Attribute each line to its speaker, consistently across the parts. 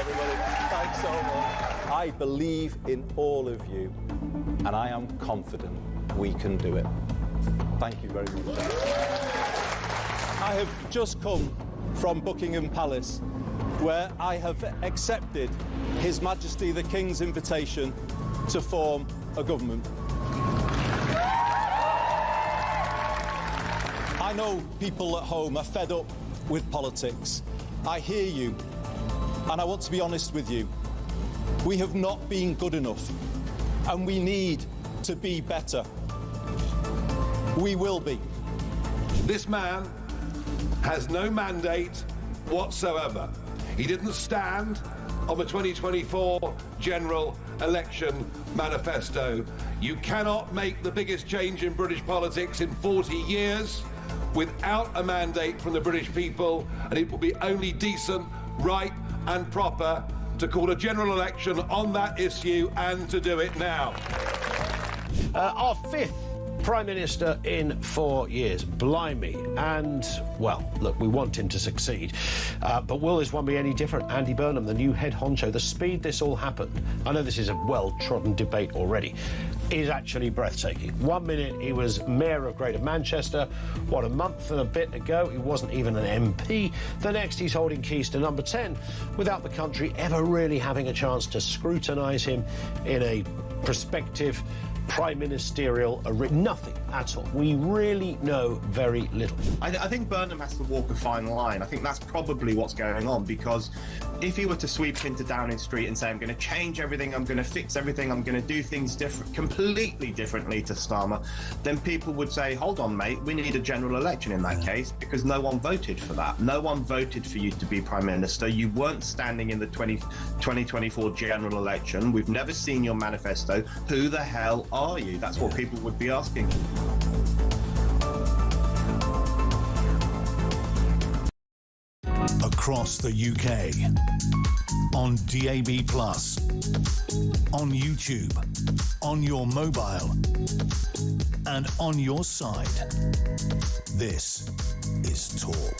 Speaker 1: everybody. Thanks so much. I believe in all of you, and I am confident we can do it. Thank you very much. I have just come from Buckingham Palace, where I have accepted His Majesty the King's invitation to form a government. I know people at home are fed up with politics. I hear you, and I want to be honest with you. We have not been good enough, and we need to be better. We will be.
Speaker 2: This man has no mandate whatsoever. He didn't stand on the 2024 general election manifesto. You cannot make the biggest change in British politics in 40 years without a mandate from the British people, and it will be only decent, right and proper to call a general election on that issue and to do it now.
Speaker 3: Our fifth Prime Minister in 4 years. Blimey. And, well, look, we want him to succeed. But will this one be any different? Andy Burnham, the new head honcho, the speed this all happened, I know this is a well-trodden debate already, is actually breathtaking. 1 minute he was Mayor of Greater Manchester. What, a month and a bit ago he wasn't even an MP. The next he's holding keys to number 10 without the country ever really having a chance to scrutinise him in a prospective prime ministerial nothing at all. We really know very little.
Speaker 4: I think Burnham has to walk a fine line. I think that's probably what's going on, because if he were to sweep into Downing Street and say, I'm going to change everything, I'm going to fix everything, I'm going to do things completely differently to Starmer, then people would say, hold on, mate, we need a general election in that case, because no one voted for that. No one voted for you to be Prime Minister. You weren't standing in the 2024 general election. We've never seen your manifesto. Who the hell are you? That's what people would be asking.
Speaker 5: Across the UK, on DAB+, on YouTube, on your mobile, and on your side. This is Talk.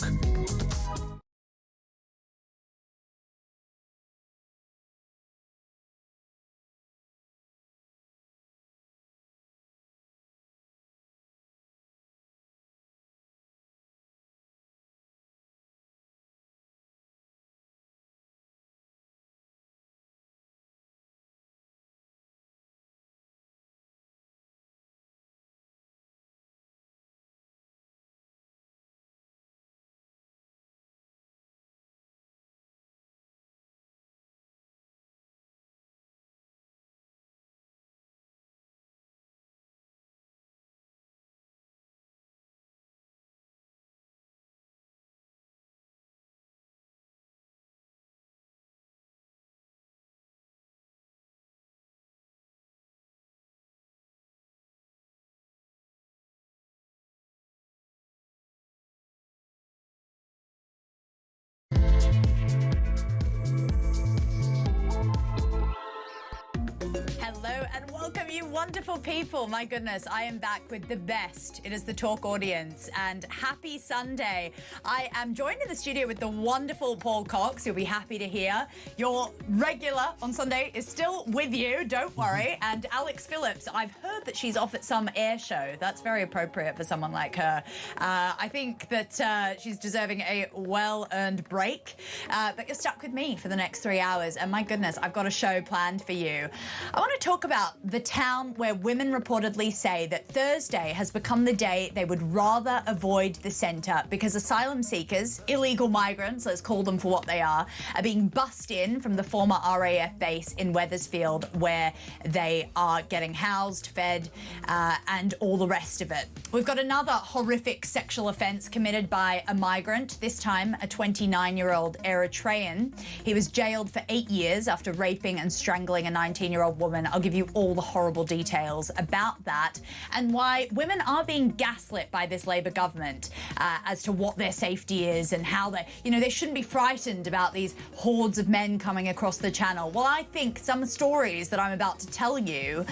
Speaker 6: Hello and welcome, you wonderful people. My goodness, I am back with the best. It is the Talk audience, and happy Sunday. I am joined in the studio with the wonderful Paul Cox. You'll be happy to hear. Your regular on Sunday is still with you, don't worry. And Alex Phillips, I've heard that she's off at some air show. That's very appropriate for someone like her. I think that she's deserving a well-earned break. But you're stuck with me for the next 3 hours, and my goodness, I've got a show planned for you. I want to talk about the town where women reportedly say that Thursday has become the day they would rather avoid the centre because asylum seekers, illegal migrants, let's call them for what they are being bussed in from the former RAF base in Wethersfield, where they are getting housed, fed, and all the rest of it. We've got another horrific sexual offence committed by a migrant, this time a 29-year-old Eritrean. He was jailed for 8 years after raping and strangling a 19-year-old woman. I'll give you all the horrible horrible details about that and why women are being gaslit by this Labour government as to what their safety is and how they shouldn't be frightened about these hordes of men coming across the channel. Well, I think some stories that I'm about to tell you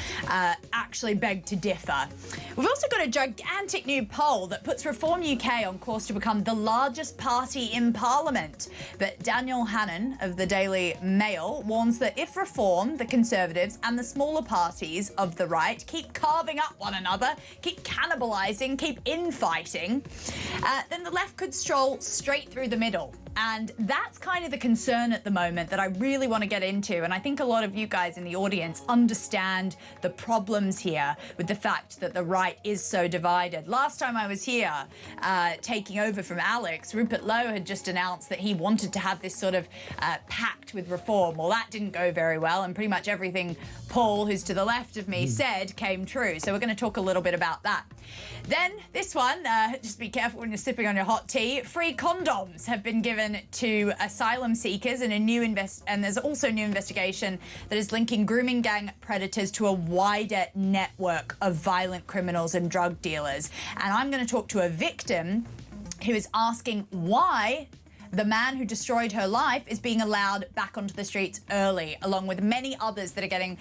Speaker 6: actually beg to differ. We've also got a gigantic new poll that puts Reform UK on course to become the largest party in Parliament. But Daniel Hannan of the Daily Mail warns that if Reform, the Conservatives and the smaller parties of the right keep carving up one another, keep cannibalising, keep infighting, then the left could stroll straight through the middle. And that's kind of the concern at the moment that I really want to get into. And I think a lot of you guys in the audience understand the problems here with the fact that the right is so divided. Last time I was here taking over from Alex, Rupert Lowe had just announced that he wanted to have this sort of pact with Reform. Well, that didn't go very well, and pretty much everything Paul, who's to the left of me, said came true. So we're going to talk a little bit about that. Then this one, just be careful when you're sipping on your hot tea. Free condoms have been given to asylum seekers in a new and there's also a new investigation that is linking grooming gang predators to a wider network of violent criminals and drug dealers. And I'm going to talk to a victim who is asking why the man who destroyed her life is being allowed back onto the streets early, along with many others that are getting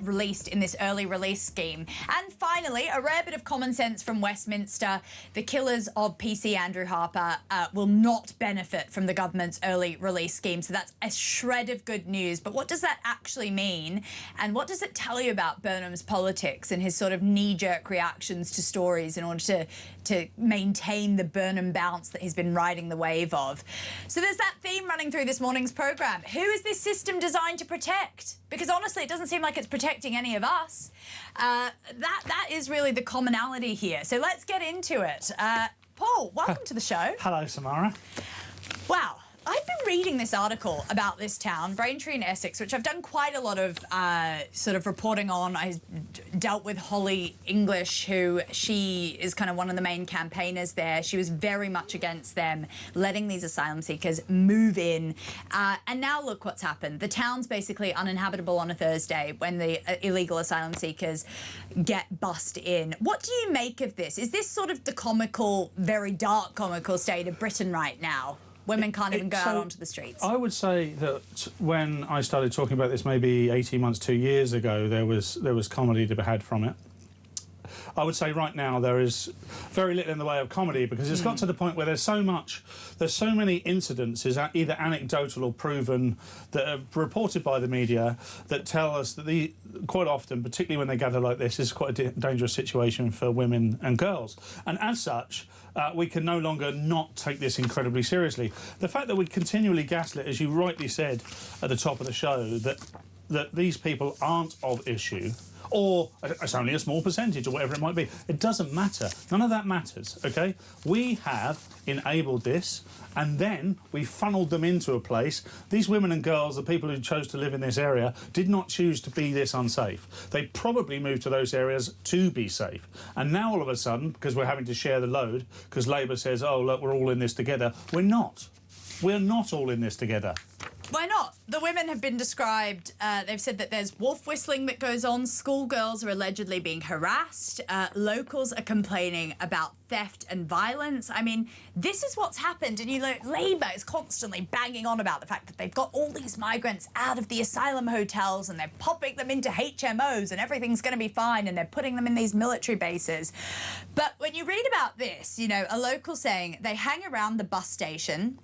Speaker 6: released in this early release scheme. And finally, a rare bit of common sense from Westminster. The killers of PC Andrew Harper will not benefit from the government's early release scheme. So that's a shred of good news. But what does that actually mean? And what does it tell you about Burnham's politics and his sort of knee-jerk reactions to stories in order to maintain the Burnham bounce that he's been riding the wave of? So there's that theme running through this morning's programme. Who is this system designed to protect? Because honestly, it doesn't seem like it's protecting any of us. That is really the commonality here. So let's get into it. Paul, welcome to the show.
Speaker 7: Hello, Samara.
Speaker 6: Wow. I've been reading this article about this town, Braintree in Essex, which I've done quite a lot of sort of reporting on. I dealt with Holly English, who she is kind of one of the main campaigners there. She was very much against them letting these asylum seekers move in. And now look what's happened. The town's basically uninhabitable on a Thursday when the illegal asylum seekers get bussed in. What do you make of this? Is this sort of the comical, very dark comical state of Britain right now? Women can't even go out onto the streets.
Speaker 7: I would say that when I started talking about this maybe 18 months, 2 years ago, there was comedy to be had from it. I would say right now there is very little in the way of comedy because it's got to the point where there's so many incidents, either anecdotal or proven, that are reported by the media that tell us that quite often, particularly when they gather like this, is quite a dangerous situation for women and girls. And as such, we can no longer not take this incredibly seriously. The fact that we continually gaslit, as you rightly said at the top of the show, that these people aren't of issue, or it's only a small percentage or whatever it might be. It doesn't matter. None of that matters, OK? We have enabled this and then we funneled them into a place. These women and girls, the people who chose to live in this area, did not choose to be this unsafe. They probably moved to those areas to be safe. And now all of a sudden, because we're having to share the load, because Labour says, oh, look, we're all in this together, we're not. We're not all in this together.
Speaker 6: Why not? The women have been described, they've said that there's wolf whistling that goes on, schoolgirls are allegedly being harassed, locals are complaining about theft and violence. I mean, this is what's happened, and Labour is constantly banging on about the fact that they've got all these migrants out of the asylum hotels and they're popping them into HMOs and everything's going to be fine and they're putting them in these military bases. But when you read about this, a local saying they hang around the bus station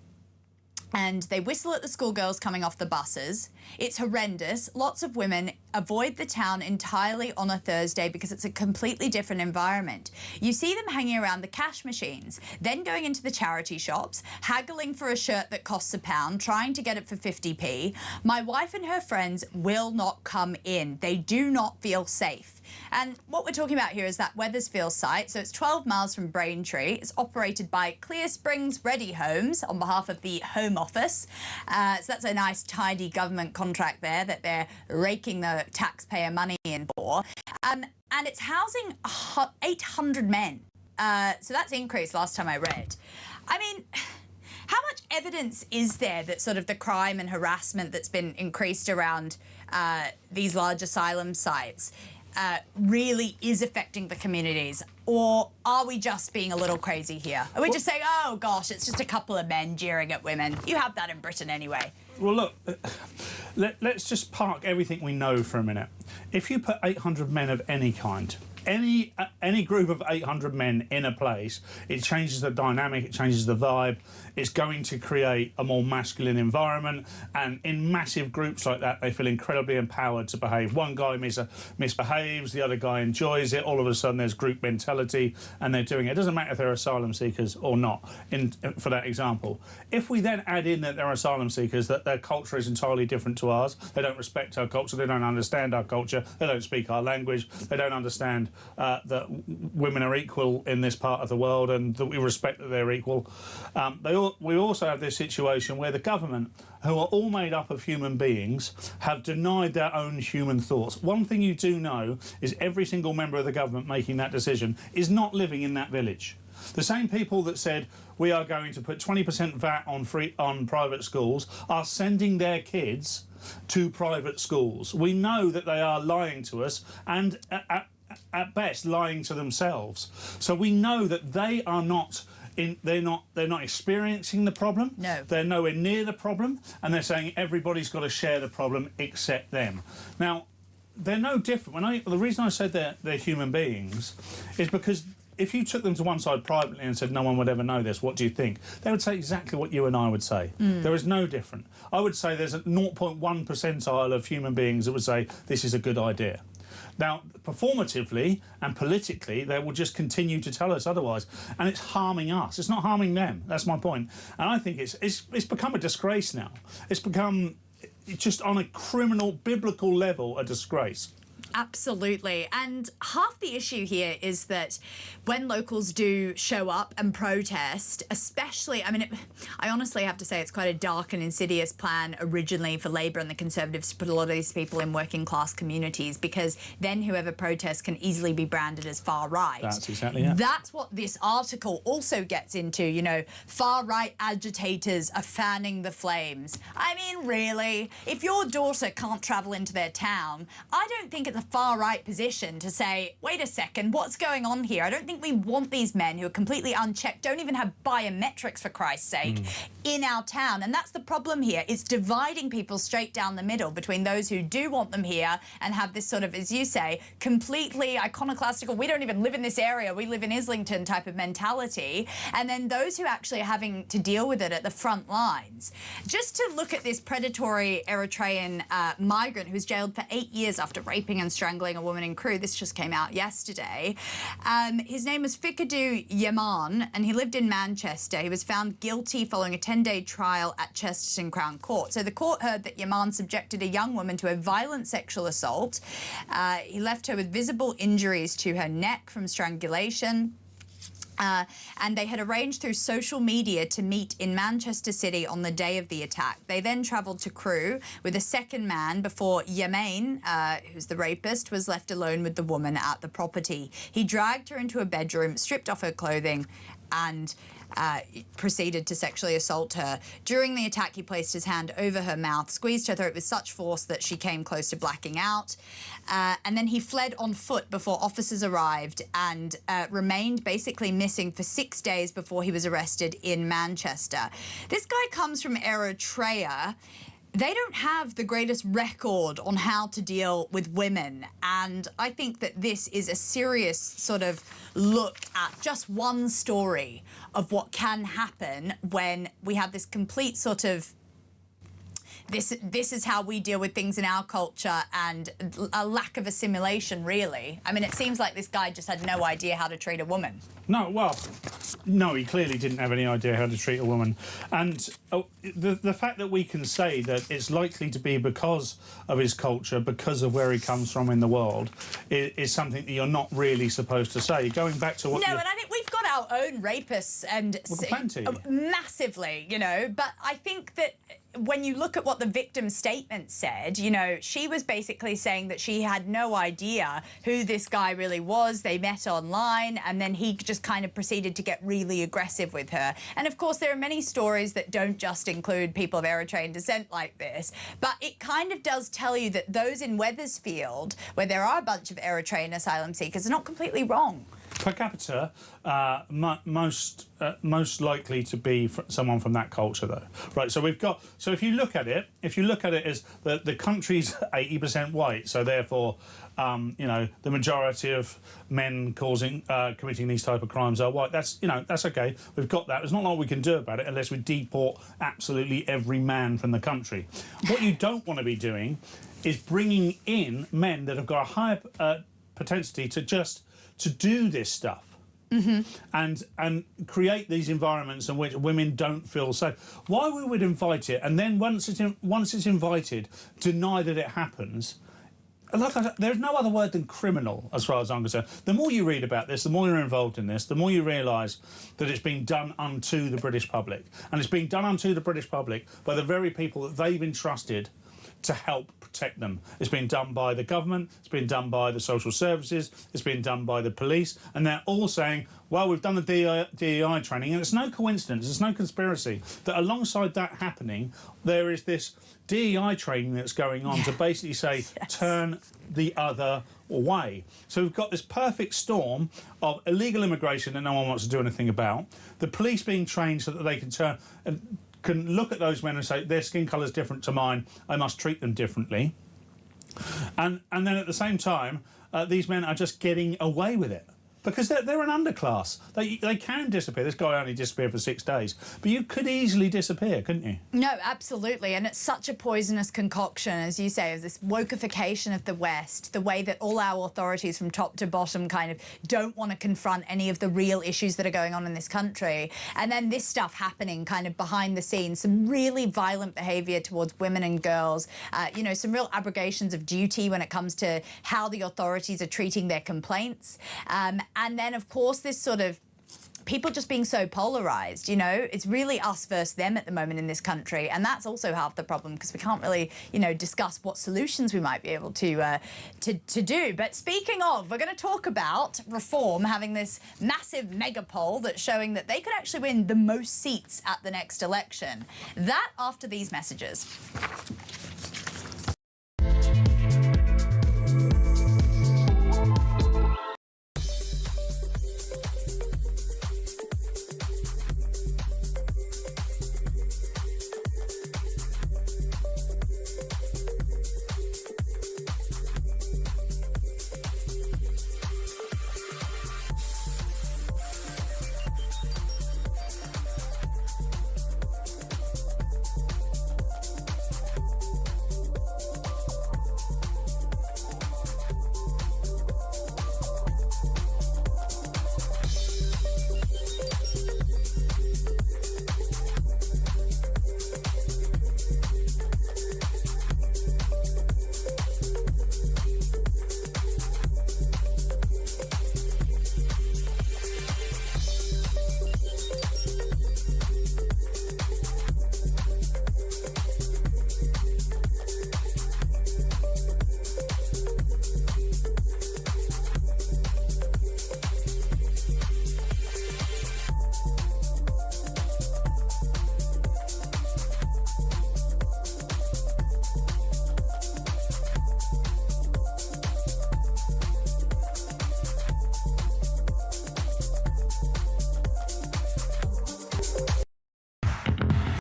Speaker 6: and they whistle at the schoolgirls coming off the buses. It's horrendous. Lots of women avoid the town entirely on a Thursday because it's a completely different environment. You see them hanging around the cash machines, then going into the charity shops, haggling for a shirt that costs £1, trying to get it for 50p. My wife and her friends will not come in. They do not feel safe. And what we're talking about here is that Wethersfield site. So it's 12 miles from Braintree. It's operated by Clear Springs Ready Homes on behalf of the Home Office. So that's a nice, tidy government contract there that they're raking the taxpayer money in for. And it's housing 800 men. So that's increased last time I read. I mean, how much evidence is there that sort of the crime and harassment that's been increased around these large asylum sites really is affecting the communities? Or are we just being a little crazy here? Are we just saying, oh gosh, it's just a couple of men jeering at women? You have that in Britain anyway.
Speaker 7: Well, look, let's just park everything we know for a minute. If you put 800 men of any kind, any group of 800 men in a place, it changes the dynamic, it changes the vibe. It's going to create a more masculine environment, and in massive groups like that, they feel incredibly empowered to behave. One guy misbehaves, the other guy enjoys it. All of a sudden, there's group mentality, and they're doing it. It doesn't matter if they're asylum seekers or not. For that example, if we then add in that they're asylum seekers, that their culture is entirely different to ours, they don't respect our culture, they don't understand our culture, they don't speak our language, they don't understand that women are equal in this part of the world and that we respect that they're equal. We also have this situation where the government, who are all made up of human beings, have denied their own human thoughts. One thing you do know is every single member of the government making that decision is not living in that village. The same people that said we are going to put 20% VAT on private schools are sending their kids to private schools. We know that they are lying to us and at best lying to themselves. So we know that they are not they're not experiencing the problem.
Speaker 6: No.
Speaker 7: They're nowhere near the problem, and they're saying everybody's got to share the problem except them. Now, they're no different. The reason I said they're human beings is because if you took them to one side privately and said no one would ever know this, what do you think? They would say exactly what you and I would say. There is no different. I would say there's a 0.1 percentile of human beings that would say this is a good idea. Now, performatively and politically, they will just continue to tell us otherwise, and it's harming us. It's not harming them. That's my point. And I think it's become a disgrace now. It's become just on a criminal, biblical level, a disgrace.
Speaker 6: Absolutely. And half the issue here is that when locals do show up and protest, especially, I mean, I honestly have to say it's quite a dark and insidious plan originally for Labour and the Conservatives to put a lot of these people in working class communities, because then whoever protests can easily be branded as far right.
Speaker 7: That's exactly it.
Speaker 6: That's what this article also gets into, you know, far right agitators are fanning the flames. I mean, really? If your daughter can't travel into their town, I don't think it's a far right position to say, wait a second, what's going on here? I don't think we want these men who are completely unchecked, don't even have biometrics, for Christ's sake, in our town. And that's the problem here. It's dividing people straight down the middle between those who do want them here and have this sort of, as you say, completely iconoclastical, we don't even live in this area, we live in Islington type of mentality, and then those who actually are having to deal with it at the front lines. Just to look at this predatory Eritrean migrant who's jailed for 8 years after raping and strangling a woman in Crewe. This just came out yesterday. His name was Fikadu Yaman, and he lived in Manchester. He was found guilty following a 10-day trial at Chesterton Crown Court. So the court heard that Yaman subjected a young woman to a violent sexual assault. He left her with visible injuries to her neck from strangulation. And they had arranged through social media to meet in Manchester City on the day of the attack. They then travelled to Crewe with a second man before Yemain, who's the rapist, was left alone with the woman at the property. He dragged her into a bedroom, stripped off her clothing, and proceeded to sexually assault her. During the attack, he placed his hand over her mouth, squeezed her throat with such force that she came close to blacking out. And then he fled on foot before officers arrived and remained basically missing for 6 days before he was arrested in Manchester. This guy comes from Eritrea. They don't have the greatest record on how to deal with women, and I think that this is a serious sort of look at just one story of what can happen when we have this complete sort of this is how we deal with things in our culture, and a lack of assimilation, really. I mean, it seems like this guy just had no idea how to treat a woman.
Speaker 7: No, he clearly didn't have any idea how to treat a woman. And the fact that we can say that it's likely to be because of his culture, because of where he comes from in the world, is something that you're not really supposed to say. Going back to what...
Speaker 6: No, and I think we've got to our own rapists and
Speaker 7: plenty.
Speaker 6: Massively, you know. But I think that when you look at what the victim statement said, you know, she was basically saying that she had no idea who this guy really was. They met online, and then he just kind of proceeded to get really aggressive with her. And of course, there are many stories that don't just include people of Eritrean descent like this, but it kind of does tell you that those in Wethersfield, where there are a bunch of Eritrean asylum seekers, are not completely wrong.
Speaker 7: Per capita, most likely to be someone from that culture, though, right? So we've got. So if you look at it as the country's 80% white, so therefore, you know, the majority of men committing these type of crimes are white. That's, you know, that's okay. We've got that. There's not a lot we can do about it unless we deport absolutely every man from the country. What you don't want to be doing is bringing in men that have got a higher propensity to do this stuff. And create these environments in which women don't feel safe. Why we would invite it, and then once it's invited, deny that it happens. Like I said, there's no other word than criminal, as far as I'm concerned. The more you read about this, the more you're involved in this, the more you realise that it's been done unto the British public, and it's been done unto the British public by the very people that they've entrusted to help protect them. It's been done by the government, it's been done by the social services, it's been done by the police, and they're all saying, well, we've done the DEI training, and it's no coincidence, it's no conspiracy, that alongside that happening, there is this DEI training that's going on to basically say, turn the other way. So we've got this perfect storm of illegal immigration that no one wants to do anything about, the police being trained so that they can turn and can look at those men and say, their skin colour is different to mine, I must treat them differently. And then at the same time, these men are just getting away with it. Because they're an underclass. They can disappear. This guy only disappeared for 6 days. But you could easily disappear, couldn't you?
Speaker 6: No, absolutely. And it's such a poisonous concoction, as you say, of this wokeification of the West, the way that all our authorities from top to bottom kind of don't want to confront any of the real issues that are going on in this country. And then this stuff happening kind of behind the scenes, some really violent behaviour towards women and girls, you know, some real abrogations of duty when it comes to how the authorities are treating their complaints. And then, of course, this sort of people just being so polarised, you know, it's really us versus them at the moment in this country. And that's also half the problem, because we can't really, you know, discuss what solutions we might be able to do. But speaking of, we're going to talk about Reform having this massive mega poll that's showing that they could actually win the most seats at the next election. That after these messages.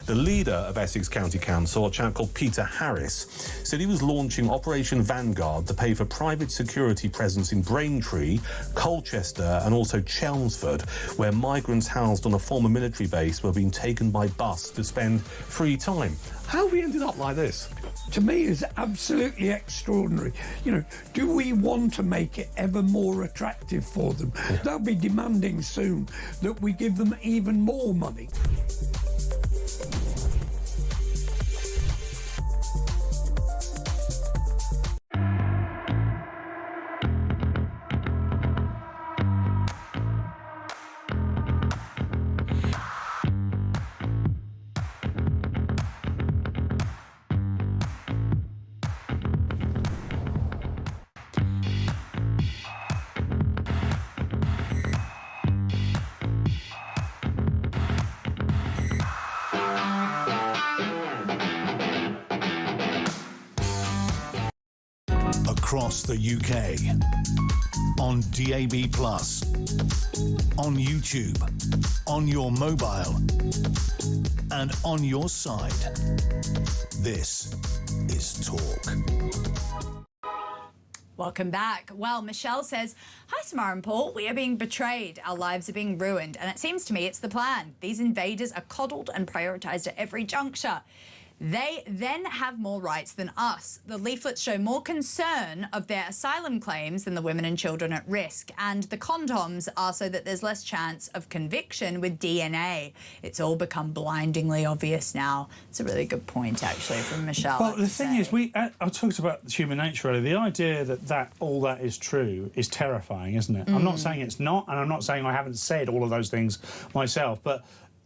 Speaker 8: The leader of Essex County Council, a chap called Peter Harris, said he was launching Operation Vanguard to pay for private security presence in Braintree, Colchester and also Chelmsford, where migrants housed on a former military base were being taken by bus to spend free time. How have we ended up like this?
Speaker 9: To me, is absolutely extraordinary. You know, do we want to make it ever more attractive for them? Yeah. They'll be demanding soon that we give them even more money.
Speaker 5: across the UK. On DAB+, on YouTube, on your mobile, and on your side. This is Talk.
Speaker 6: Welcome back. Well, Michelle says, "Hi, Samara and Paul. We are being betrayed. Our lives are being ruined. And it seems to me it's the plan. These invaders are coddled and prioritised at every juncture. They then have more rights than us. The leaflets show more concern of their asylum claims than the women and children at risk. And the condoms are so that there's less chance of conviction with DNA. It's all become blindingly obvious now." It's a really good point, actually, from Michelle.
Speaker 7: Well, the thing is, I talked about human nature earlier. The idea that all that is true is terrifying, isn't it? I'm not saying it's not, and I'm not saying I haven't said all of those things myself, but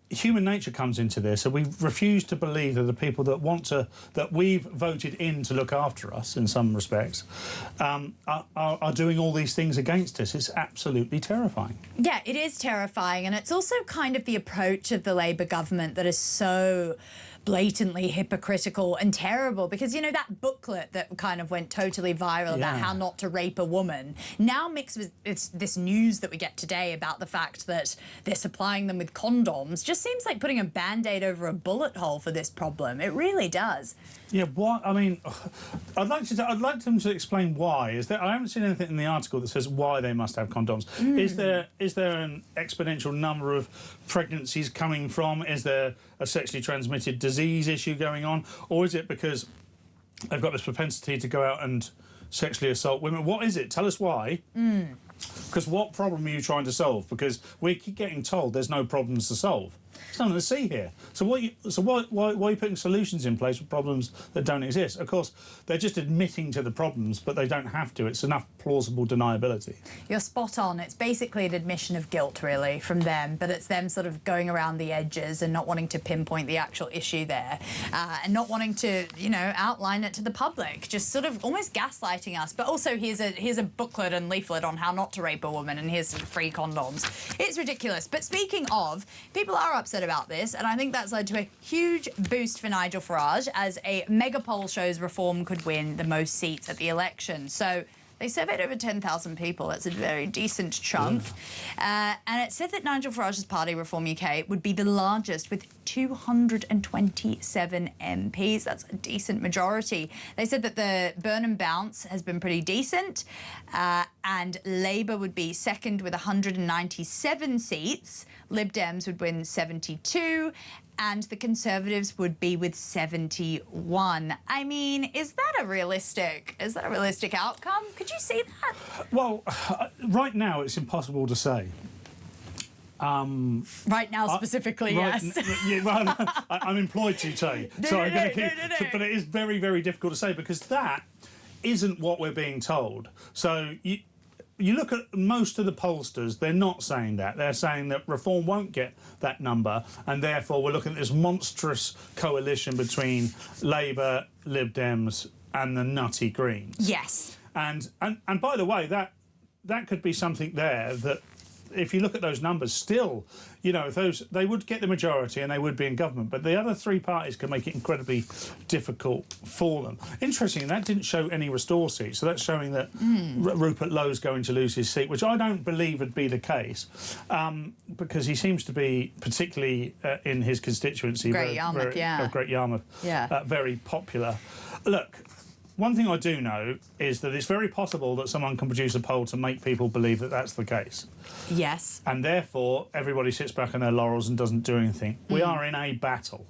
Speaker 7: human nature comes into this, and we refuse to believe that the people that we've voted in to look after us in some respects are doing all these things against us. It's absolutely terrifying.
Speaker 6: Yeah, it is terrifying, and it's also kind of the approach of the Labour government that is so blatantly hypocritical and terrible, because, you know, that booklet that kind of went totally viral about how not to rape a woman, now mixed with this news that we get today about the fact that they're supplying them with condoms, just seems like putting a band-aid over a bullet hole for this problem. It really does.
Speaker 7: Yeah, what I mean, I'd like them to explain why. I haven't seen anything in the article that says why they must have condoms. Is there an exponential number of pregnancies coming from? Is there a sexually transmitted disease issue going on, or is it because they've got this propensity to go out and sexually assault women? What is it? Tell us why. Because what problem are you trying to solve? Because we keep getting told there's no problems to solve. There's nothing to see here. So why are you putting solutions in place for problems that don't exist? Of course, they're just admitting to the problems, but they don't have to. It's enough plausible deniability.
Speaker 6: You're spot on. It's basically an admission of guilt, really, from them, but it's them sort of going around the edges and not wanting to pinpoint the actual issue there, and not wanting to, you know, outline it to the public, just sort of almost gaslighting us. But also, here's a booklet and leaflet on how not to rape a woman, and here's some free condoms. It's ridiculous. But speaking of, people are upset about this, and I think that's led to a huge boost for Nigel Farage, as a mega poll shows Reform could win the most seats at the election. So they surveyed over 10,000 people. That's a very decent chunk. And it said that Nigel Farage's party, Reform UK, would be the largest with 227 MPs. That's a decent majority. They said that the Burnham bounce has been pretty decent, and Labour would be second with 197 seats. Lib Dems would win 72, and the Conservatives would be with 71. I mean, is that a realistic outcome? Could you see that?
Speaker 7: Well, right now it's impossible to say.
Speaker 6: Right now, specifically, yes.
Speaker 7: Yeah, well, I'm employed to say, so I'm going to keep. But it is very, very difficult to say, because that isn't what we're being told. So you look at most of the pollsters, they're not saying that. They're saying that Reform won't get that number, and therefore we're looking at this monstrous coalition between Labour, Lib Dems and the nutty Greens.
Speaker 6: Yes.
Speaker 7: And by the way, that could be something there that, if you look at those numbers, still, you know, they would get the majority and they would be in government, but the other three parties can make it incredibly difficult for them. Interesting, that didn't show any Restore seats, so that's showing that Rupert Lowe's going to lose his seat, which I don't believe would be the case, because he seems to be, particularly in his constituency,
Speaker 6: Great Yarmouth,
Speaker 7: very popular. Look, one thing I do know is that it's very possible that someone can produce a poll to make people believe that that's the case.
Speaker 6: Yes.
Speaker 7: And therefore, everybody sits back on their laurels and doesn't do anything. We are in a battle.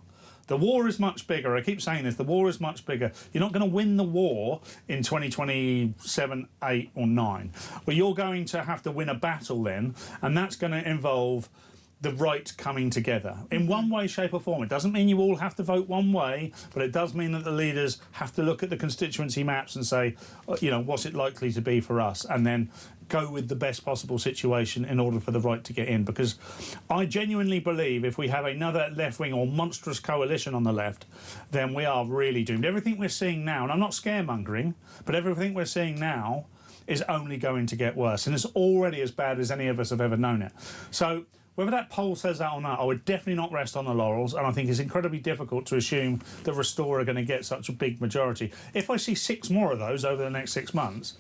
Speaker 7: The war is much bigger. I keep saying this. The war is much bigger. You're not going to win the war in 2027, 8 or 9. But you're going to have to win a battle then, and that's going to involve the right coming together in one way, shape or form. It doesn't mean you all have to vote one way, but it does mean that the leaders have to look at the constituency maps and say, you know, what's it likely to be for us, and then go with the best possible situation in order for the right to get in. Because I genuinely believe if we have another left-wing or monstrous coalition on the left, then we are really doomed. Everything we're seeing now, and I'm not scaremongering, but everything we're seeing now is only going to get worse, and it's already as bad as any of us have ever known it. So whether that poll says that or not, I would definitely not rest on the laurels, and I think it's incredibly difficult to assume that Restore are going to get such a big majority. If I see 6 more of those over the next 6 months,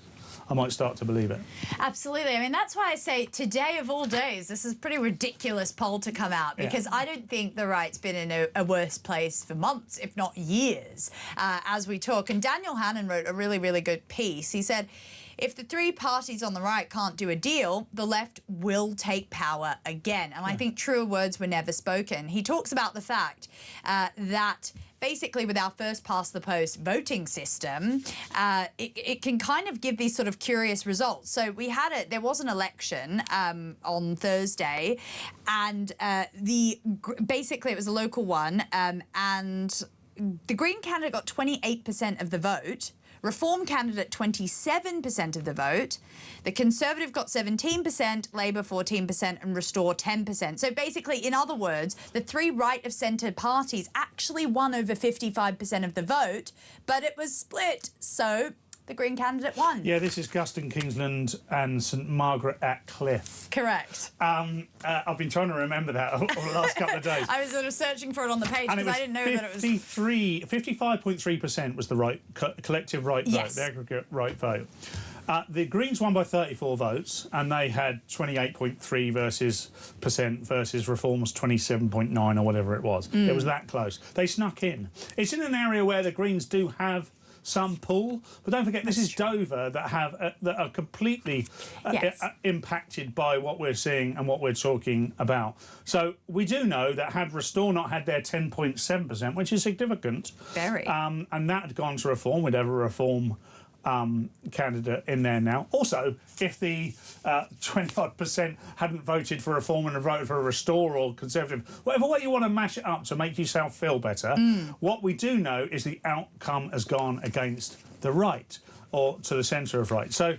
Speaker 7: I might start to believe it.
Speaker 6: Absolutely. I mean, that's why I say today of all days, this is a pretty ridiculous poll to come out, because I don't think the right's been in a worse place for months, if not years, as we talk. And Daniel Hannan wrote a really, really good piece. He said, if the 3 parties on the right can't do a deal, the left will take power again. And I think truer words were never spoken. He talks about the fact that basically with our first past the post voting system, it can kind of give these sort of curious results. So there was an election on Thursday, and basically it was a local one, and the Green candidate got 28% of the vote. Reform candidate 27% of the vote, the Conservative got 17%, Labour 14% and Restore 10%. So basically, in other words, the 3 right-of-centre parties actually won over 55% of the vote, but it was split. So the Green candidate won.
Speaker 7: Yeah, this is Guston Kingsland and St Margaret at Cliff.
Speaker 6: Correct.
Speaker 7: I've been trying to remember that over the last couple of days.
Speaker 6: I was sort of searching for it on the page because I didn't know that it was...
Speaker 7: 55.3% was the right collective right vote, the aggregate right vote. The Greens won by 34 votes, and they had 28.3% versus Reform was 27.9 or whatever it was. It was that close. They snuck in. It's in an area where the Greens do have some pull, but don't forget this is Dover that are completely impacted by what we're seeing and what we're talking about. So we do know that had Restore not had their 10.7%, which is significant,
Speaker 6: very,
Speaker 7: and that had gone to Reform, we'd have a Reform candidate in there now. Also, if the 20-odd% hadn't voted for Reform and had voted for a Restore or Conservative, whatever way you want to mash it up to make yourself feel better, what we do know is the outcome has gone against the right, or to the centre of right. So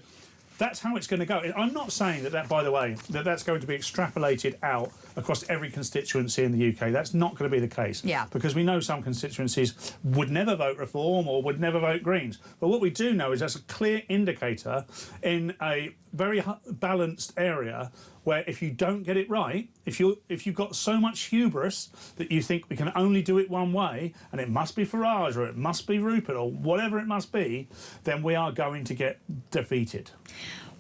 Speaker 7: that's how it's going to go. I'm not saying that, by the way, that's going to be extrapolated out across every constituency in the UK. That's not going to be the case.
Speaker 6: Yeah.
Speaker 7: Because we know some constituencies would never vote Reform or would never vote Greens. But what we do know is that's a clear indicator in a very balanced area where if you don't get it right, if you've got so much hubris that you think we can only do it one way, and it must be Farage or it must be Rupert or whatever it must be, then we are going to get defeated.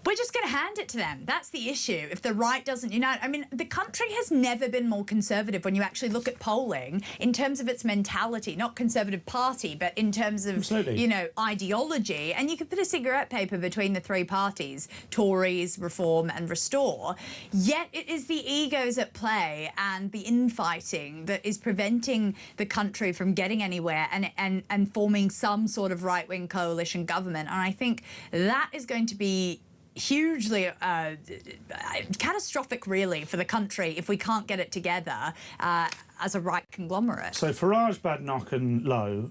Speaker 6: We're just going to hand it to them. That's the issue. If the right doesn't unite... I mean, the country has never been more conservative when you actually look at polling in terms of its mentality, not Conservative Party, but in terms of, you know, ideology. And you could put a cigarette paper between the 3 parties, Tories, Reform and Restore. Yet it is the egos at play and the infighting that is preventing the country from getting anywhere and forming some sort of right-wing coalition government. And I think that is going to be hugely catastrophic, really, for the country if we can't get it together as a right conglomerate.
Speaker 7: So Farage, Badenoch and Lowe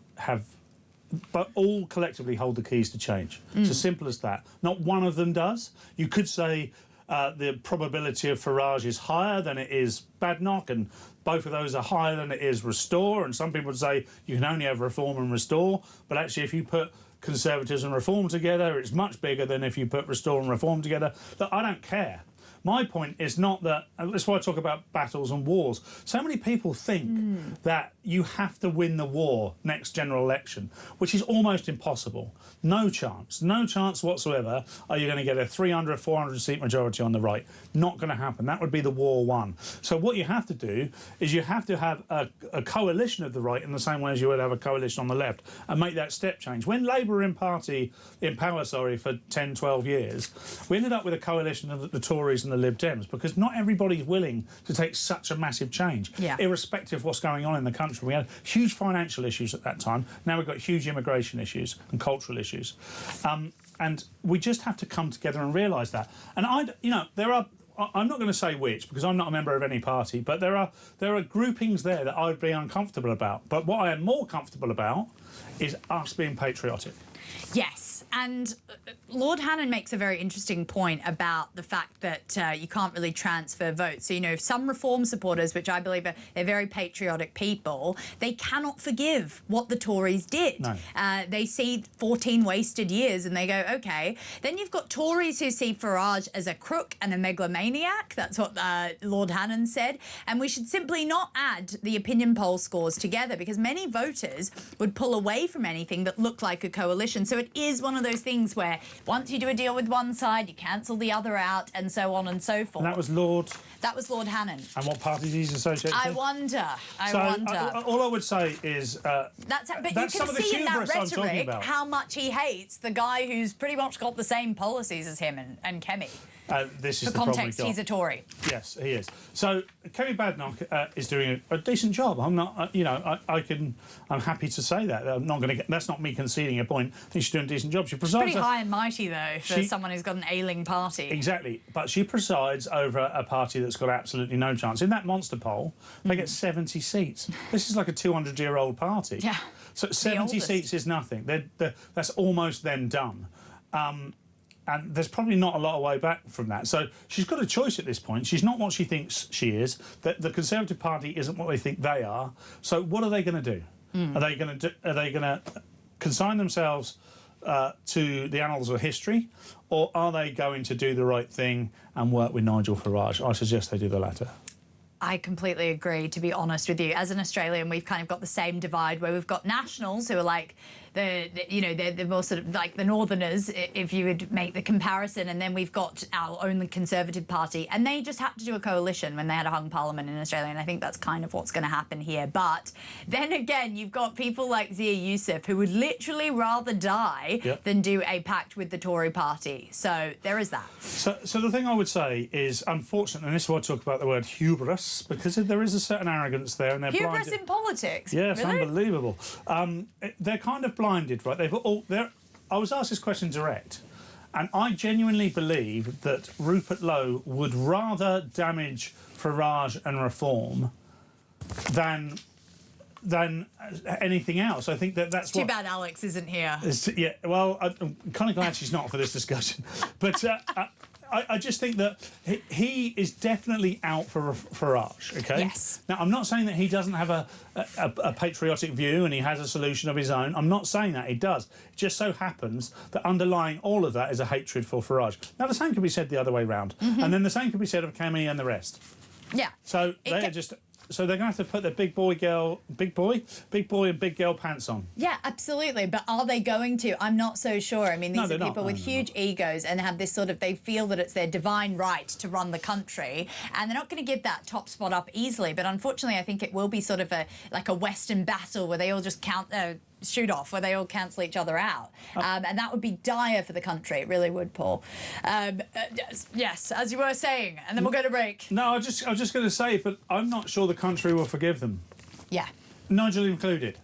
Speaker 7: but all collectively hold the keys to change. It's as simple as that. Not one of them does. You could say the probability of Farage is higher than it is Badenoch, and both of those are higher than it is Restore, and some people would say you can only have Reform and Restore, but actually if you put Conservatives and Reform together, it's much bigger than if you put Restore and Reform together. Look, I don't care. My point is not that, and that's why I talk about battles and wars. So many people think that you have to win the war next general election, which is almost impossible. No chance whatsoever are you going to get a 300, 400 seat majority on the right. Not going to happen. That would be the war won. So what you have to do is you have to have a coalition of the right in the same way as you would have a coalition on the left and make that step change. When Labour were in power, for 10, 12 years, we ended up with a coalition of the Tories and the Lib Dems because not everybody's willing to take such a massive change, irrespective of what's going on in the country. We had huge financial issues at that time. Now we've got huge immigration issues and cultural issues. And we just have to come together and realise that. And I'm not going to say which because I'm not a member of any party, but there are groupings there that I would be uncomfortable about. But what I am more comfortable about is us being patriotic.
Speaker 6: Yes, and Lord Hannon makes a very interesting point about the fact that you can't really transfer votes. So, you know, some Reform supporters, which I believe they're very patriotic people, they cannot forgive what the Tories did.
Speaker 7: No.
Speaker 6: They see 14 wasted years and they go, OK. Then you've got Tories who see Farage as a crook and a megalomaniac. That's what Lord Hannon said. And we should simply not add the opinion poll scores together because many voters would pull away from anything that looked like a coalition. So it is one of those things where once you do a deal with one side, you cancel the other out, and so on and so forth.
Speaker 7: And that was Lord
Speaker 6: Hannon.
Speaker 7: And what party he's associated
Speaker 6: I
Speaker 7: with?
Speaker 6: wonder.
Speaker 7: All I would say is
Speaker 6: but
Speaker 7: that's
Speaker 6: you
Speaker 7: some
Speaker 6: can
Speaker 7: of the
Speaker 6: see in that
Speaker 7: hubris I'm talking
Speaker 6: rhetoric
Speaker 7: about.
Speaker 6: how much he hates the guy who's pretty much got the same policies as him and Kemi.
Speaker 7: This is
Speaker 6: For
Speaker 7: the problem
Speaker 6: context,
Speaker 7: we've got.
Speaker 6: he's a Tory.
Speaker 7: Yes, he is. So Kemi Badenoch is doing a decent job. I'm not, I'm happy to say that. I'm not going to. That's not me conceding a point. I think she's doing a decent job. She presides.
Speaker 6: Pretty high and mighty though for someone who's got an ailing party.
Speaker 7: Exactly, but she presides over a party that's got absolutely no chance. In that monster poll, they get 70 seats. This is like a 200-year-old party.
Speaker 6: Yeah.
Speaker 7: So 70 seats is nothing. That's almost them done. And there's probably not a lot of way back from that. So she's got a choice at this point. She's not what she thinks she is. The Conservative Party isn't what they think they are. So what are they going to do? Are they going to consign themselves to the annals of history, or are they going to do the right thing and work with Nigel Farage? I suggest they do the latter.
Speaker 6: I completely agree, to be honest with you. As an Australian, we've kind of got the same divide where we've got Nationals who are like they're more sort of like the Northerners, if you would make the comparison, and then we've got our own Conservative Party, and they just had to do a coalition when they had a hung parliament in Australia, and I think that's kind of what's going to happen here. But then again, you've got people like Zia Youssef who would literally rather die than do a pact with the Tory party. So there is that.
Speaker 7: So the thing I would say is, unfortunately, and this is why I talk about the word hubris, because there is a certain arrogance there, and they're
Speaker 6: hubris
Speaker 7: blinded.
Speaker 6: in politics.
Speaker 7: Yes,
Speaker 6: really?
Speaker 7: unbelievable. They're kind of blinded, right? I was asked this question direct, and I genuinely believe that Rupert Lowe would rather damage Farage and Reform than anything else. I think that's
Speaker 6: too bad Alex isn't here.
Speaker 7: Yeah, well, I'm kind of glad she's not for this discussion, but. I just think that he is definitely out for Farage, OK?
Speaker 6: Yes.
Speaker 7: Now, I'm not saying that he doesn't have a patriotic view and he has a solution of his own. I'm not saying that. He does. It just so happens that underlying all of that is a hatred for Farage. Now, the same could be said the other way round. And then the same could be said of Kemi and the rest.
Speaker 6: Yeah.
Speaker 7: So So they're going to have to put their big boy and big girl pants on.
Speaker 6: Yeah, absolutely. But are they going to? I'm not so sure. I mean, these are people with huge egos and have this sort of, they feel that it's their divine right to run the country, and they're not going to give that top spot up easily. But unfortunately, I think it will be sort of like a Western battle where they all just shoot off, where they all cancel each other out. And that would be dire for the country. It really would, Paul. Yes, as you were saying, and then we'll go to break.
Speaker 7: No, I was just going to say, but I'm not sure the country will forgive them.
Speaker 6: Yeah.
Speaker 7: Nigel included.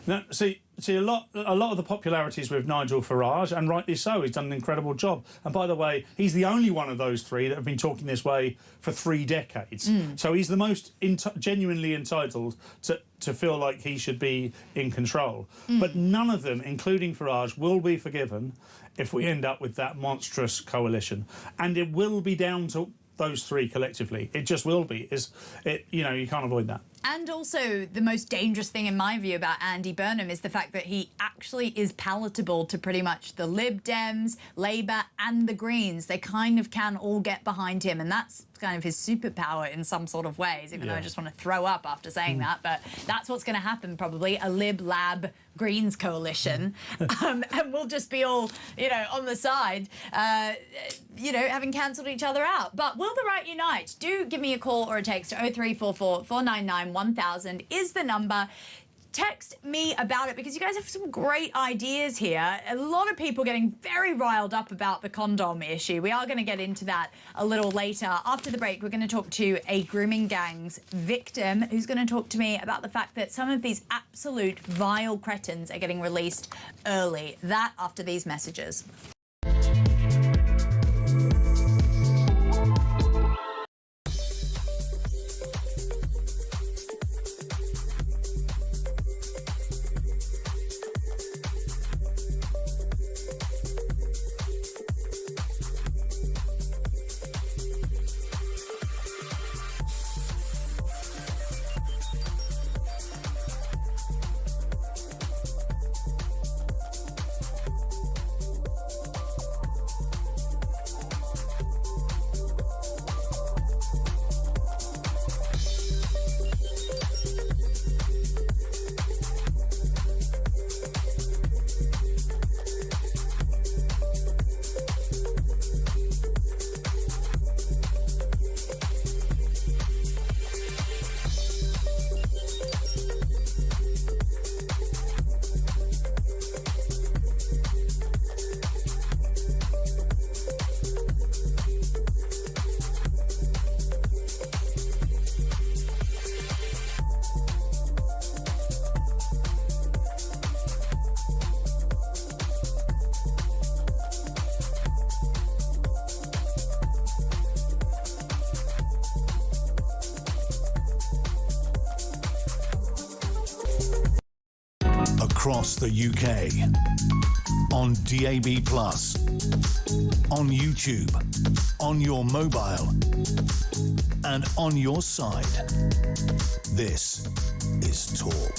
Speaker 7: Now, see, a lot of the popularities with Nigel Farage, and rightly so. He's done an incredible job. And by the way, he's the only one of those three that have been talking this way for 3 decades. So he's the most genuinely entitled to feel like he should be in control. But none of them, including Farage, will be forgiven if we end up with that monstrous coalition. And it will be down to those three collectively. It just will be. You can't avoid that.
Speaker 6: And also, the most dangerous thing in my view about Andy Burnham is the fact that he actually is palatable to pretty much the Lib Dems, Labour and the Greens. They kind of can all get behind him, and that's kind of his superpower in some sort of ways, even though I just want to throw up after saying that. But that's what's going to happen, probably, a Lib, Lab, Greens coalition. And we'll just be all, on the side, having cancelled each other out. But will the right unite? Do give me a call or a text to 0344 499 1000 is the number. Text me about it because you guys have some great ideas here. A lot of people getting very riled up about the condom issue. We are going to get into that a little later. After the break, we're going to talk to a grooming gang's victim who's going to talk to me about the fact that some of these absolute vile cretins are getting released early. That after these messages.
Speaker 5: across the UK. On DAB+, on YouTube, on your mobile, and on your side. This is Talk.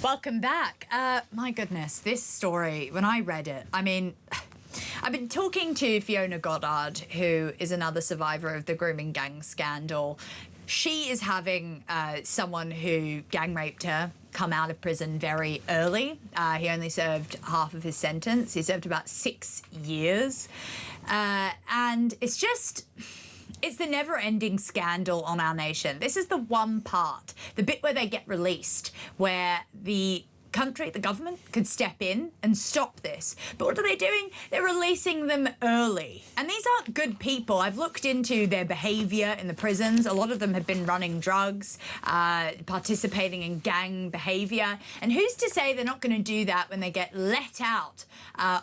Speaker 6: Welcome back. My goodness, this story, when I read it, I mean, I've been talking to Fiona Goddard, who is another survivor of the grooming gang scandal. She is having someone who gang raped her come out of prison very early. He only served half of his sentence. He served about 6 years. And it's the never-ending scandal on our nation. This is the one part, the bit where they get released, where the country, the government, could step in and stop this. But what are they doing? They're releasing them early. And these aren't good people. I've looked into their behaviour in the prisons. A lot of them have been running drugs, participating in gang behaviour. And who's to say they're not going to do that when they get let out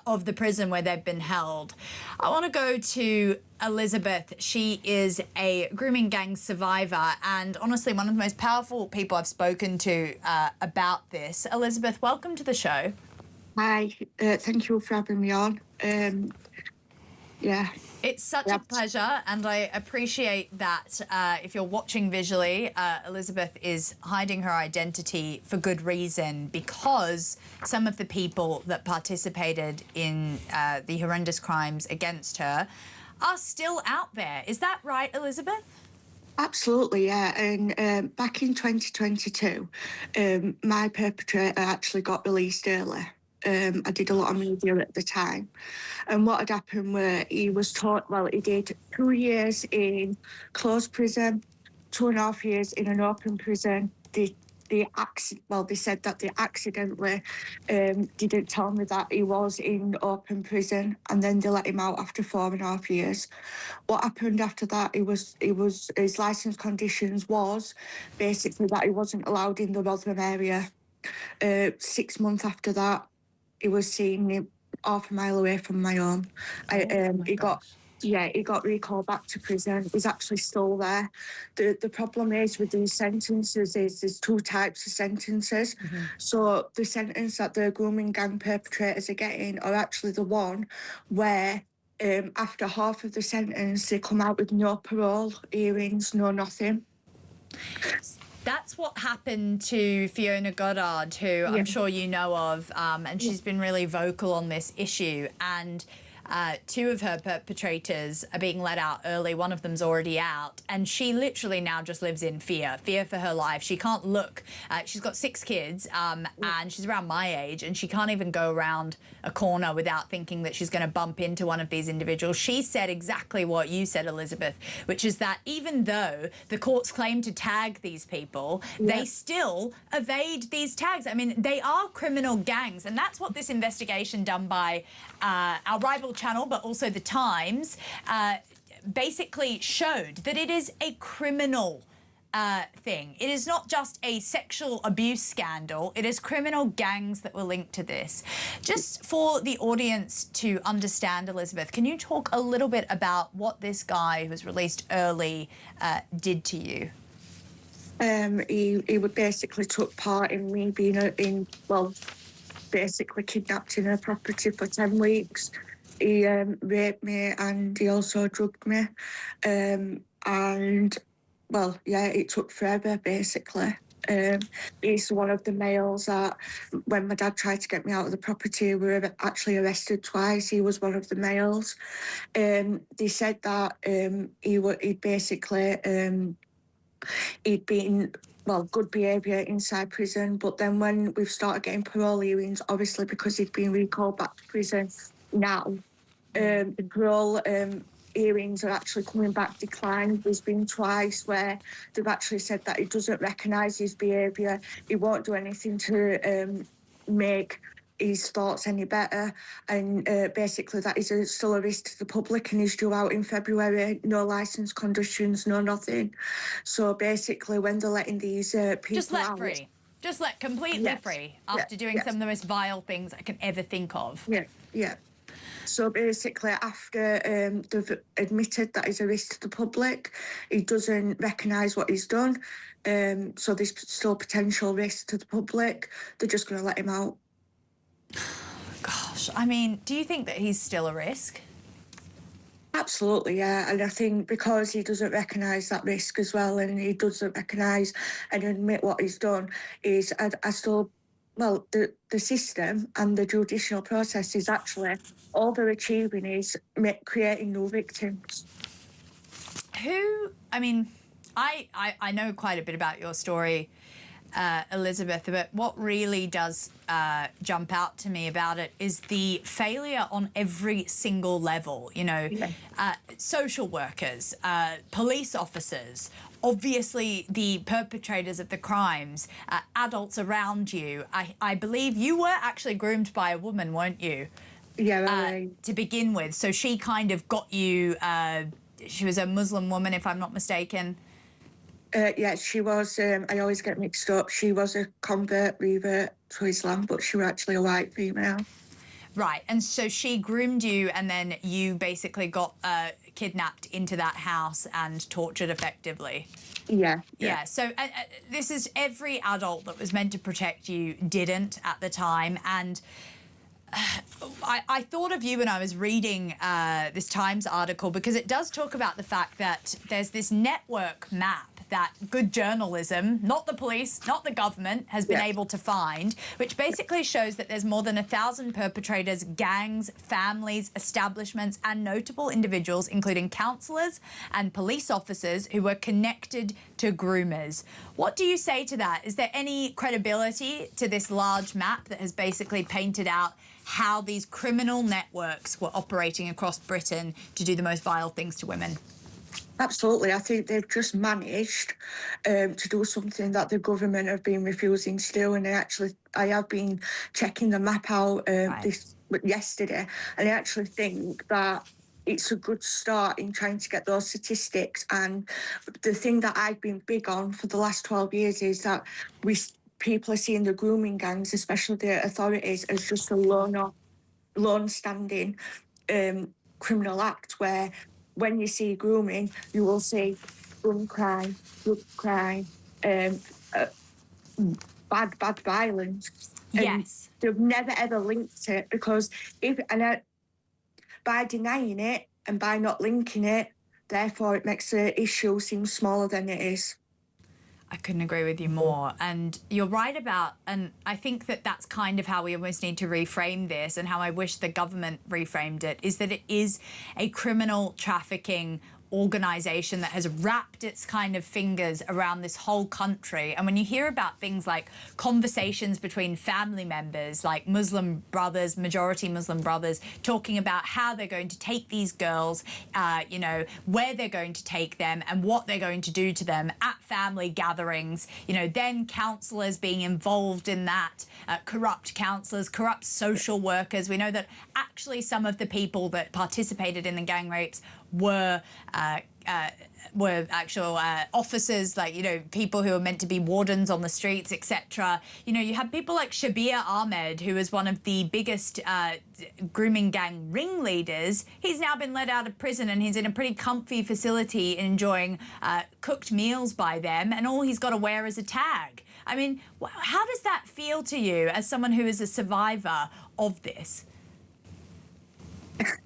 Speaker 6: of the prison where they've been held? I want to go to Elizabeth. She is a grooming gang survivor and honestly one of the most powerful people I've spoken to about this. Elizabeth, welcome to the show.
Speaker 10: Hi, thank you for having me on. Yeah.
Speaker 6: It's such a pleasure, and I appreciate that if you're watching visually, Elizabeth is hiding her identity for good reason, because some of the people that participated in the horrendous crimes against her are still out there. Is that right, Elizabeth?
Speaker 10: Absolutely, yeah. And back in 2022, my perpetrator actually got released early. I did a lot of media at the time. And what had happened were he was taught, well, he did 2 years in closed prison, 2.5 years in an open prison. They said that they accidentally didn't tell me that he was in open prison, and then they let him out after 4.5 years. What happened after that, his licence conditions was basically that he wasn't allowed in the Rotherham area. 6 months after that, he was seen half a mile away from my home. He got recalled back to prison. He's actually still there. The problem is with these sentences is there's two types of sentences. Mm-hmm. So the sentence that the grooming gang perpetrators are getting are actually the one where after half of the sentence they come out with no parole, hearings, no nothing.
Speaker 6: That's what happened to Fiona Goddard, who I'm sure you know of, and she's been really vocal on this issue. And two of her perpetrators are being let out early. One of them's already out, and she literally now just lives in fear for her life. She can't look. She's got 6 kids, and she's around my age, and she can't even go around a corner without thinking that she's going to bump into one of these individuals. She said exactly what you said, Elizabeth, which is that even though the courts claim to tag these people, they still evade these tags. I mean, they are criminal gangs, and that's what this investigation done by our rival channel, but also the Times, basically showed that it is a criminal thing. It is not just a sexual abuse scandal. It is criminal gangs that were linked to this. Just for the audience to understand, Elizabeth, can you talk a little bit about what this guy who was released early did to you?
Speaker 10: He would basically took part in me being basically kidnapped in her property for 10 weeks. He raped me and he also drugged me. It took forever, basically. He's one of the males that, when my dad tried to get me out of the property, we were actually arrested twice. He was one of the males. They said that he'd been good behaviour inside prison, but then when we've started getting parole hearings, obviously because he'd been recalled back to prison now, the parole hearings are actually coming back declined. There's been twice where they've actually said that he doesn't recognise his behaviour, he won't do anything to make his thoughts any better, and basically that he's still a risk to the public and he's due out in February, no licence conditions, no nothing. So basically when they're letting these people
Speaker 6: just let
Speaker 10: out,
Speaker 6: free. Just let completely free after doing some of the most vile things I can ever think of.
Speaker 10: Yeah. So basically, after they've admitted that he's a risk to the public, he doesn't recognise what he's done. So there's still potential risk to the public. They're just going to let him out.
Speaker 6: Gosh, I mean, do you think that he's still a risk?
Speaker 10: Absolutely, yeah. And I think because he doesn't recognise that risk as well, and he doesn't recognise and admit what he's done, is I still, well, the system and the judicial process is actually, all they're achieving is creating new victims.
Speaker 6: I mean, I know quite a bit about your story, Elizabeth, but what really does jump out to me about it is the failure on every single level. You know, social workers, police officers, obviously the perpetrators of the crimes, adults around you. I believe you were actually groomed by a woman, weren't you?
Speaker 10: Yeah, right.
Speaker 6: To begin with. So she kind of got you, she was a Muslim woman, if I'm not mistaken.
Speaker 10: Yeah, she was, I always get mixed up. She was a revert to Islam, but she was actually a white female.
Speaker 6: Right, and so she groomed you, and then you basically got kidnapped into that house and tortured effectively.
Speaker 10: Yeah.
Speaker 6: Yeah, so this is every adult that was meant to protect you didn't at the time, and I thought of you when I was reading this Times article, because it does talk about the fact that there's this network map that good journalism, not the police, not the government, has been able to find, which basically shows that there's more than 1,000 perpetrators, gangs, families, establishments, and notable individuals, including counsellors and police officers, who were connected to groomers. What do you say to that? Is there any credibility to this large map that has basically painted out how these criminal networks were operating across Britain to do the most vile things to women?
Speaker 10: Absolutely. I think they've just managed to do something that the government have been refusing to do. And I have been checking the map out yesterday, and I actually think that it's a good start in trying to get those statistics. And the thing that I've been big on for the last 12 years is that people are seeing the grooming gangs, especially the authorities, as just a lone-standing criminal act, where when you see grooming, you will see gun crime, drug crime, bad violence.
Speaker 6: Yes.
Speaker 10: They've never ever linked it, because by denying it and by not linking it, therefore it makes the issue seem smaller than it is.
Speaker 6: I couldn't agree with you more. And you're right about, and I think that that's kind of how we almost need to reframe this, and how I wish the government reframed it, is that it is a criminal trafficking organisation that has wrapped its kind of fingers around this whole country. And when you hear about things like conversations between family members, like Muslim brothers, majority Muslim brothers, talking about how they're going to take these girls, you know, where they're going to take them and what they're going to do to them at family gatherings, you know, then counsellors being involved in that, corrupt counsellors, corrupt social workers. We know that actually some of the people that participated in the gang rapes were actual officers, like, you know, people who were meant to be wardens on the streets, etc. You know, you have people like Shabir Ahmed, who is one of the biggest grooming gang ringleaders. He's now been let out of prison, and he's in a pretty comfy facility enjoying cooked meals by them, and all he's got to wear is a tag. I mean, how does that feel to you as someone who is a survivor of this?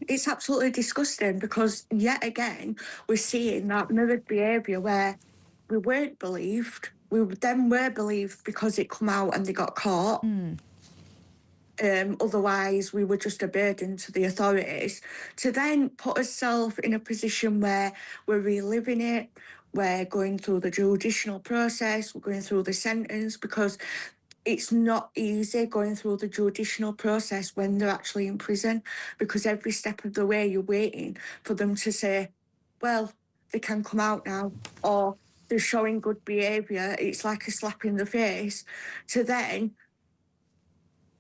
Speaker 10: It's absolutely disgusting, because yet again we're seeing that mirrored behaviour where we weren't believed. We then were believed because it come out and they got caught. Otherwise, we were just a burden to the authorities. To then put ourselves in a position where we're reliving it, we're going through the judicial process, we're going through the sentence, because it's not easy going through the judicial process when they're actually in prison, because every step of the way you're waiting for them to say, well, they can come out now, or they're showing good behaviour. It's like a slap in the face. To then,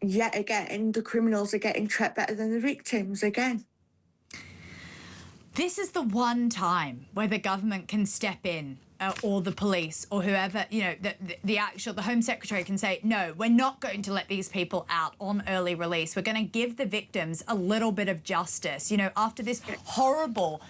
Speaker 10: yet again, the criminals are getting treated better than the victims again.
Speaker 6: This is the one time where the government can step in, or the police, or whoever, you know, the Home Secretary can say, no, we're not going to let these people out on early release. We're going to give the victims a little bit of justice. You know, after this horrible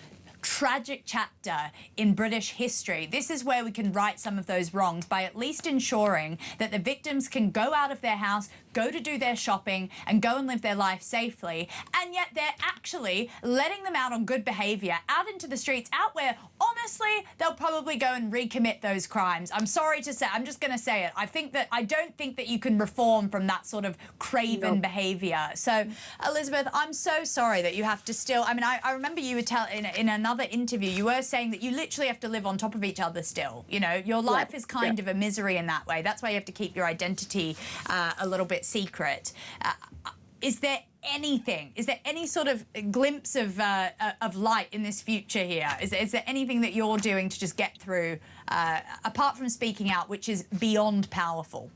Speaker 6: tragic chapter in British history. This is where we can right some of those wrongs by at least ensuring that the victims can go out of their house, go to do their shopping and go and live their life safely, and yet they're actually letting them out on good behaviour, out into the streets, out where, honestly, they'll probably go and recommit those crimes. I'm sorry to say, I'm just going to say it. I don't think that you can reform from that sort of craven behaviour. So, Elizabeth, I'm so sorry that you have to still, I mean, I remember you were telling, in another interview, you were saying that you literally have to live on top of each other still. You know, your life is kind of a misery in that way. That's why you have to keep your identity a little bit secret. Is there anything? Is there any sort of glimpse of light in this future here? Is there anything that you're doing to just get through, apart from speaking out, which is beyond powerful?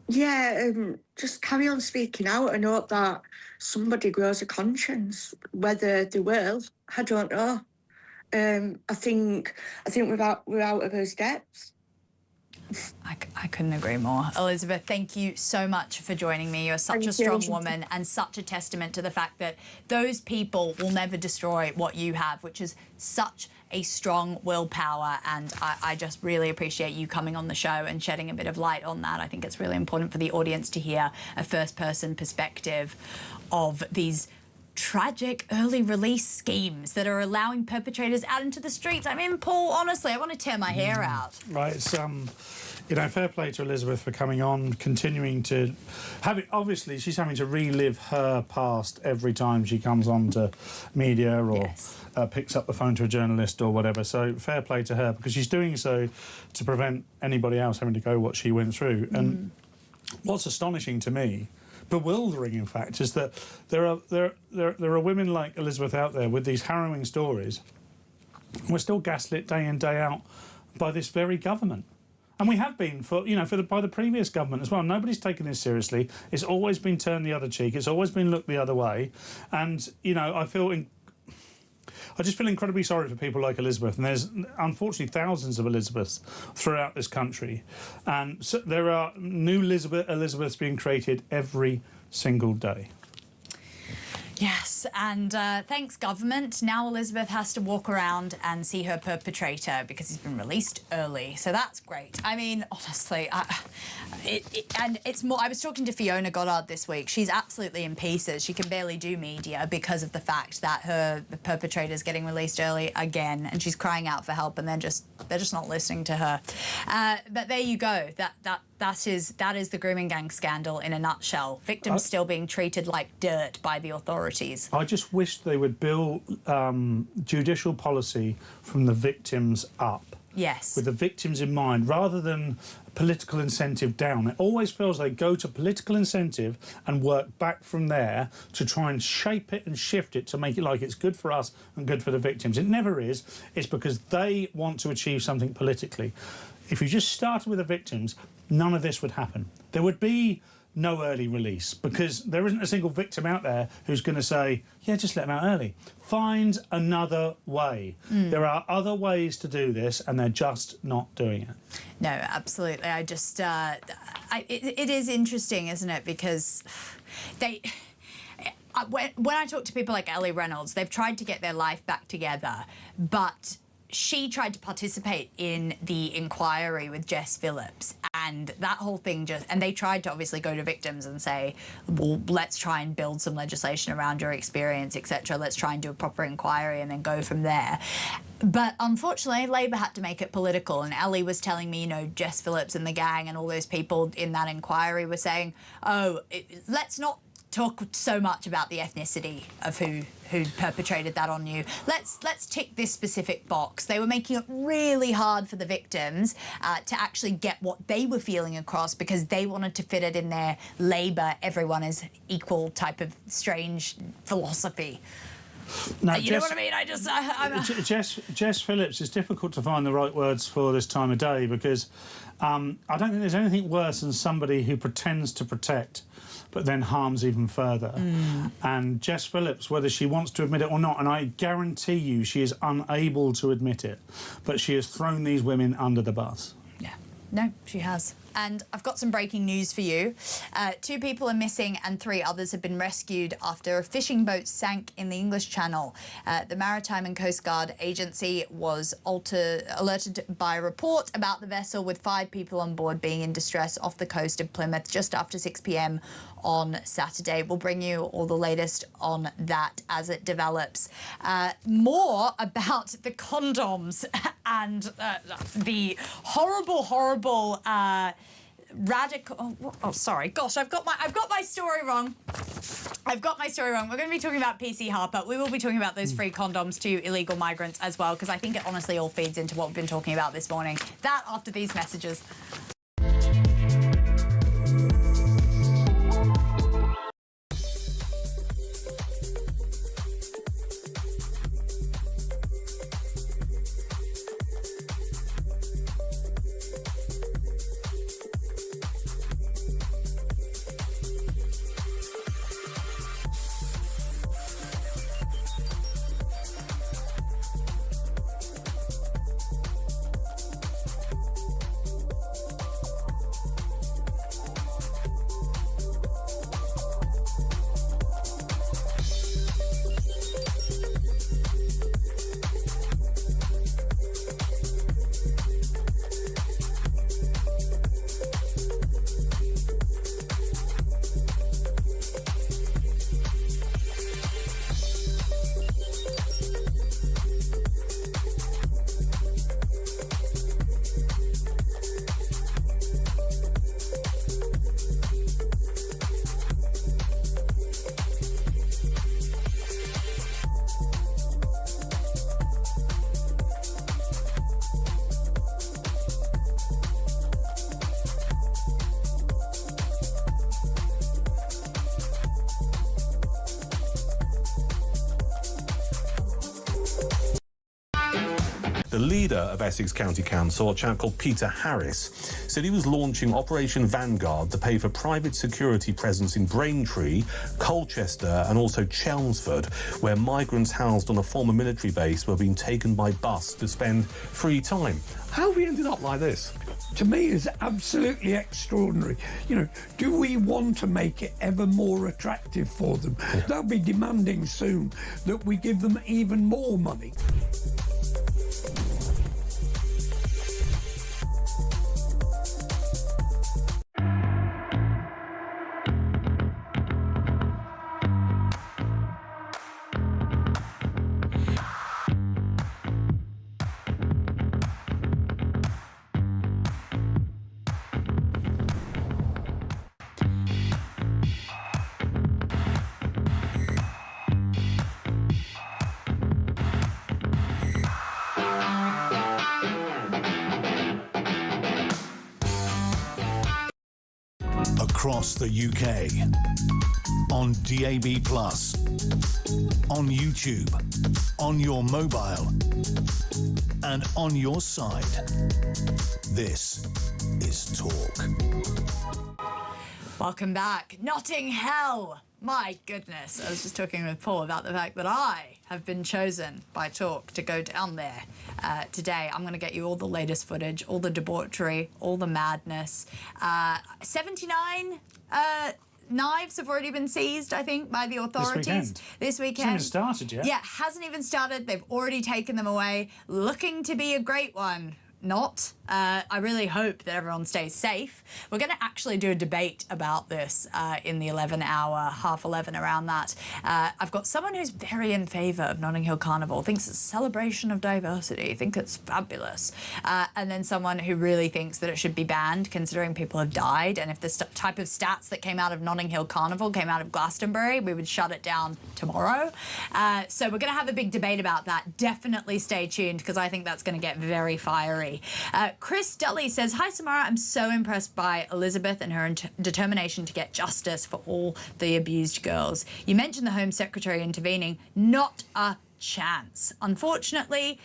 Speaker 10: Yeah, just carry on speaking out and hope that somebody grows a conscience. Whether they will, I don't know. I think we're out of those depths.
Speaker 6: I couldn't agree more. Elizabeth, thank you so much for joining me. You're such a strong woman and such a testament to the fact that those people will never destroy what you have, which is such a strong willpower. And I just really appreciate you coming on the show and shedding a bit of light on that. I think it's really important for the audience to hear a first-person perspective of these tragic early release schemes that are allowing perpetrators out into the streets. I mean, Paul, honestly, I want to tear my hair out.
Speaker 7: Right, it's, you know, fair play to Elizabeth for coming on, continuing to have it. Obviously, she's having to relive her past every time she comes on to media or picks up the phone to a journalist or whatever. So fair play to her, because she's doing so to prevent anybody else having to go what she went through. And what's astonishing to me, bewildering in fact, is that there are women like Elizabeth out there with these harrowing stories. We're still gaslit day in, day out by this very government. And we have been by the previous government as well. Nobody's taken this seriously. It's always been turned the other cheek. It's always been looked the other way. And, you know, I just feel incredibly sorry for people like Elizabeth. And there's, unfortunately, thousands of Elizabeths throughout this country. And so there are new Elizabeths being created every single day.
Speaker 6: Yes, and thanks, government. Now Elizabeth has to walk around and see her perpetrator because he's been released early. So that's great. I mean, honestly, and it's more. I was talking to Fiona Goddard this week. She's absolutely in pieces. She can barely do media because of the fact that the perpetrator's getting released early again, and she's crying out for help, and they're just not listening to her. But there you go. That is the grooming gang scandal in a nutshell. Victims still being treated like dirt by the authorities.
Speaker 7: I just wish they would build judicial policy from the victims up.
Speaker 6: Yes.
Speaker 7: With the victims in mind, rather than political incentive down. It always feels they go to political incentive and work back from there to try and shape it and shift it to make it like it's good for us and good for the victims. It never is. It's because they want to achieve something politically. If you just started with the victims, none of this would happen. There would be no early release because there isn't a single victim out there who's going to say, yeah, just let them out early. Find another way. There are other ways to do this and they're just not doing it.
Speaker 6: No, absolutely. I just, it is interesting, isn't it? Because when I talk to people like Ellie Reynolds, they've tried to get their life back together, but she tried to participate in the inquiry with Jess Phillips, and that whole thing and they tried to obviously go to victims and say, well, let's try and build some legislation around your experience, etc. Let's try and do a proper inquiry and then go from there. But unfortunately, Labour had to make it political, and Ellie was telling me, you know, Jess Phillips and the gang and all those people in that inquiry were saying, oh, let's not talk so much about the ethnicity of who perpetrated that on you. Let's tick this specific box. They were making it really hard for the victims to actually get what they were feeling across because they wanted to fit it in their Labour, everyone is equal type of strange philosophy.
Speaker 7: No,
Speaker 6: you know what I mean?
Speaker 7: Jess Phillips, it's difficult to find the right words for this time of day because I don't think there's anything worse than somebody who pretends to protect but then harms even further. And Jess Phillips, whether she wants to admit it or not, and I guarantee you she is unable to admit it, but she has thrown these women under the bus.
Speaker 6: Yeah. No, she has. And I've got some breaking news for you. 2 people are missing and 3 others have been rescued after a fishing boat sank in the English Channel. The Maritime and Coast Guard Agency was alerted by a report about the vessel with 5 people on board being in distress off the coast of Plymouth just after 6 p.m. on Saturday. We'll bring you all the latest on that as it develops. More about the condoms and the horrible radical. Oh, sorry. Gosh, I've got my story wrong. We're going to be talking about PC Harper. We will be talking about those free condoms to illegal migrants as well, because I think it honestly all feeds into what we've been talking about this morning. That after these messages.
Speaker 8: The leader of Essex County Council, a chap called Peter Harris, said he was launching Operation Vanguard to pay for private security presence in Braintree, Colchester and also Chelmsford, where migrants housed on a former military base were being taken by bus to spend free time. How have we ended up like this?
Speaker 9: To me, is absolutely extraordinary. You know, do we want to make it ever more attractive for them? Yeah. They'll be demanding soon that we give them even more money.
Speaker 5: Across the UK, on DAB+, on YouTube, on your mobile, and on your side. This is Talk.
Speaker 6: Welcome back. Notting Hill. My goodness. I was just talking with Paul about the fact that I have been chosen by Talk to go down there today. I'm going to get you all the latest footage, all the debauchery, all the madness. 79 knives have already been seized, I think, by the authorities. This weekend.
Speaker 7: Hasn't even started yet.
Speaker 6: Yeah, hasn't even started. They've already taken them away. Looking to be a great one. Not. I really hope that everyone stays safe. We're going to actually do a debate about this in the 11 hour, 11:30 around that. I've got someone who's very in favour of Notting Hill Carnival, thinks it's a celebration of diversity, think it's fabulous. And then someone who really thinks that it should be banned, considering people have died. And if the type of stats that came out of Notting Hill Carnival came out of Glastonbury, we would shut it down tomorrow. So we're going to have a big debate about that. Definitely stay tuned, because I think that's going to get very fiery. Chris Dully says, "Hi Samara, I'm so impressed by Elizabeth and her determination to get justice for all the abused girls. You mentioned the Home Secretary intervening. Not a chance. Unfortunately,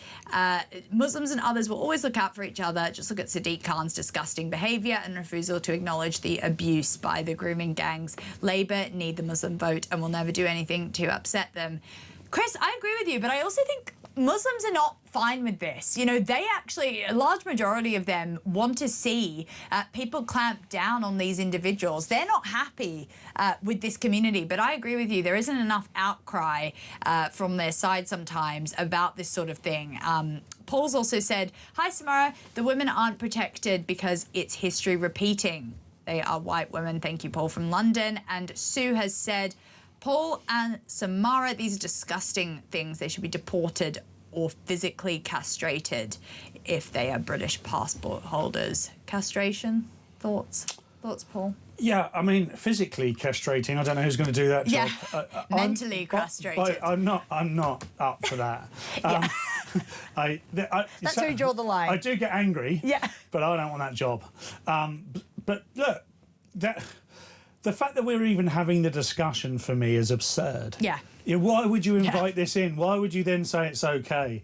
Speaker 6: Muslims and others will always look out for each other. Just look at Sadiq Khan's disgusting behaviour and refusal to acknowledge the abuse by the grooming gangs. Labour need the Muslim vote and will never do anything to upset them." Chris, I agree with you, but I also think Muslims are not fine with this. You know, they actually, a large majority of them want to see people clamp down on these individuals. They're not happy with this community, but I agree with you. There isn't enough outcry from their side sometimes about this sort of thing. Paul's also said, hi, Samara, the women aren't protected because it's history repeating. They are white women. Thank you, Paul from London. And Sue has said, Paul and Samara, these are disgusting things. They should be deported or physically castrated if they are British passport holders. Castration? Thoughts? Thoughts, Paul?
Speaker 7: Yeah, I mean, physically castrating, I don't know who's going to do that job.
Speaker 6: Yeah, mentally castrated.
Speaker 7: I'm not up for that.
Speaker 6: Yeah.
Speaker 7: That's
Speaker 6: where you draw the line.
Speaker 7: I do get angry,
Speaker 6: yeah,
Speaker 7: but I don't want that job. But look, the fact that we're even having the discussion for me is absurd.
Speaker 6: Yeah.
Speaker 7: Why would you invite this in? Why would you then say it's okay?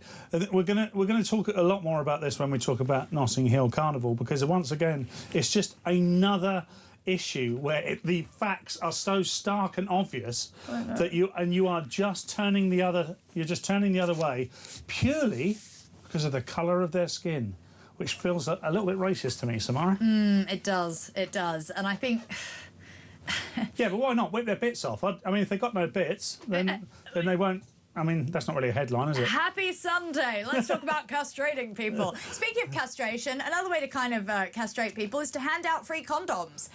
Speaker 7: We're gonna talk a lot more about this when we talk about Notting Hill Carnival, because once again, it's just another issue where the facts are so stark and obvious that you are just turning the other way purely because of the colour of their skin, which feels a little bit racist to me, Samara.
Speaker 6: It does, and I think.
Speaker 7: Yeah, but why not whip their bits off? I mean, if they've got no bits, then they won't. I mean, that's not really a headline, is it?
Speaker 6: Happy Sunday. Let's talk about castrating people. Speaking of castration, another way to kind of castrate people is to hand out free condoms.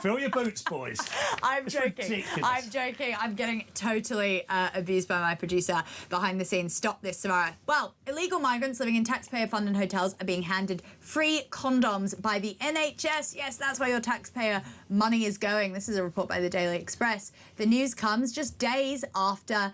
Speaker 7: Fill your boots, boys.
Speaker 6: I'm joking. I'm joking. I'm getting totally abused by my producer behind the scenes. Stop this, Samara. Well, illegal migrants living in taxpayer-funded hotels are being handed free condoms by the NHS. Yes, that's where your taxpayer money is going. This is a report by the Daily Express. The news comes just days after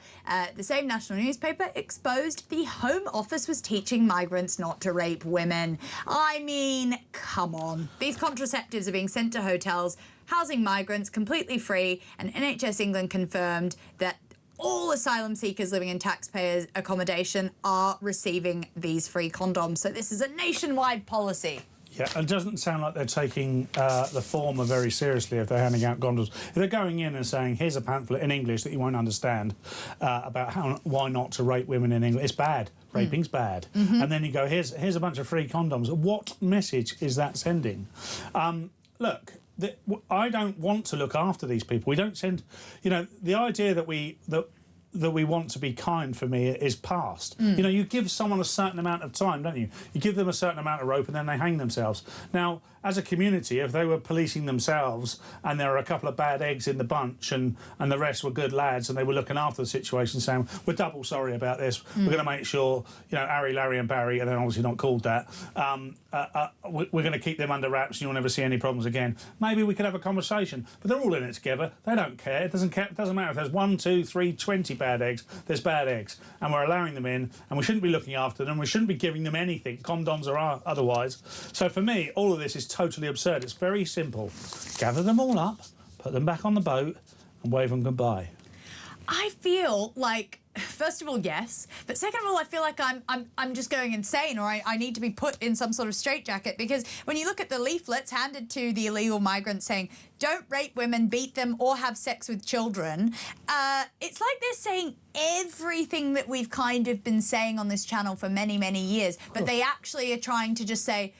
Speaker 6: the same national newspaper exposed the Home Office was teaching migrants not to rape women. I mean, come on. These contraceptives are being sent to hotels housing migrants completely free, and NHS England confirmed that all asylum seekers living in taxpayers' accommodation are receiving these free condoms. So this is a nationwide policy.
Speaker 7: Yeah, it doesn't sound like they're taking the former very seriously if they're handing out condoms. If they're going in and saying, here's a pamphlet in English that you won't understand about why not to rape women in England, it's bad. Raping's bad. And then you go, here's a bunch of free condoms. What message is that sending? Look, I don't want to look after these people. We don't send, you know, the idea that we want to be kind, for me, is past. You know, you give someone a certain amount of time, don't you? You give them a certain amount of rope and then they hang themselves. Now, as a community, if they were policing themselves and there were a couple of bad eggs in the bunch and the rest were good lads and they were looking after the situation, saying, we're double sorry about this, we're going to make sure, you know, Harry, Larry and Barry, and they're obviously not called that, we're going to keep them under wraps and you'll never see any problems again. Maybe we could have a conversation. But they're all in it together. They don't care. It doesn't matter if there's 1, 2, 3, 20 bad eggs. There's bad eggs. And we're allowing them in and we shouldn't be looking after them. We shouldn't be giving them anything, condoms or otherwise. So for me, all of this is totally absurd. It's very simple. Gather them all up, put them back on the boat and wave them goodbye.
Speaker 6: I feel like, first of all, yes, but second of all, I feel like I'm just going insane, or I need to be put in some sort of straitjacket, because when you look at the leaflets handed to the illegal migrants saying, don't rape women, beat them, or have sex with children, it's like they're saying everything that we've kind of been saying on this channel for many, many years, but they actually are trying to just say,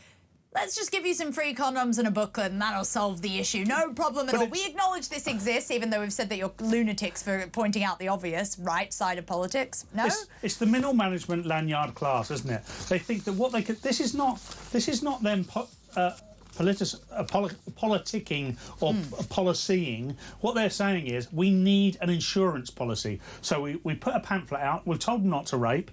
Speaker 6: let's just give you some free condoms and a booklet and that'll solve the issue. No problem at all. We acknowledge this exists, even though we've said that you're lunatics for pointing out the obvious right side of politics. No?
Speaker 7: It's the middle management lanyard class, isn't it? They think that what they could... This is not them politicking or policying. What they're saying is we need an insurance policy. So we put a pamphlet out, we've told them not to rape.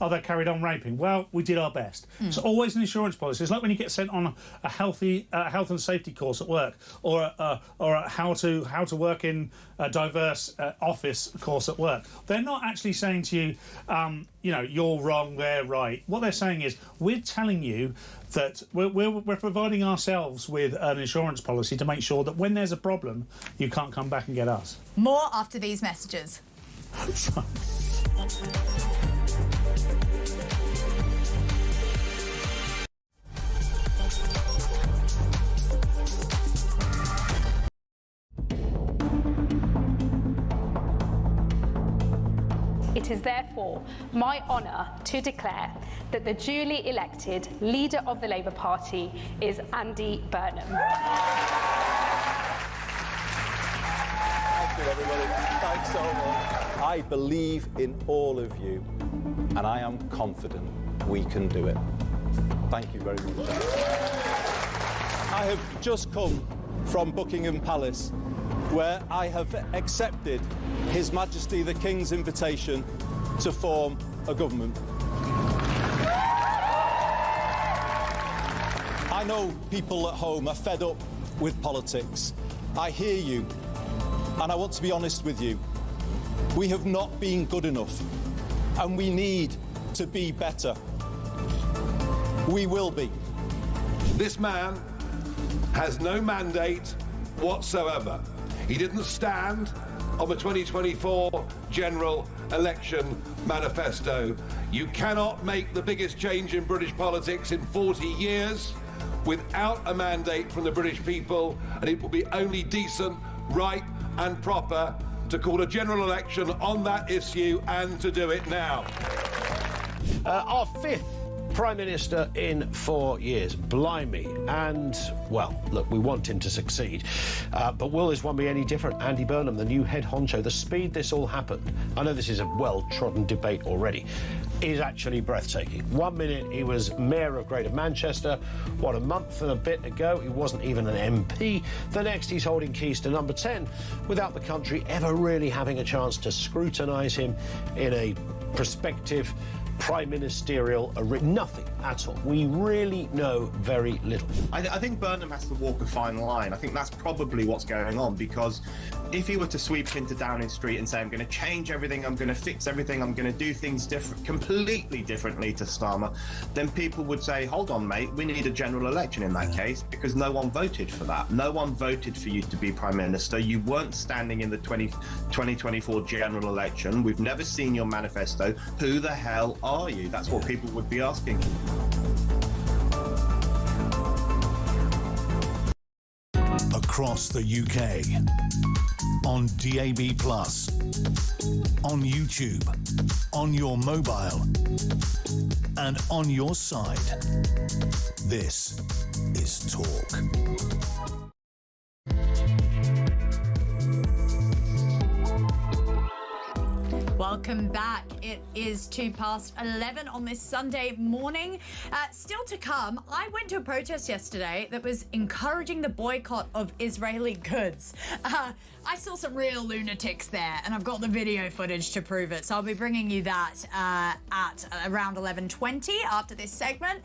Speaker 7: Oh, they carried on raping. Well, we did our best. It's always an insurance policy. It's like when you get sent on a health and safety course at work, or a how to work in a diverse office course at work. They're not actually saying to you, you know, you're wrong, they're right. What they're saying is, we're telling you that we're providing ourselves with an insurance policy to make sure that when there's a problem, you can't come back and get us.
Speaker 6: More after these messages.
Speaker 11: It is therefore my honour to declare that the duly elected leader of the Labour Party is Andy Burnham.
Speaker 1: Thank you, everybody. Thanks so much. I believe in all of you, and I am confident we can do it. Thank you very much. I have just come from Buckingham Palace, where I have accepted His Majesty the King's invitation to form a government. I know people at home are fed up with politics. I hear you, and I want to be honest with you. We have not been good enough, and we need to be better. We will be.
Speaker 2: This man has no mandate whatsoever. He didn't stand on the 2024 general election manifesto. You cannot make the biggest change in British politics in 40 years without a mandate from the British people, and it will be only decent, right and proper to call a general election on that issue and to do it now.
Speaker 3: Our fifth Prime Minister in 4 years. Blimey. And, well, look, we want him to succeed. But will this one be any different? Andy Burnham, the new head honcho, the speed this all happened, I know this is a well-trodden debate already, is actually breathtaking. 1 minute he was Mayor of Greater Manchester. What, a month and a bit ago he wasn't even an MP. The next he's holding keys to number 10 without the country ever really having a chance to scrutinise him in a prospective prime ministerial nothing at all. We really know very little.
Speaker 4: I think Burnham has to walk a fine line. I think that's probably what's going on, because if he were to sweep into Downing Street and say, I'm going to change everything, I'm going to fix everything, I'm going to do things completely differently to Starmer, then people would say, hold on, mate, we need a general election in that case, because no one voted for that. No one voted for you to be Prime Minister. You weren't standing in the 2024 general election. We've never seen your manifesto. Who the hell are you? That's what people would be asking.
Speaker 5: Across the UK, on DAB+, on YouTube, on your mobile, and on your side. This is Talk.
Speaker 6: Welcome back. It is 11:02 on this Sunday morning. Still to come, I went to a protest yesterday that was encouraging the boycott of Israeli goods. I saw some real lunatics there, and I've got the video footage to prove it. So I'll be bringing you that at around 11:20 after this segment.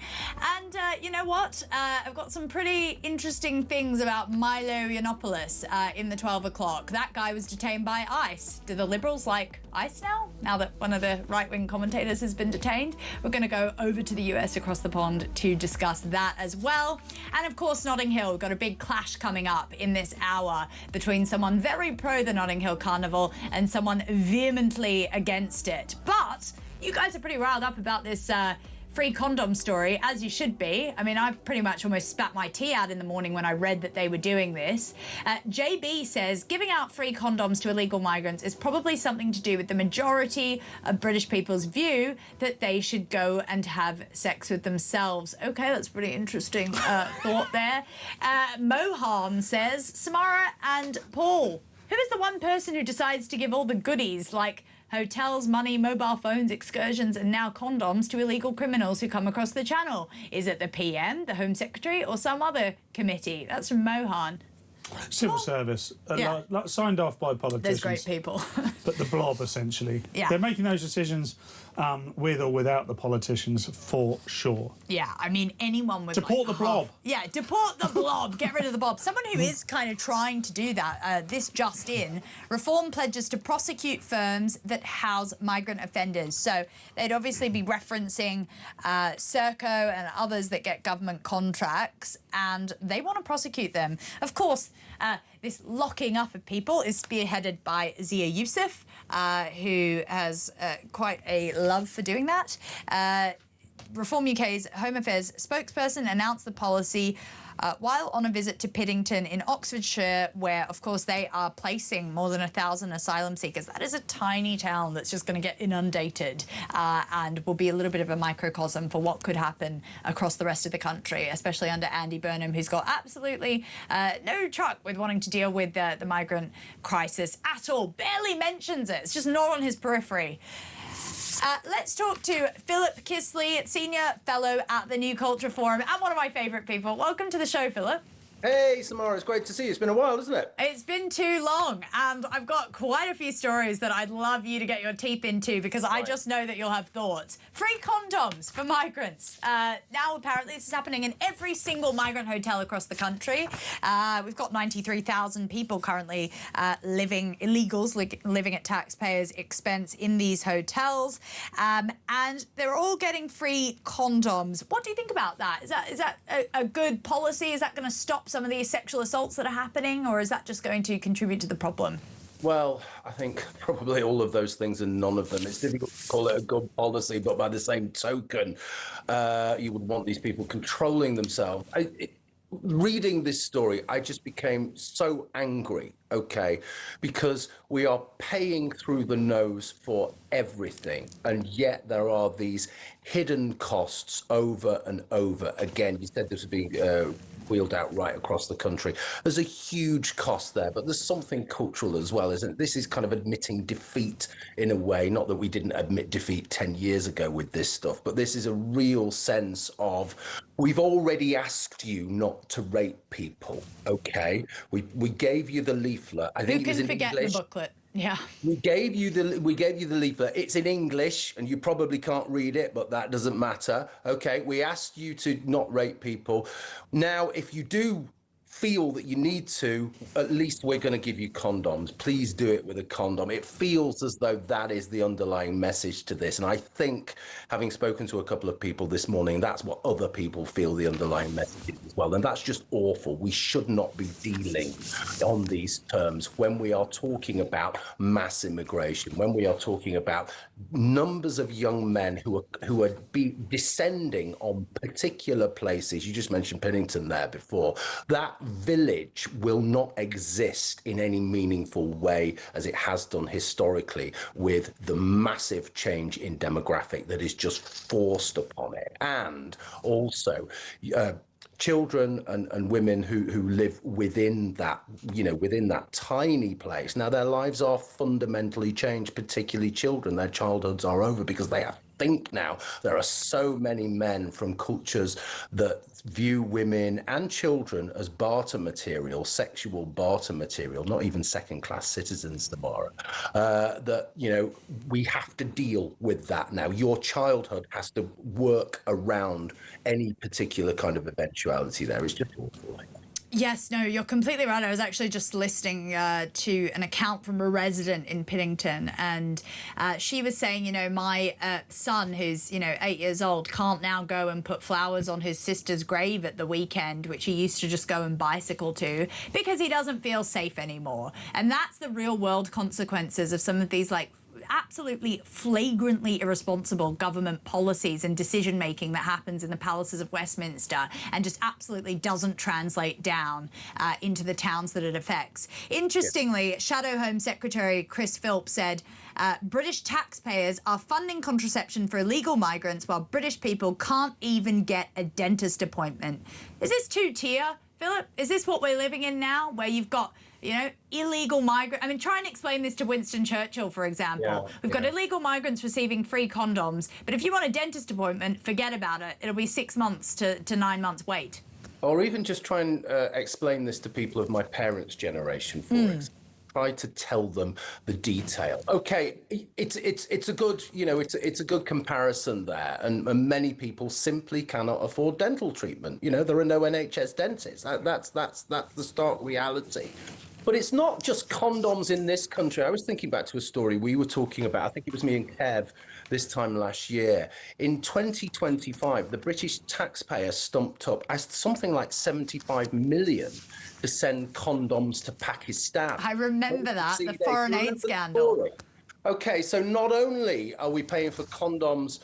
Speaker 6: And you know what? I've got some pretty interesting things about Milo Yiannopoulos in the 12 o'clock. That guy was detained by ICE. Do the Liberals like ICE now that one of the right-wing commentators has been detained? We're going to go over to the US across the pond to discuss that as well. And of course, Notting Hill. We've got a big clash coming up in this hour between someone very pro the Notting Hill Carnival and someone vehemently against it. But you guys are pretty riled up about this free condom story, as you should be. I mean, I pretty much almost spat my tea out in the morning when I read that they were doing this. JB says giving out free condoms to illegal migrants is probably something to do with the majority of British people's view that they should go and have sex with themselves. Okay, that's pretty interesting thought there. Mohan says, Samara and Paul, who is the one person who decides to give all the goodies like hotels, money, mobile phones, excursions, and now condoms to illegal criminals who come across the channel? Is it the PM, the Home Secretary, or some other committee? That's from Mohan.
Speaker 7: Civil service,
Speaker 6: Yeah.
Speaker 7: signed off by politicians.
Speaker 6: There's great people.
Speaker 7: But the blob, essentially.
Speaker 6: Yeah.
Speaker 7: They're making those decisions with or without the politicians, for sure.
Speaker 6: Yeah, I mean, anyone would
Speaker 7: Deport
Speaker 6: like
Speaker 7: the blob.
Speaker 6: Yeah, deport the blob. Get rid of the blob. Someone who is kind of trying to do that, this just in, Reform pledges to prosecute firms that house migrant offenders. So they'd obviously be referencing Serco and others that get government contracts, and they want to prosecute them. Of course, this locking up of people is spearheaded by Zia Youssef, who has quite a love for doing that. Reform UK's Home Affairs spokesperson announced the policy while on a visit to Piddington in Oxfordshire, where, of course, they are placing more than 1,000 asylum seekers. That is a tiny town that's just going to get inundated and will be a little bit of a microcosm for what could happen across the rest of the country, especially under Andy Burnham, who's got absolutely no truck with wanting to deal with the migrant crisis at all. Barely mentions it. It's just not on his periphery. Let's talk to Philip Kisley, Senior Fellow at the New Culture Forum, and one of my favourite people. Welcome to the show, Philip.
Speaker 12: Hey, Samara, it's great to see you. It's been a while, isn't it?
Speaker 6: It's been too long, and I've got quite a few stories that I'd love you to get your teeth into, because I just know that you'll have thoughts. Free condoms for migrants. Now, apparently, this is happening in every single migrant hotel across the country. We've got 93,000 people currently illegals living at taxpayers' expense in these hotels, and they're all getting free condoms. What do you think about that? Is that a good policy? Is that going to stop some of these sexual assaults that are happening, or is that just going to contribute to the problem?
Speaker 12: Well, I think probably all of those things and none of them. It's difficult to call it a good policy, but by the same token, you would want these people controlling themselves. Reading this story, I just became so angry, okay, because we are paying through the nose for everything, and yet there are these hidden costs over and over again. You said this would be wheeled out right across the country. There's a huge cost there, but there's something cultural as well, isn't it? This is kind of admitting defeat in a way, not that we didn't admit defeat 10 years ago with this stuff, but this is a real sense of, we've already asked you not to rape people, okay? We gave you the leaflet. I think it was in English. Who can forget the booklet?
Speaker 6: Yeah.
Speaker 12: We gave you the leaflet. It's in English, and you probably can't read it, but that doesn't matter. Okay, we asked you to not rape people. Now, if you do feel that you need to, at least we're going to give you condoms. Please do it with a condom. It feels as though that is the underlying message to this. And I think, having spoken to a couple of people this morning, that's what other people feel the underlying message is as well. And that's just awful. We should not be dealing on these terms when we are talking about mass immigration, when we are talking about numbers of young men who are descending on particular places. You just mentioned Piddington there before. That village will not exist in any meaningful way as it has done historically, with the massive change in demographic that is just forced upon it. And also children and women who live within that, within that tiny place. Now, their lives are fundamentally changed, particularly children. Their childhoods are over because they have to think now. There are so many men from cultures that view women and children as barter material, sexual barter material, not even second-class citizens, Samara, that, we have to deal with that now. Your childhood has to work around any particular kind of eventuality there. It's just awful.
Speaker 6: Yes, no, you're completely right. I was actually just listening to an account from a resident in Piddington, and she was saying, my son, who's, 8 years old, can't now go and put flowers on his sister's grave at the weekend, which he used to just go and bicycle to, because he doesn't feel safe anymore. And that's the real world consequences of some of these, absolutely flagrantly irresponsible government policies and decision making that happens in the palaces of Westminster, and just absolutely doesn't translate down into the towns that it affects. Interestingly, Shadow Home Secretary Chris Philp said British taxpayers are funding contraception for illegal migrants while British people can't even get a dentist appointment. Is this two-tier, Philip? Is this what we're living in now, where you've got illegal migrants? I mean, try and explain this to Winston Churchill, for example. Yeah, We've got illegal migrants receiving free condoms, but if you want a dentist appointment, forget about it. It'll be 6 months to 9 months wait.
Speaker 12: Or even just try and explain this to people of my parents' generation, for example. Try to tell them the detail. Okay, it's a good, it's a good comparison there, and many people simply cannot afford dental treatment. There are no NHS dentists. That's the stark reality. But it's not just condoms in this country. I was thinking back to a story we were talking about. I think it was me and Kev this time last year. In 2025, the British taxpayer stumped up something like 75 million to send condoms to Pakistan.
Speaker 6: I remember that, the foreign aid scandal.
Speaker 12: Okay, so not only are we paying for condoms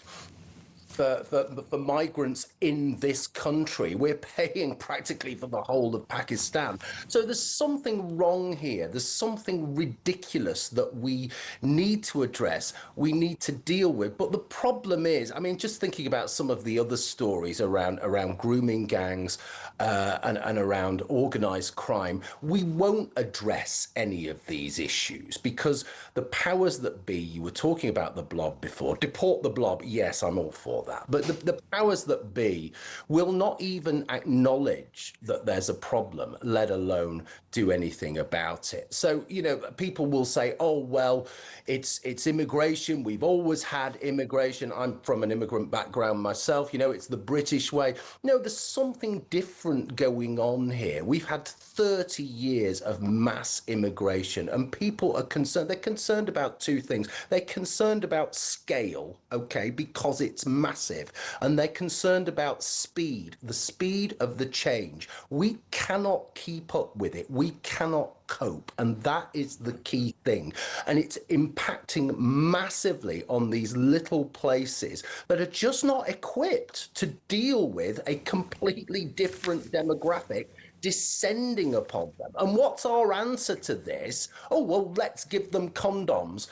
Speaker 12: for migrants in this country. We're paying practically for the whole of Pakistan. So there's something wrong here. There's something ridiculous that we need to address, we need to deal with. But the problem is, I mean, just thinking about some of the other stories around grooming gangs and around organised crime, we won't address any of these issues because the powers that be, you were talking about the blob before, deport the blob, yes, I'm all for that. But the powers that be will not even acknowledge that there's a problem, let alone do anything about it. So, you know, people will say, oh, well, it's immigration. We've always had immigration. I'm from an immigrant background myself. You know, it's the British way. No, there's something different going on here. We've had 30 years of mass immigration and people are concerned. They're concerned about two things. They're concerned about scale, okay, because it's massive, and they're concerned about speed, the speed of the change. We cannot keep up with it. We cannot cope, and that is the key thing. And it's impacting massively on these little places that are just not equipped to deal with a completely different demographic descending upon them. And what's our answer to this? Oh, well, let's give them condoms,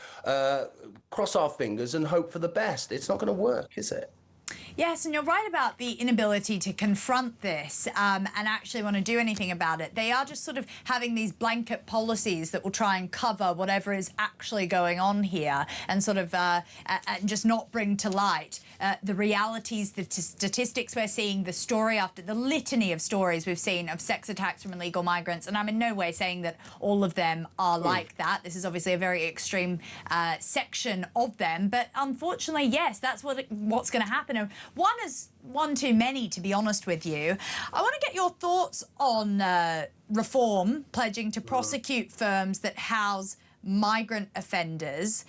Speaker 12: cross our fingers and hope for the best. It's not going to work, is it?
Speaker 6: Yes, and you're right about the inability to confront this and actually want to do anything about it. They are just sort of having these blanket policies that will try and cover whatever is actually going on here and sort of and just not bring to light the realities, the statistics we're seeing, the story after the litany of stories we've seen of sex attacks from illegal migrants. And I'm in no way saying that all of them are like that. This is obviously a very extreme section of them. But unfortunately, yes, that's what's going to happen. One is one too many, to be honest with you. I want to get your thoughts on reform, pledging to prosecute firms that house migrant offenders.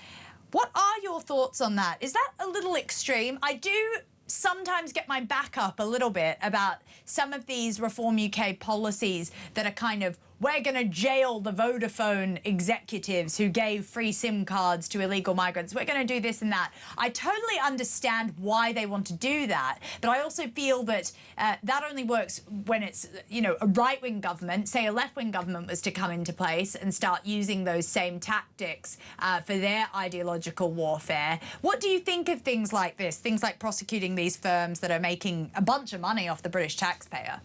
Speaker 6: What are your thoughts on that? Is that a little extreme? I do sometimes get my back up a little bit about some of these Reform UK policies that are kind of, we're going to jail the Vodafone executives who gave free SIM cards to illegal migrants. We're going to do this and that. I totally understand why they want to do that, but I also feel that that only works when it's, you know, a right-wing government. Say a left-wing government was to come into place and start using those same tactics for their ideological warfare. What do you think of things like this, things like prosecuting these firms that are making a bunch of money off the British taxpayer?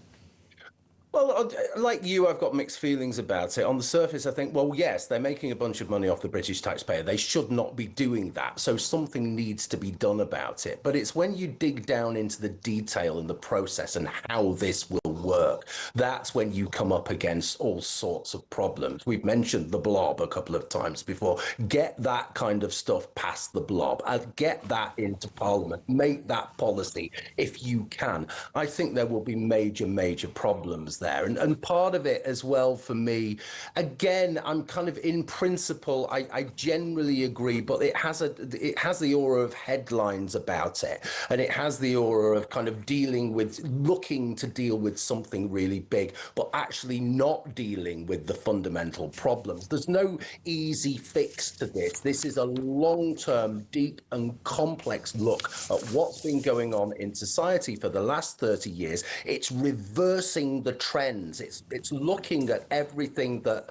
Speaker 12: Well, like you, I've got mixed feelings about it. On the surface, I think, well, yes, they're making a bunch of money off the British taxpayer. They should not be doing that. So something needs to be done about it. But it's when you dig down into the detail and the process and how this will work, that's when you come up against all sorts of problems. We've mentioned the blob a couple of times before. Get that kind of stuff past the blob. Get that into Parliament. Make that policy if you can. I think there will be major, major problems there. And part of it as well for me, again, I'm kind of in principle, I generally agree, but it has the aura of headlines about it. And it has the aura of kind of looking to deal with something really big, but actually not dealing with the fundamental problems. There's no easy fix to this. This is a long-term, deep and complex look at what's been going on in society for the last 30 years. It's reversing the trends. It's looking at everything that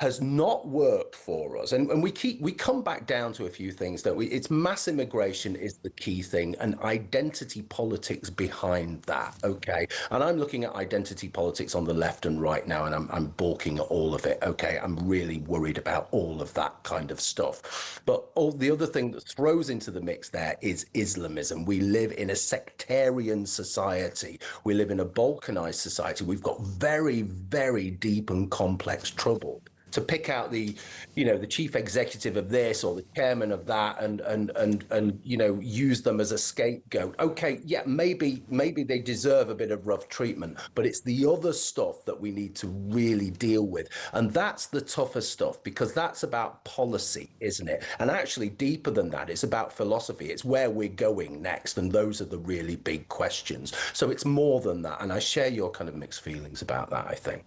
Speaker 12: has not worked for us, and we come back down to a few things that it's mass immigration is the key thing, and identity politics behind that. Okay, and I'm looking at identity politics on the left and right now, and I'm balking at all of it. Okay, I'm really worried about all of that kind of stuff. But the other thing that throws into the mix there is Islamism. We live in a sectarian society. We live in a balkanized society. We've got very, very deep and complex trouble. To pick out the chief executive of this or the chairman of that and use them as a scapegoat. Okay, yeah, maybe they deserve a bit of rough treatment, but it's the other stuff that we need to really deal with. And that's the tougher stuff, because that's about policy, isn't it? And actually deeper than that, it's about philosophy. It's where we're going next. And those are the really big questions. So it's more than that. And I share your kind of mixed feelings about that, I think.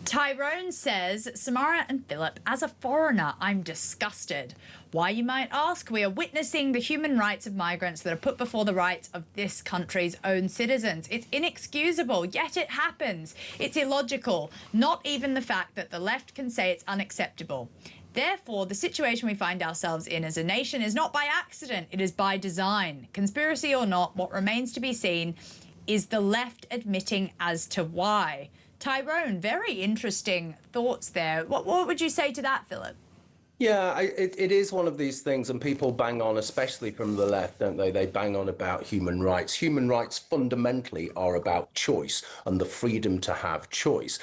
Speaker 6: Tyrone says, Samara and Philip, as a foreigner, I'm disgusted. Why, you might ask? We are witnessing the human rights of migrants that are put before the rights of this country's own citizens. It's inexcusable, yet it happens. It's illogical. Not even the fact that the left can say it's unacceptable. Therefore, the situation we find ourselves in as a nation is not by accident, it is by design. Conspiracy or not, what remains to be seen is the left admitting as to why. Tyrone, very interesting thoughts there. What would you say to that, Philip?
Speaker 12: Yeah, it is one of these things, and people bang on, especially from the left, don't they? They bang on about human rights. Human rights fundamentally are about choice and the freedom to have choice.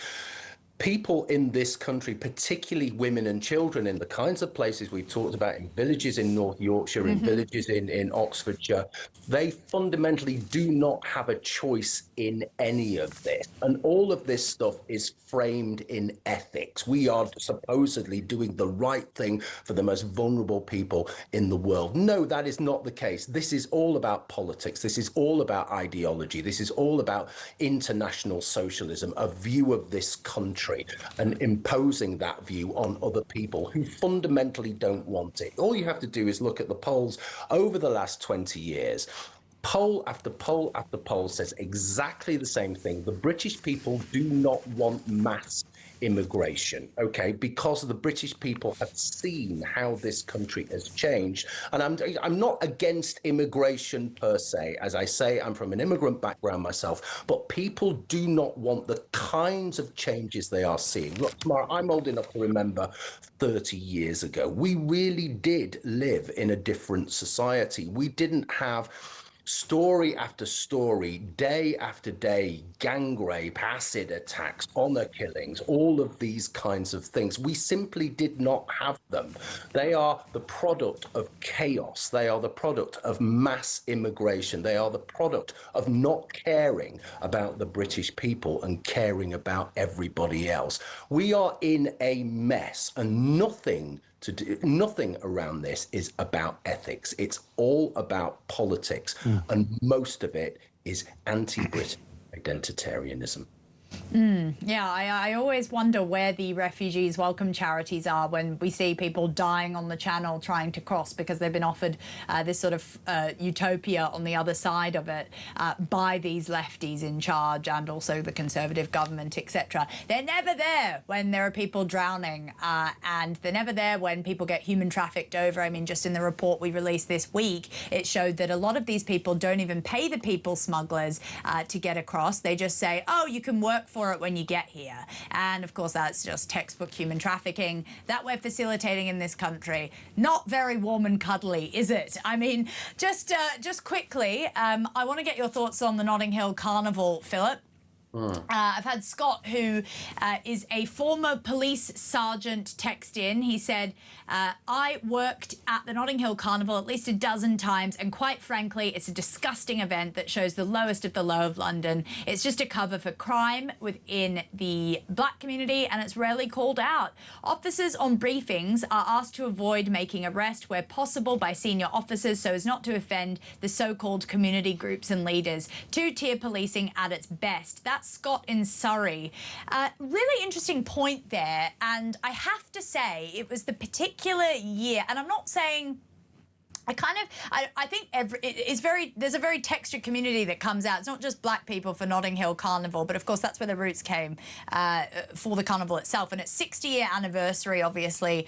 Speaker 12: People in this country, particularly women and children, in the kinds of places we've talked about, in villages in North Yorkshire, in villages in Oxfordshire, they fundamentally do not have a choice in any of this. And all of this stuff is framed in ethics. We are supposedly doing the right thing for the most vulnerable people in the world. No, that is not the case. This is all about politics. This is all about ideology. This is all about international socialism, a view of this country, and imposing that view on other people who fundamentally don't want it. All you have to do is look at the polls over the last 20 years. Poll after poll after poll says exactly the same thing. The British people do not want mass immigration, okay, because the British people have seen how this country has changed. And I'm not against immigration per se. As I say, I'm from an immigrant background myself, but people do not want the kinds of changes they are seeing. Look, Tamara, I'm old enough to remember 30 years ago, we really did live in a different society. We didn't have story after story, day after day, gang rape, acid attacks, honor killings, all of these kinds of things. We simply did not have them. They are the product of chaos. They are the product of mass immigration. They are the product of not caring about the British people and caring about everybody else. We are in a mess, and nothing around this is about ethics. It's all about politics, and most of it is anti-British identitarianism.
Speaker 6: Yeah, I always wonder where the refugees welcome charities are when we see people dying on the channel trying to cross because they've been offered this sort of utopia on the other side of it by these lefties in charge and also the Conservative government, etc. They're never there when there are people drowning, and they're never there when people get human trafficked over. I mean, just in the report we released this week, it showed that a lot of these people don't even pay the people smugglers to get across. They just say, oh, you can work for it when you get here. And of course, that's just textbook human trafficking that we're facilitating in this country. Not very warm and cuddly, is it? I mean, just quickly, I want to get your thoughts on the Notting Hill Carnival, Philip. I've had Scott, who is a former police sergeant, text in. He said, I worked at the Notting Hill Carnival at least a dozen times, and quite frankly, it's a disgusting event that shows the lowest of the low of London. It's just a cover for crime within the black community, and it's rarely called out. Officers on briefings are asked to avoid making arrest where possible by senior officers so as not to offend the so-called community groups and leaders. Two-tier policing at its best. That's Scott in Surrey. Really interesting point there, and I have to say it was the particular year, and I'm not saying I think there's a very textured community that comes out. It's not just black people for Notting Hill Carnival, but of course that's where the roots came for the carnival itself, and its 60-year anniversary obviously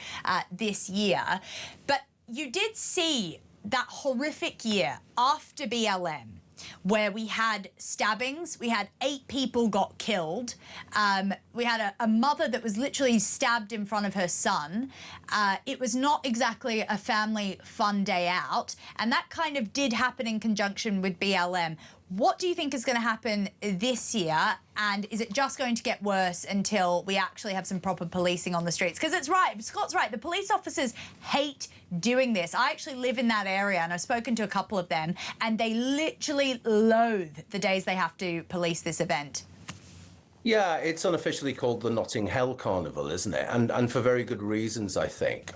Speaker 6: this year. But you did see that horrific year after BLM, where we had stabbings, we had 8 people got killed, we had a mother that was literally stabbed in front of her son. It was not exactly a family fun day out, and that kind of did happen in conjunction with BLM. What do you think is going to happen this year, and is it just going to get worse until we actually have some proper policing on the streets? Because it's right, Scott's right, the police officers hate doing this. I actually live in that area, and I've spoken to a couple of them, and they literally loathe the days they have to police this event.
Speaker 12: Yeah, it's unofficially called the Notting Hill Carnival, isn't it? And for very good reasons, I think.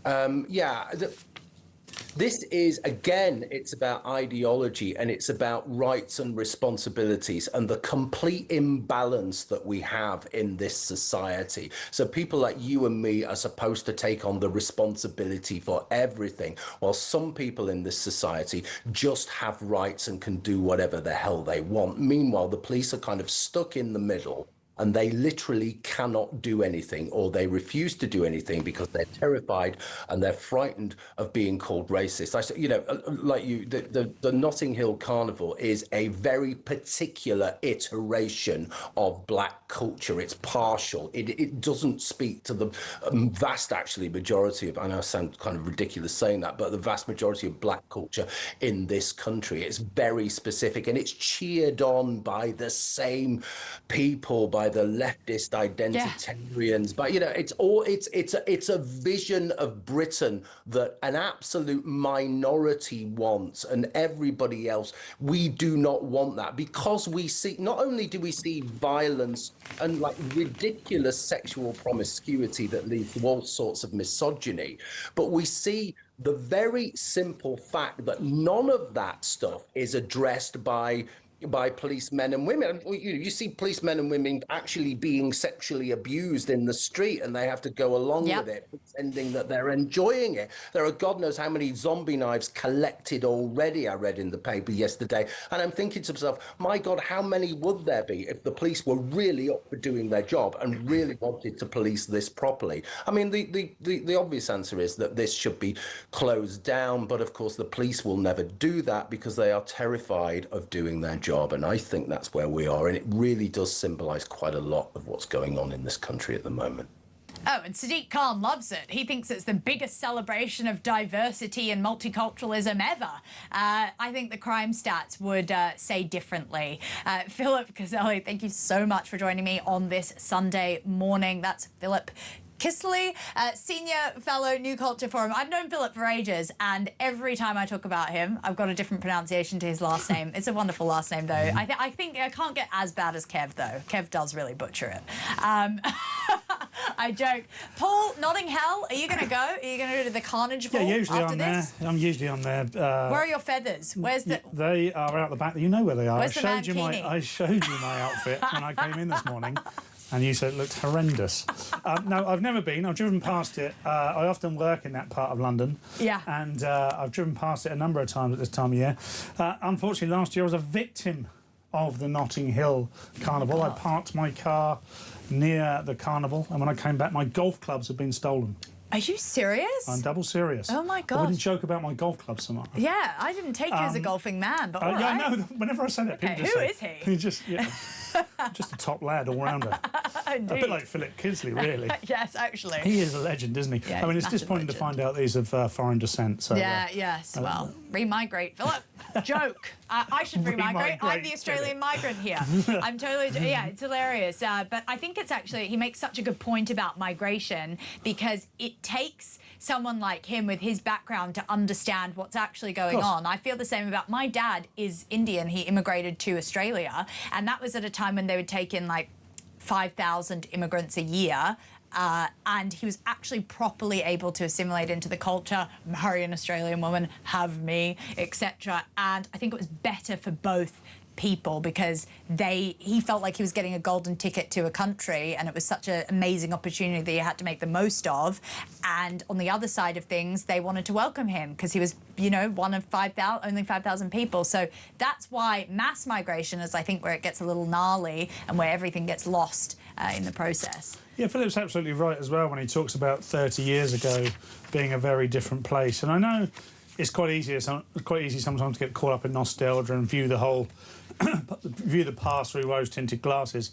Speaker 12: This is, again, it's about ideology and it's about rights and responsibilities and the complete imbalance that we have in this society. So people like you and me are supposed to take on the responsibility for everything, while some people in this society just have rights and can do whatever the hell they want. Meanwhile, the police are kind of stuck in the middle, and they literally cannot do anything, or they refuse to do anything because they're terrified and they're frightened of being called racist. Like you, the Notting Hill Carnival is a very particular iteration of black culture. It's partial. It doesn't speak to the vast, actually, majority of, I know I sound kind of ridiculous saying that, but the vast majority of black culture in this country. It's very specific, and it's cheered on by the same people, by the leftist identitarians, but it's a vision of Britain that an absolute minority wants, and everybody else, we do not want that, because we see, not only do we see violence and like ridiculous sexual promiscuity that leads to all sorts of misogyny, but we see the very simple fact that none of that stuff is addressed by policemen and women. You see policemen and women actually being sexually abused in the street, and they have to go along with it, pretending that they're enjoying it. There are God knows how many zombie knives collected already, I read in the paper yesterday. And I'm thinking to myself, my God, how many would there be if the police were really up for doing their job and really wanted to police this properly? I mean, the obvious answer is that this should be closed down, but of course the police will never do that because they are terrified of doing their job. And I think that's where we are, and it really does symbolise quite a lot of what's going on in this country at the moment.
Speaker 6: Oh, and Sadiq Khan loves it. He thinks it's the biggest celebration of diversity and multiculturalism ever. I think the crime stats would say differently. Philip Caselli, thank you so much for joining me on this Sunday morning. That's Philip Kisley, Senior Fellow New Culture Forum. I've known Philip for ages, and every time I talk about him, I've got a different pronunciation to his last name. It's a wonderful last name, though. I think I can't get as bad as Kev, though. Kev does really butcher it. I joke. Paul, Notting Hill, are you going to go? Are you going to go to the Carnage Ball after this?
Speaker 7: I'm usually on there.
Speaker 6: Where are your feathers? Where's the...
Speaker 7: They are out the back. You know where they are.
Speaker 6: Where's
Speaker 7: I showed you my outfit when I came in this morning. And you said it looked horrendous. No, I've never been. I've driven past it. I often work in that part of London.
Speaker 6: Yeah.
Speaker 7: And I've driven past it a number of times at this time of year. Unfortunately, last year I was a victim of the Notting Hill Carnival. I parked my car near the carnival, and when I came back, my golf clubs had been stolen.
Speaker 6: Are you serious?
Speaker 7: I'm double serious.
Speaker 6: Oh, my God.
Speaker 7: I wouldn't joke about my golf clubs so much.
Speaker 6: Yeah, I didn't take you as a golfing man, but all right.
Speaker 7: Yeah, no, whenever I say that, people just
Speaker 6: who
Speaker 7: say...
Speaker 6: is he?
Speaker 7: He's just, just a top lad, all-rounder. A bit like Philip Kisley, really.
Speaker 6: Yes, actually.
Speaker 7: He is a legend, isn't he?
Speaker 6: Yeah,
Speaker 7: I mean, it's disappointing to find out these of foreign descent. So,
Speaker 6: yes, well, remigrate. Philip, joke. I should remigrate. I'm the Australian migrant here. I'm totally... Yeah, it's hilarious. But I think it's actually... He makes such a good point about migration, because it takes someone like him with his background to understand what's actually going on. I feel the same about... My dad is Indian. He immigrated to Australia, and that was at a time when they would take in, like, 5,000 immigrants a year, and he was actually properly able to assimilate into the culture, marry an Australian woman, have me, etc. And I think it was better for both people, because he felt like he was getting a golden ticket to a country, and it was such an amazing opportunity that he had to make the most of. And on the other side of things, they wanted to welcome him because he was, one of only 5,000 people. So that's why mass migration is, I think, where it gets a little gnarly and where everything gets lost in the process.
Speaker 7: Yeah, Philip's absolutely right as well when he talks about 30 years ago being a very different place. And I know it's quite easy sometimes to get caught up in nostalgia and view the past through rose-tinted glasses.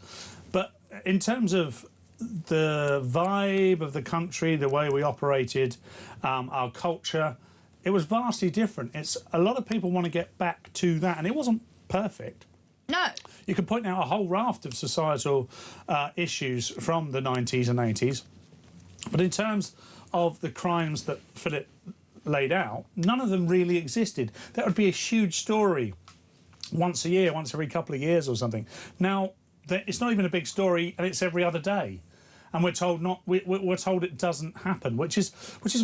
Speaker 7: But in terms of the vibe of the country, the way we operated, our culture, it was vastly different. A lot of people want to get back to that, and it wasn't perfect.
Speaker 6: No.
Speaker 7: You can point out a whole raft of societal issues from the 90s and 80s. But in terms of the crimes that Philip laid out, none of them really existed. That would be a huge story once a year, once every couple of years or something. Now, it's not even a big story, and it's every other day. and we're told we're told it doesn't happen, which is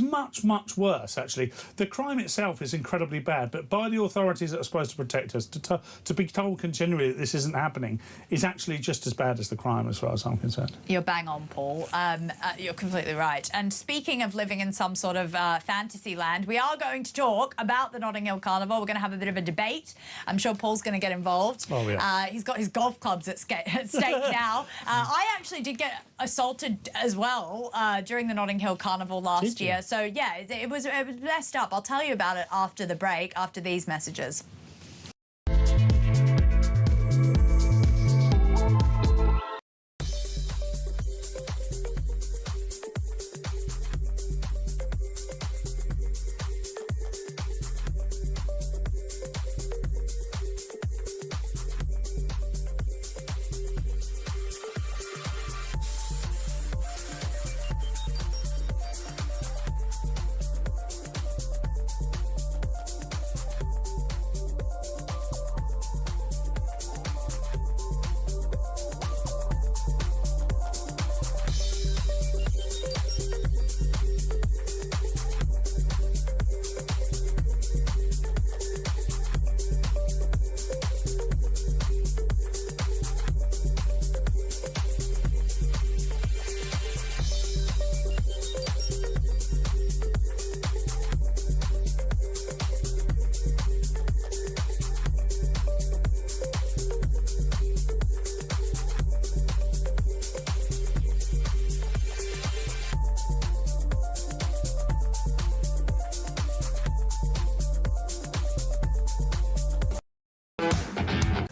Speaker 7: much worse actually. The crime itself is incredibly bad, but by the authorities that are supposed to protect us, to be told continually that this isn't happening is actually just as bad as the crime, as far as I'm concerned.
Speaker 6: You're bang on, Paul. You're completely right. And speaking of living in some sort of fantasy land, we are going to talk about the Notting Hill Carnival. We're going to have a bit of a debate. I'm sure Paul's going to get involved.
Speaker 7: Oh, yeah.
Speaker 6: He's got his golf clubs at stake now. I actually did get assaulted as well during the Notting Hill Carnival last year. So, yeah, it was messed up. I'll tell you about it after the break, after these messages.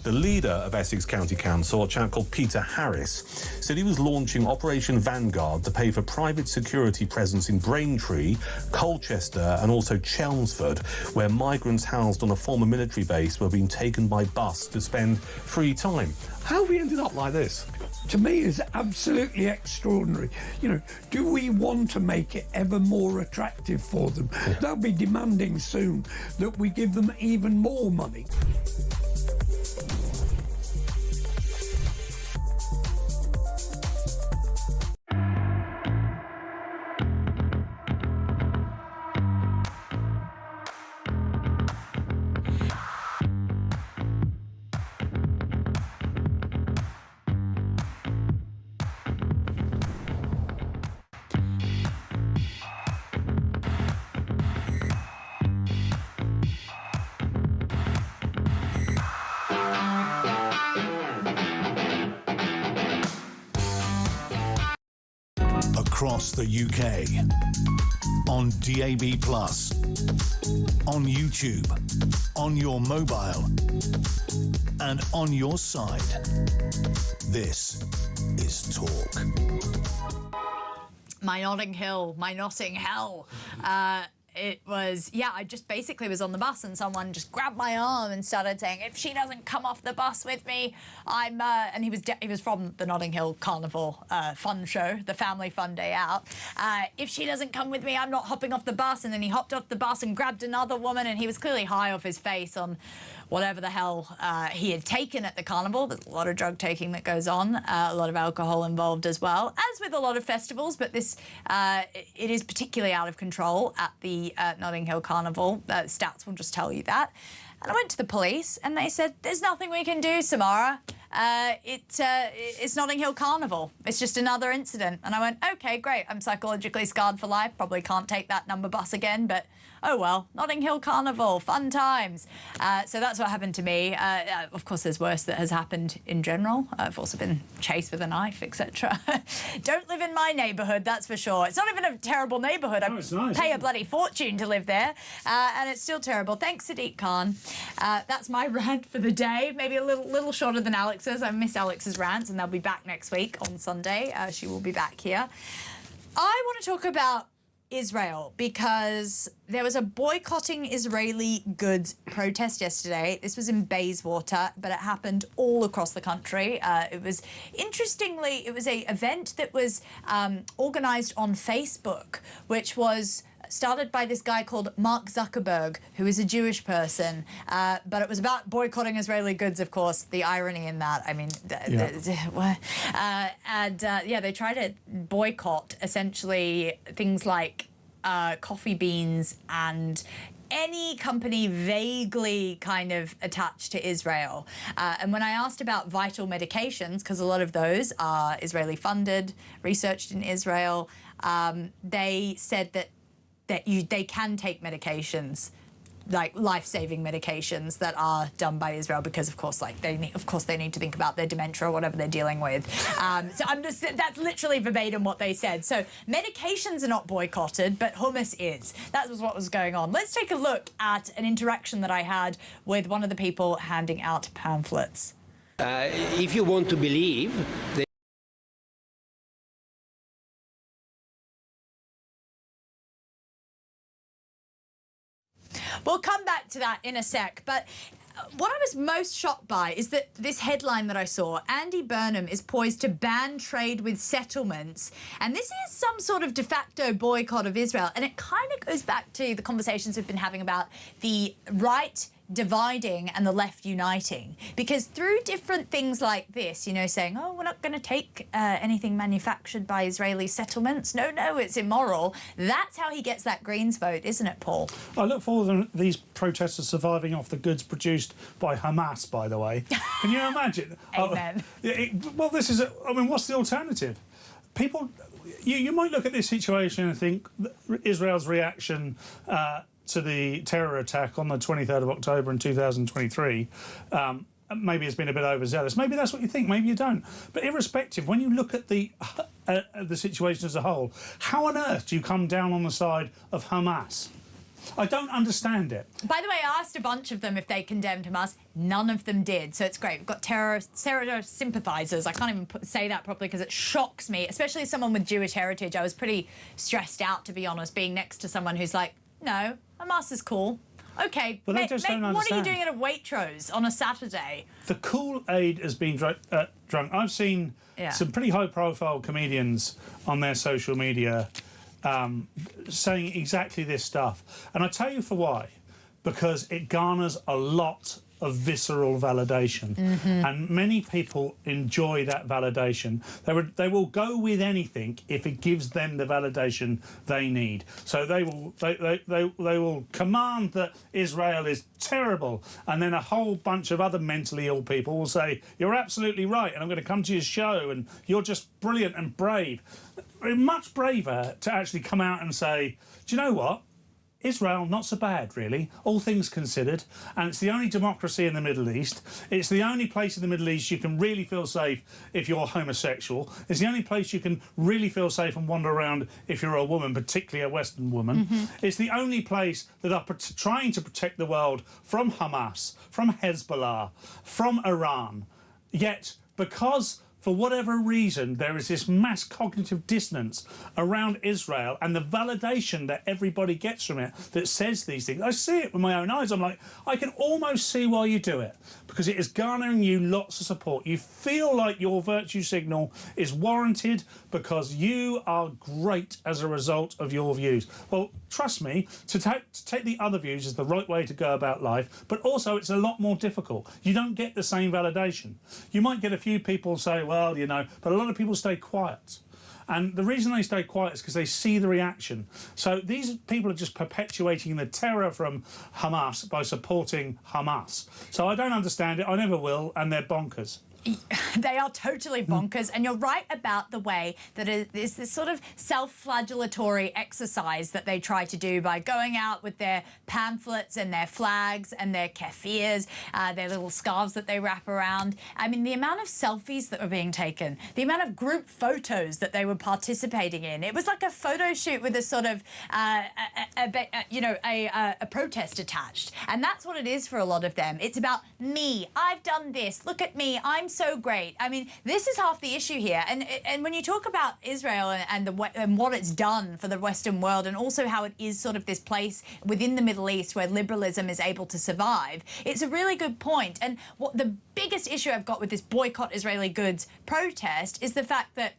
Speaker 8: The leader of Essex County Council, a chap called Peter Harris, said he was launching Operation Vanguard to pay for private security presence in Braintree, Colchester and also Chelmsford, where migrants housed on a former military base were being taken by bus to spend free time. How have we ended up like this?
Speaker 9: To me, is absolutely extraordinary. You know, do we want to make it ever more attractive for them? Yeah. They'll be demanding soon that we give them even more money.
Speaker 5: Across the UK, on DAB+, on YouTube, on your mobile, and on your side. This is Talk.
Speaker 6: My Notting Hill. It was, yeah, I just basically was on the bus and someone just grabbed my arm and started saying, if she doesn't come off the bus with me, I'm, and he was from the Notting Hill Carnival fun show, the family fun day out. If she doesn't come with me, I'm not hopping off the bus. And then he hopped off the bus and grabbed another woman, and he was clearly high off his face on whatever the hell he had taken at the carnival. There's a lot of drug taking that goes on, a lot of alcohol involved as well, as with a lot of festivals, but this, it is particularly out of control at the Notting Hill Carnival. Stats will just tell you that. And I went to the police and they said, there's nothing we can do, Samara. It's Notting Hill Carnival. It's just another incident. And I went, okay, great. I'm psychologically scarred for life. Probably can't take that number bus again, but oh well. Notting Hill Carnival, fun times. So that's what happened to me. Of course, there's worse that has happened in general. I've also been chased with a knife, etc. Don't live in my neighbourhood, that's for sure. It's not even a terrible neighbourhood. I pay a bloody fortune to live there, and it's still terrible. Thanks, Sadiq Khan. That's my rant for the day. Maybe a little shorter than Alex's. I miss Alex's rants, and they'll be back next week on Sunday. She will be back here. I want to talk about Israel because there was a boycotting Israeli goods protest yesterday. This was in Bayswater, but it happened all across the country. It was, interestingly, it was an event that was organised on Facebook, which was started by this guy called Mark Zuckerberg, who is a Jewish person. But it was about boycotting Israeli goods, of course. The irony in that, I mean, yeah, they try to boycott essentially things like coffee beans and any company vaguely kind of attached to Israel. And when I asked about vital medications, because a lot of those are Israeli funded, researched in Israel, they said that they can take medications, like life-saving medications that are done by Israel, because of course, like they need to think about their dementia or whatever they're dealing with. So that's literally verbatim what they said. So medications are not boycotted, but hummus is. That was what was going on. Let's take a look at an interaction that I had with one of the people handing out pamphlets.
Speaker 13: If you want to believe,
Speaker 6: We'll come back to that in a sec, but what I was most shocked by is that this headline that I saw, Andy Burnham is poised to ban trade with settlements, and this is some sort of de facto boycott of Israel, and it kind of goes back to the conversations we've been having about the right dividing and the left uniting, because through different things like this, you know, saying, oh, we're not going to take anything manufactured by Israeli settlements, no, it's immoral, that's how he gets that Greens vote, isn't it, Paul?
Speaker 7: I look forward to these protesters surviving off the goods produced by Hamas, by the way. Can you imagine?
Speaker 6: Amen.
Speaker 7: Well, this is, I mean, what's the alternative? People, you might look at this situation and think Israel's reaction to the terror attack on the 23rd of October in 2023, maybe it's been a bit overzealous. Maybe that's what you think, maybe you don't. But irrespective, when you look at the situation as a whole, how on earth do you come down on the side of Hamas? I don't understand it.
Speaker 6: By the way, I asked a bunch of them if they condemned Hamas. None of them did, so it's great. We've got terror sympathisers. I can't even say that properly because it shocks me, especially as someone with Jewish heritage. I was pretty stressed out, to be honest, being next to someone who's like, no, Hamas is cool. Okay,
Speaker 7: but they just don't understand.
Speaker 6: What are you doing at a Waitrose on a Saturday?
Speaker 7: The Kool-Aid has been drunk. I've seen some pretty high-profile comedians on their social media saying exactly this stuff. And I tell you for why. Because it garners a lot of visceral validation. And many people enjoy that validation. They will go with anything if it gives them the validation they need. So they will command that Israel is terrible, and then a whole bunch of other mentally ill people will say, you're absolutely right, and I'm going to come to your show, and you're just brilliant and brave. Much braver to actually come out and say, do you know what? Israel, not so bad, really, all things considered, and it's the only democracy in the Middle East. It's the only place in the Middle East you can really feel safe if you're homosexual. It's the only place you can really feel safe and wander around if you're a woman, particularly a Western woman. It's the only place that are trying to protect the world from Hamas, from Hezbollah, from Iran. Yet, because for whatever reason, there is this mass cognitive dissonance around Israel and the validation that everybody gets from it that says these things. I see it with my own eyes. I'm like, I can almost see why you do it, because it is garnering you lots of support. You feel like your virtue signal is warranted because you are great as a result of your views. Well, trust me, to take the other views is the right way to go about life, but also it's a lot more difficult. You don't get the same validation. You might get a few people say, well, you know, but a lot of people stay quiet. And the reason they stay quiet is because they see the reaction. So these people are just perpetuating the terror from Hamas by supporting Hamas. So I don't understand it, I never will, and they're bonkers.
Speaker 6: They are totally bonkers, and you're right about the way that it is this sort of self-flagellatory exercise that they try to do by going out with their pamphlets and their flags and their kefirs, their little scarves that they wrap around. I mean, the amount of selfies that were being taken, the amount of group photos that they were participating in. It was like a photo shoot with a sort of, a protest attached. And that's what it is for a lot of them. It's about me. I've done this. Look at me. I'm so great. I mean, this is half the issue here. And when you talk about Israel and what it's done for the Western world, and also how it is sort of this place within the Middle East where liberalism is able to survive, it's a really good point. And what the biggest issue I've got with this boycott Israeli goods protest is the fact that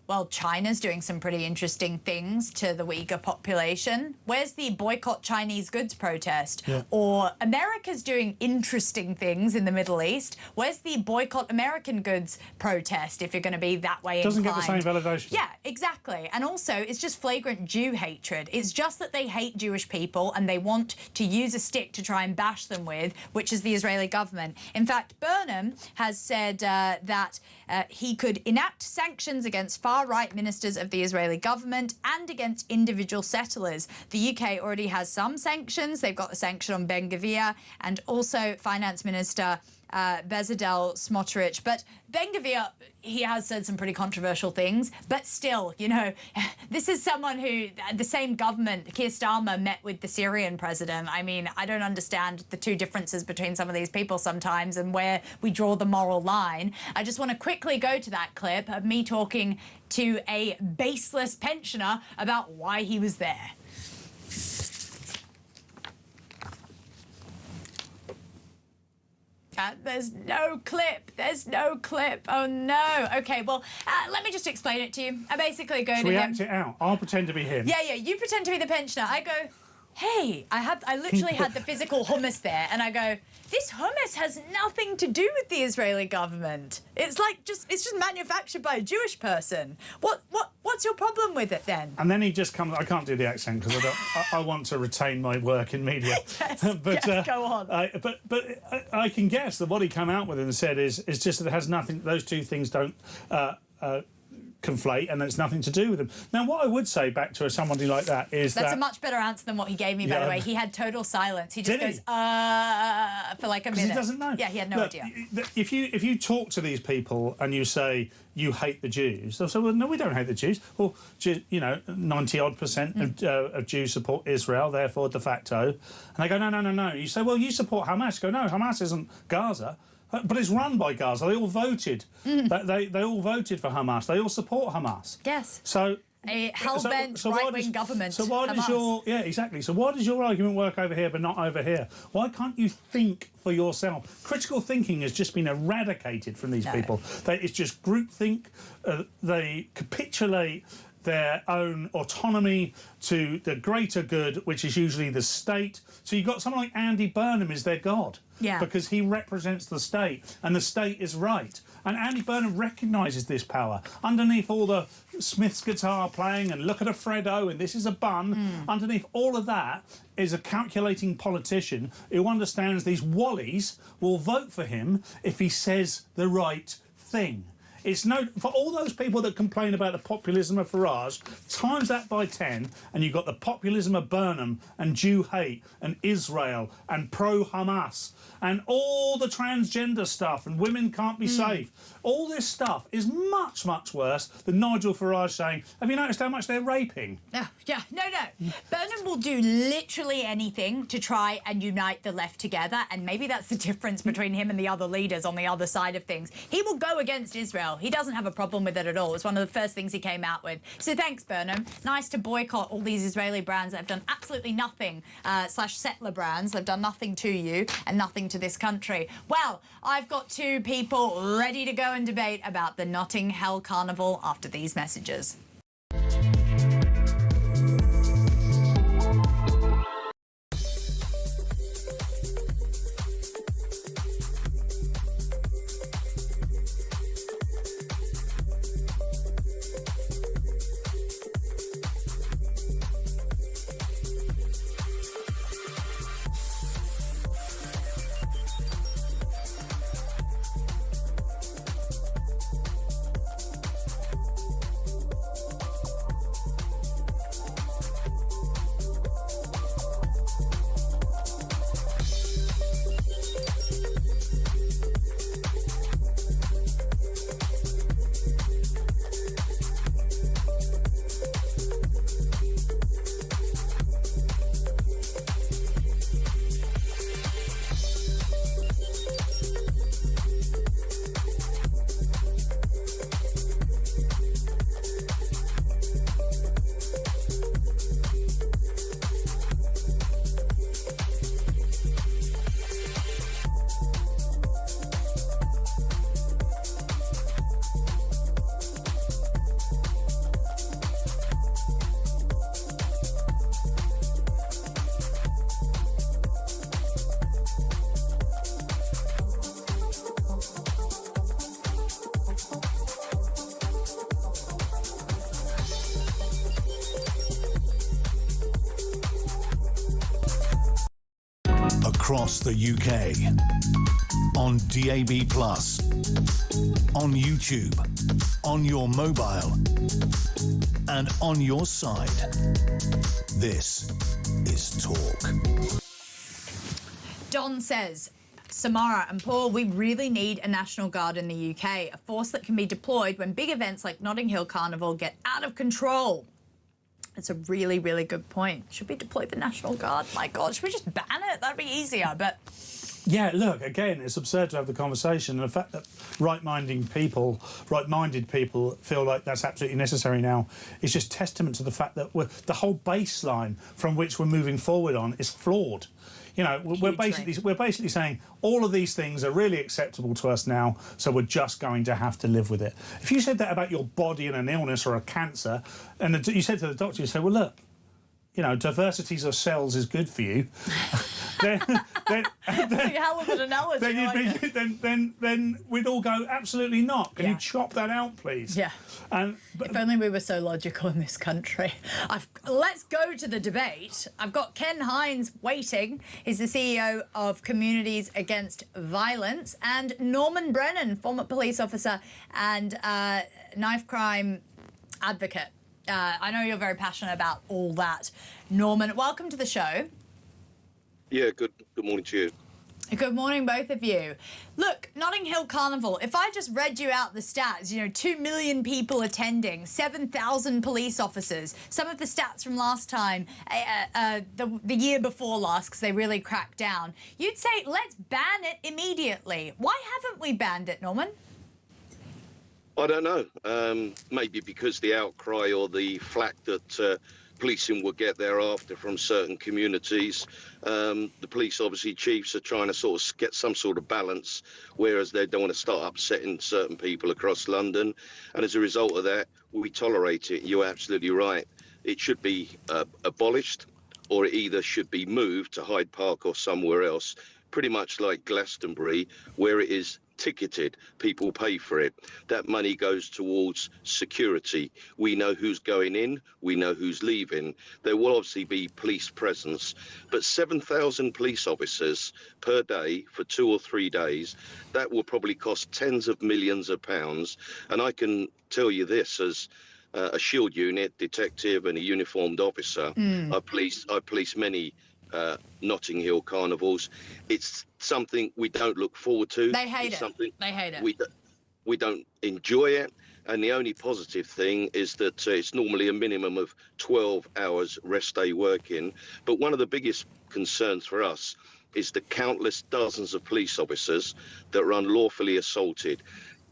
Speaker 6: well, China's doing some pretty interesting things to the Uyghur population. Where's the boycott Chinese goods protest?
Speaker 7: Yeah.
Speaker 6: Or America's doing interesting things in the Middle East. Where's the boycott American goods protest if you're going to be that way
Speaker 7: Doesn't
Speaker 6: inclined?
Speaker 7: get the same validation.
Speaker 6: Yeah, exactly. And also, it's just flagrant Jew hatred. It's just that they hate Jewish people and they want to use a stick to try and bash them with, which is the Israeli government. In fact, Burnham has said that he could enact sanctions against far-right ministers of the Israeli government and against individual settlers. The UK already has some sanctions. They've got a sanction on Ben Gvir and also Finance Minister Bezalel Smotrich. But Ben Gvir, he has said some pretty controversial things, but still, you know, this is someone who, the same government, Keir Starmer met with the Syrian president. I mean, I don't understand the two differences between some of these people sometimes and where we draw the moral line. I just want to quickly go to that clip of me talking to a baseless pensioner about why he was there. There's no clip. There's no clip. Oh, no. OK, well, let me just explain it to you. I basically go to him.
Speaker 7: Should we act it out? I'll pretend to be him.
Speaker 6: Yeah, you pretend to be the pensioner. I go, hey, I literally had the physical hummus there, and I go, this hummus has nothing to do with the Israeli government. It's like it's just manufactured by a Jewish person. What's your problem with it then?
Speaker 7: And then he just comes. I can't do the accent because I want to retain my work in media.
Speaker 6: Yes, yes, go on.
Speaker 7: But I can guess that what he came out with and said is just that it has nothing. Those two things don't conflate, and it's nothing to do with them. Now, what I would say back to somebody like that is
Speaker 6: that's a much better answer than what he gave me, by the way. He had total silence. He just goes, for like a minute.
Speaker 7: He doesand know.
Speaker 6: Yeah, he had no idea.
Speaker 7: If you talk to these people and you say you hate the Jews, they'll say, well, no, we don't hate the Jews. Well, you know, 90-odd% of Jews support Israel, therefore de facto. And they go, no. You say, well, you support Hamas. Go, no, Hamas isn't Gaza. But it's run by Gaza. They all voted. They all voted for Hamas. They all support Hamas.
Speaker 6: Yes.
Speaker 7: So
Speaker 6: a hell-bent right-wing government.
Speaker 7: So why does So why does your argument work over here but not over here? Why can't you think for yourself? Critical thinking has just been eradicated from these people. It's just groupthink. They capitulate their own autonomy to the greater good, which is usually the state. So you've got someone like Andy Burnham is their god.
Speaker 6: Yeah.
Speaker 7: Because he represents the state, and the state is right. And Andy Burnham recognises this power. Underneath all the Smith's guitar playing and look at a Freddo and this is a bun, underneath all of that is a calculating politician who understands these Wallies will vote for him if he says the right thing. It's no, for all those people that complain about the populism of Farage, times that by 10, and you've got the populism of Burnham and Jew hate and Israel and pro-Hamas and all the transgender stuff and women can't be safe. All this stuff is much, much worse than Nigel Farage saying, have you noticed how much they're raping?
Speaker 6: No. Burnham will do literally anything to try and unite the left together, and maybe that's the difference between him and the other leaders on the other side of things. He will go against Israel. He doesn't have a problem with it at all. It was one of the first things he came out with. So thanks, Burnham. Nice to boycott all these Israeli brands that have done absolutely nothing, slash settler brands. They've done nothing to you and nothing to this country. Well, I've got two people ready to go and debate about the Notting Hill Carnival after these messages.
Speaker 5: across the UK, on DAB+, on YouTube, on your mobile, and on your side. This is Talk.
Speaker 6: Don says, Samara and Paul, we really need a National Guard in the UK, a force that can be deployed when big events like Notting Hill Carnival get out of control. It's a really, really good point. Should we deploy the National Guard? My God, should we just ban it? That'd be easier, but...
Speaker 7: Yeah, look, again, it's absurd to have the conversation. And the fact that right-minded people feel like that's absolutely necessary now is just testament to the fact that the whole baseline from which we're moving forward on is flawed. You know, we're basically saying all of these things are really acceptable to us now, so we're just going to have to live with it. If you said that about your body and an illness or a cancer, and you said to the doctor, you say, well, look, you know, diversities of cells is good for you. then
Speaker 6: hell of an analogy.
Speaker 7: Then we'd all go, absolutely not. Can you chop that out, please?
Speaker 6: Yeah. If only we were so logical in this country. Let's go to the debate. I've got Ken Hines waiting. He's the CEO of Communities Against Violence, and Norman Brennan, former police officer and knife crime advocate. I know you're very passionate about all that. Norman, welcome to the show.
Speaker 14: Yeah, good morning to you.
Speaker 6: Good morning, both of you. Look, Notting Hill Carnival, if I just read you out the stats, you know, 2 million people attending, 7,000 police officers, some of the stats from last time, the year before last, because they really cracked down, you'd say, let's ban it immediately. Why haven't we banned it, Norman?
Speaker 14: I don't know. Maybe because the outcry or the flack that policing will get thereafter from certain communities. The police, obviously, chiefs are trying to sort of get some sort of balance, whereas they don't want to start upsetting certain people across London. And as a result of that, we tolerate it. You're absolutely right. It should be abolished, or it either should be moved to Hyde Park or somewhere else, pretty much like Glastonbury, where it is ticketed. People pay for it. That money goes towards security. We know who's going in, we know who's leaving. There will obviously be police presence, but 7,000 police officers per day for 2 or 3 days, that will probably cost tens of millions of pounds. And I can tell you this, as a shield unit detective and a uniformed officer, I police many Notting Hill carnivals. It's something we don't look forward to.
Speaker 6: They hate it. They hate it.
Speaker 14: We don't enjoy it. And the only positive thing is that it's normally a minimum of 12 hours rest day working. But one of the biggest concerns for us is the countless dozens of police officers that are unlawfully assaulted,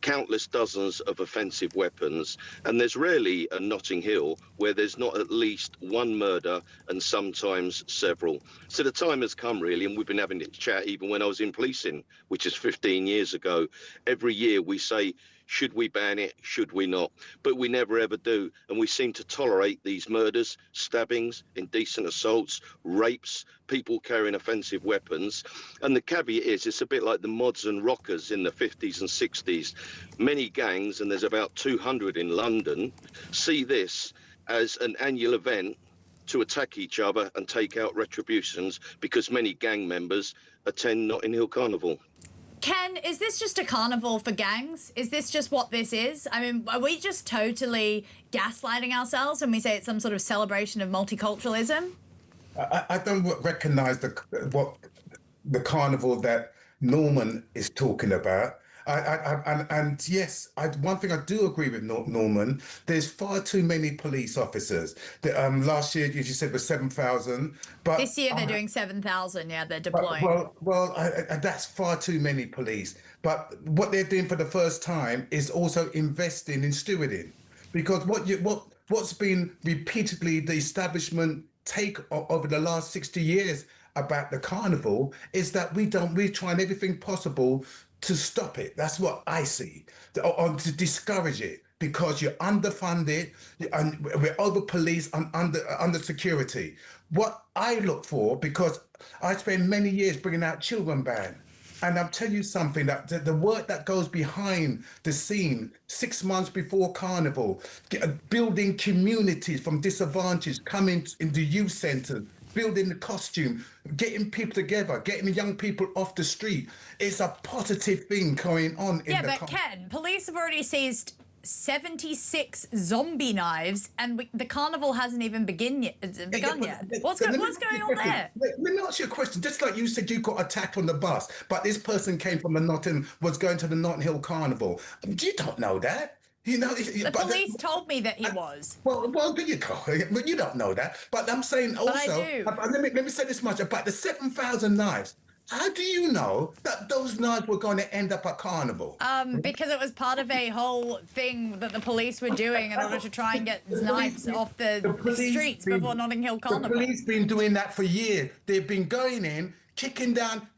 Speaker 14: countless dozens of offensive weapons, and there's rarely a Notting Hill where there's not at least one murder and sometimes several. So the time has come, really, and we've been having this chat even when I was in policing, which is 15 years ago. Every year we say, should we ban it? Should we not? But we never ever do. And we seem to tolerate these murders, stabbings, indecent assaults, rapes, people carrying offensive weapons. And the caveat is, it's a bit like the mods and rockers in the 50s and 60s. Many gangs, and there's about 200 in London, see this as an annual event to attack each other and take out retributions, because many gang members attend Notting Hill Carnival.
Speaker 6: Ken, is this just a carnival for gangs? Is this just what this is? I mean, are we just totally gaslighting ourselves when we say it's some sort of celebration of multiculturalism?
Speaker 15: I don't recognise the carnival that Norman is talking about. And yes, one thing I do agree with Norman, there's far too many police officers. Last year, as you said, was 7,000. But
Speaker 6: this year they're doing 7,000, yeah, they're deploying.
Speaker 15: That's far too many police. But what they're doing for the first time is also investing in stewarding. Because what's been repeatedly the establishment take over the last 60 years about the carnival is that we're trying everything possible to stop it. That's what I see, or to discourage it, because you're underfunded and we're over police and under security. What I look for, because I spent many years bringing out children ban, and I'll tell you something, that the work that goes behind the scene 6 months before Carnival, building communities from disadvantage, coming into youth centres, building the costume, getting people together, getting the young people off the street. It's a positive thing going on in
Speaker 6: yeah,
Speaker 15: the
Speaker 6: but Ken, police have already seized 76 zombie knives, and the carnival hasn't even begun yet. What's going on there?
Speaker 15: Let me ask you a question. Just like you said, you got attacked on the bus, but this person came from the was going to the Notting Hill Carnival. You don't know that. You know,
Speaker 6: The police told me that he was.
Speaker 15: Well, there you go. But you don't know that. But I'm saying also.
Speaker 6: But I do.
Speaker 15: Let me say this much about the 7,000 knives. How do you know that those knives were going to end up at Carnival?
Speaker 6: Because it was part of a whole thing that the police were doing in order to try and get knives off the streets before Notting Hill Carnival.
Speaker 15: The police been doing that for years. They've been going in, kicking down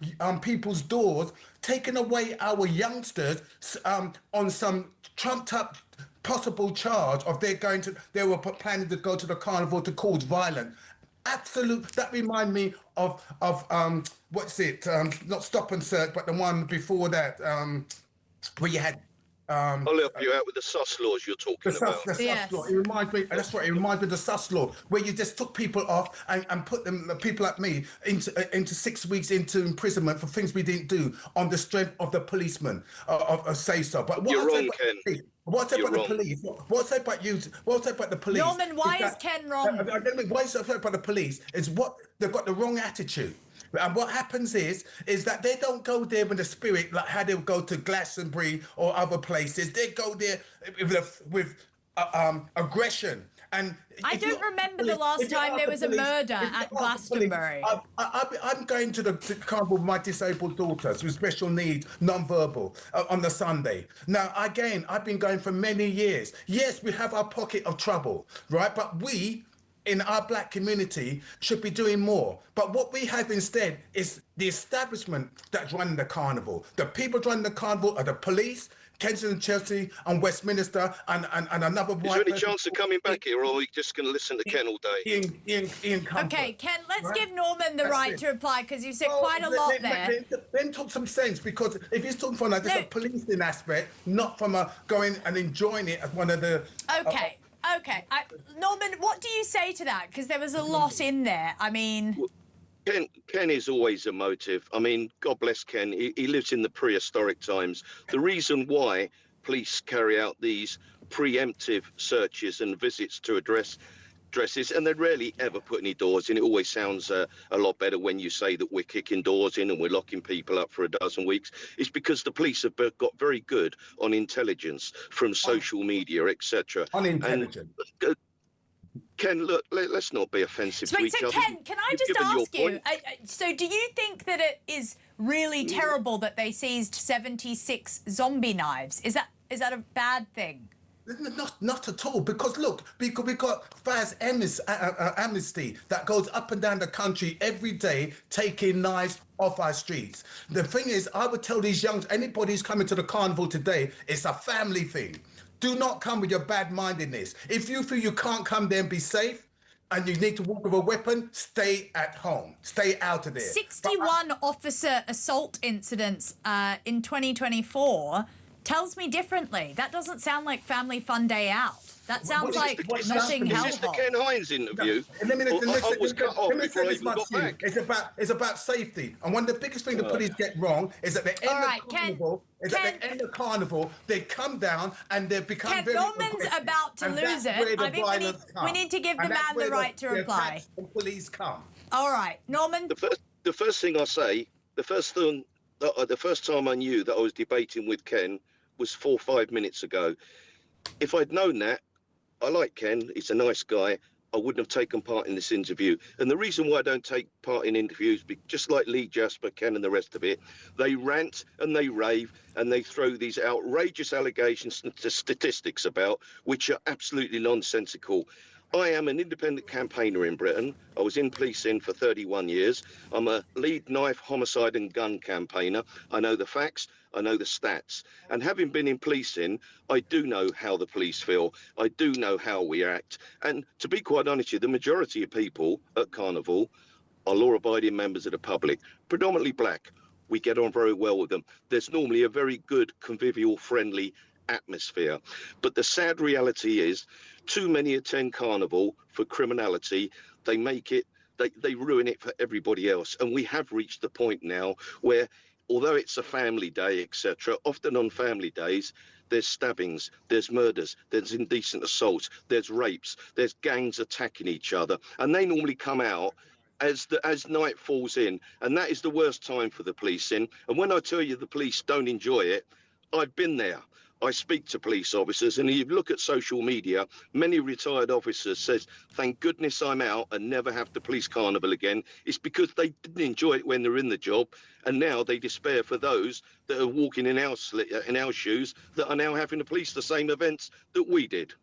Speaker 15: people's doors, taking away our youngsters on some trumped-up possible charge of they were planning to go to the Carnival to cause violence. Absolute. That remind me of what's it? Not Stop and Search, but the one before that, where you had.
Speaker 14: I'll help you out with the sus laws you're talking about.
Speaker 15: The sus law. It reminds me. That's what it reminds me of the sus law, where you just took people off and put them, people like me, into 6 weeks into imprisonment for things we didn't do on the strength of the policeman of say so. But what
Speaker 14: you're wrong, Ken.
Speaker 15: What's about the police? What's about you? What's about the police?
Speaker 6: Norman, why is Ken wrong?
Speaker 15: Why is it about the police? Is what they've got the wrong attitude. And what happens is that they don't go there with the spirit like how they would go to Glastonbury or other places. They go there with aggression. And
Speaker 6: I don't remember the last time there was a murder at Glastonbury.
Speaker 15: I'm going to the Carnival with my disabled daughters with special needs, non-verbal, on the Sunday. Now, again, I've been going for many years. Yes, we have our pocket of trouble, right? But we, in our black community, should be doing more. But what we have instead is the establishment that's running the Carnival. The people running the Carnival are the police, Kensington, Chelsea, and Westminster, and another white.
Speaker 14: Is there any chance of coming back here, or are we just going to listen to Ken all day?
Speaker 15: Ian Comfort.
Speaker 6: Okay, Ken, let's give Norman the right to reply, because you said quite a lot there.
Speaker 15: Then talk some sense, because if he's talking from a policing aspect, not from a going and enjoying it as one of the.
Speaker 6: Okay. Okay, Norman, what do you say to that? Because there was a lot in there. I mean...
Speaker 14: Ken is always emotive. I mean, God bless Ken. He lives in the prehistoric times. The reason why police carry out these preemptive searches and visits to addresses, and they rarely ever put any doors in. It always sounds a lot better when you say that we're kicking doors in and we're locking people up for a dozen weeks. It's because the police have got very good on intelligence from social media, etc.
Speaker 15: Unintelligent.
Speaker 14: Ken, look, let's not be offensive to each other.
Speaker 6: Ken, can I just ask you, so do you think that it is really terrible that they seized 76 zombie knives? Is that a bad thing?
Speaker 15: Not at all, because look, we've got Faz Amnesty that goes up and down the country every day taking knives off our streets. The thing is, I would tell these anybody who's coming to the Carnival today, it's a family thing. Do not come with your bad-mindedness. If you feel you can't come there and be safe, and you need to walk with a weapon, stay at home. Stay out of there.
Speaker 6: 61 officer assault incidents in 2024 tells me differently. That doesn't sound like Family Fun Day Out. That sounds like Notting Hill.
Speaker 14: Is this the Ken Hines interview?
Speaker 15: Let me
Speaker 14: say
Speaker 15: this much to you. It's about safety. And one of the biggest things the police get wrong is that they end the carnival, they come down and they become very
Speaker 6: Norman's
Speaker 15: aggressive.
Speaker 6: about to lose it. I think we need to give the man the right to reply.
Speaker 15: The police come.
Speaker 6: All right, Norman.
Speaker 14: The first thing I say, the first time I knew that I was debating with Ken was 4 or 5 minutes ago. If I'd known that, I like Ken, he's a nice guy, I wouldn't have taken part in this interview. And the reason why I don't take part in interviews, just like Lee Jasper, Ken and the rest of it, they rant and they rave and they throw these outrageous allegations and statistics about, which are absolutely nonsensical. I am an independent campaigner in Britain. I was in policing for 31 years. I'm a lead knife, homicide and gun campaigner. I know the facts, I know the stats. And having been in policing, I do know how the police feel. I do know how we act. And to be quite honest with you, the majority of people at Carnival are law-abiding members of the public, predominantly black. We get on very well with them. There's normally a very good, convivial, friendly atmosphere. But the sad reality is too many attend Carnival for criminality. They make it they ruin it for everybody else. And we have reached the point now where, although it's a family day, etc., often on family days, there's stabbings, there's murders, there's indecent assaults, there's rapes, there's gangs attacking each other. And they normally come out as night falls in. And that is the worst time for the policing. And when I tell you the police don't enjoy it, I've been there. I speak to police officers, and if you look at social media, many retired officers says, thank goodness I'm out and never have the police carnival again. It's because they didn't enjoy it when they're in the job, and now they despair for those that are walking in our shoes that are now having to police the same events that we did.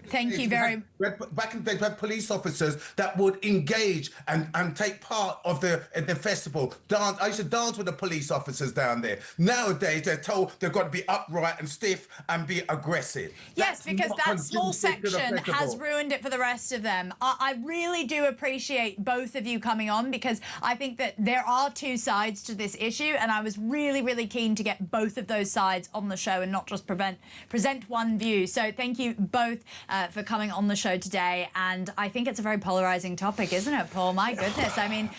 Speaker 6: Thank you very
Speaker 15: much. Back in the day, we had police officers that would engage and take part of the festival. Dance. I used to dance with the police officers down there. Nowadays, they're told they've got to be upright and stiff and be aggressive.
Speaker 6: Yes, because that small section has ruined it for the rest of them. I really do appreciate both of you coming on, because I think that there are two sides to this issue, and I was really, really keen to get both of those sides on the show and not just present one view. So thank you both for coming on the show today. And I think it's a very polarising topic, isn't it, Paul? My goodness. I mean,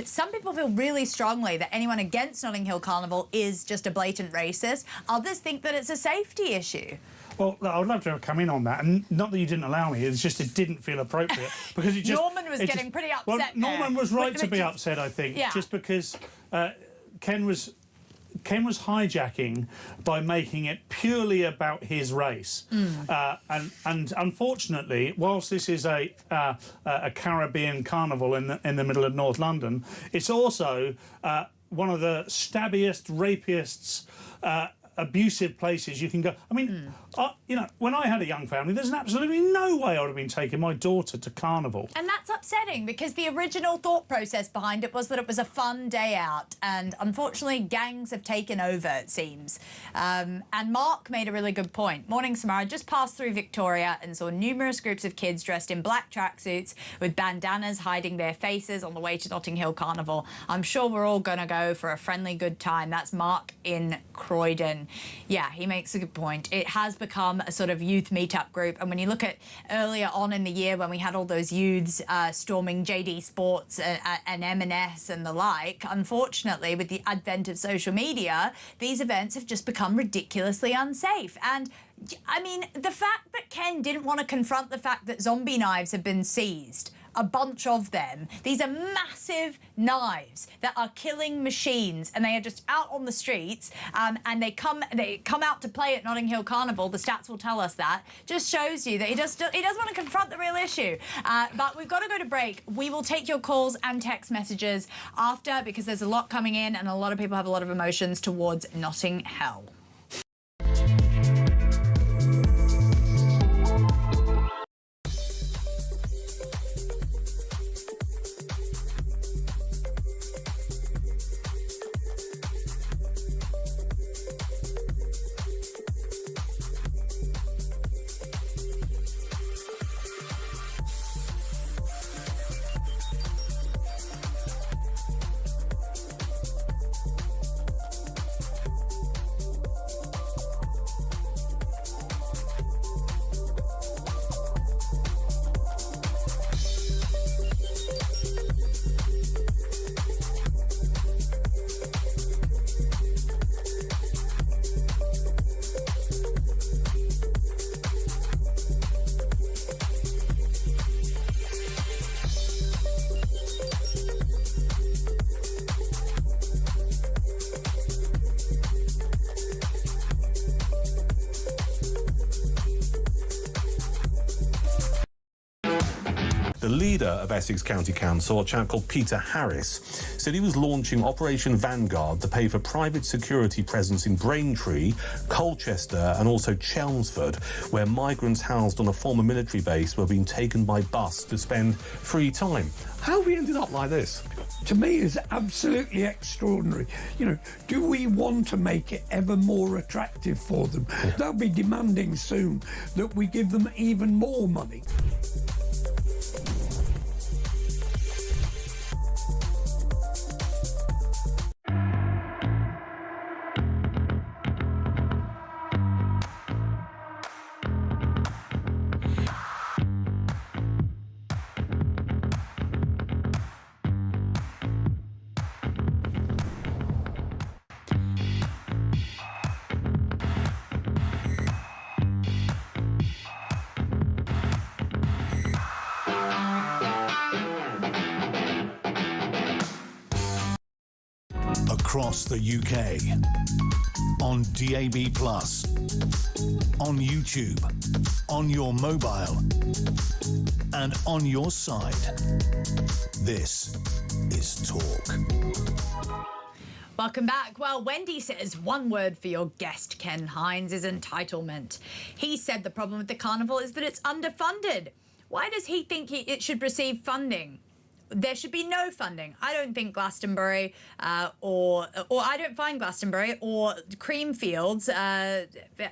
Speaker 6: some people feel really strongly that anyone against Notting Hill Carnival is just a blatant racist. Others think that it's a safety issue.
Speaker 7: Well, I would love to come in on that, and not that you didn't allow me, it's just it didn't feel appropriate. Because it just,
Speaker 6: Norman was getting pretty upset.
Speaker 7: Well, Norman was right to be upset, I think,
Speaker 6: yeah.
Speaker 7: Just because Ken was hijacking by making it purely about his race, and unfortunately, whilst this is a Caribbean carnival in the middle of North London, it's also one of the stabbiest, rapists, abusive places you can go. I mean, you know, when I had a young family, there's absolutely no way I would have been taking my daughter to Carnival.
Speaker 6: And that's upsetting, because the original thought process behind it was that it was a fun day out, and unfortunately gangs have taken over, it seems. And Mark made a really good point. Morning, Samara. Just passed through Victoria and saw numerous groups of kids dressed in black tracksuits with bandanas hiding their faces on the way to Notting Hill Carnival. I'm sure we're all going to go for a friendly good time. That's Mark in Croydon. Yeah, he makes a good point. It has become a sort of youth meetup group, and when you look at earlier on in the year when we had all those youths storming JD Sports and M&S and the like, unfortunately, with the advent of social media, these events have just become ridiculously unsafe. And I mean, the fact that Ken didn't want to confront the fact that zombie knives have been seized, a bunch of them. These are massive knives that are killing machines, and they are just out on the streets, and they come out to play at Notting Hill Carnival. The stats will tell us that. Just shows you that he does want to confront the real issue. But we've got to go to break. We will take your calls and text messages after, because there's a lot coming in, and a lot of people have a lot of emotions towards Notting Hill.
Speaker 8: The leader of Essex County Council, a chap called Peter Harris, said he was launching Operation Vanguard to pay for private security presence in Braintree, Colchester and also Chelmsford, where migrants housed on a former military base were being taken by bus to spend free time. How have we ended up like this?
Speaker 9: To me, is absolutely extraordinary. You know, do we want to make it ever more attractive for them?
Speaker 8: Yeah.
Speaker 9: They'll be demanding soon that we give them even more money.
Speaker 5: Across the UK. On DAB+. On YouTube. On your mobile. And on your side. This is Talk.
Speaker 6: Welcome back. Well, Wendy says one word for your guest, Ken Hines, is entitlement. He said the problem with the carnival is that it's underfunded. Why does he think it should receive funding? There should be no funding. I don't think Glastonbury or I don't find Glastonbury or Creamfields.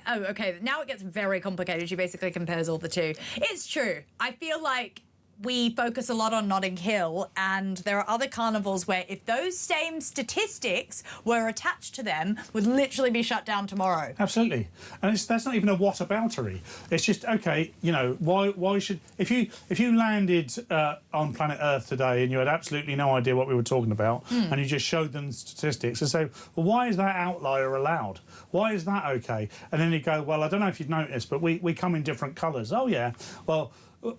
Speaker 6: Oh, okay. Now it gets very complicated. She basically compares all the two. It's true. I feel like we focus a lot on Notting Hill, and there are other carnivals where if those same statistics were attached to them, would literally be shut down tomorrow.
Speaker 7: Absolutely. And that's not even a whataboutery. It's just, okay, you know, why should... If you landed on planet Earth today and you had absolutely no idea what we were talking about, and you just showed them statistics and say, well, why is that outlier allowed? Why is that okay? And then you go, well, I don't know if you've noticed, but we come in different colours. Oh, yeah. Well,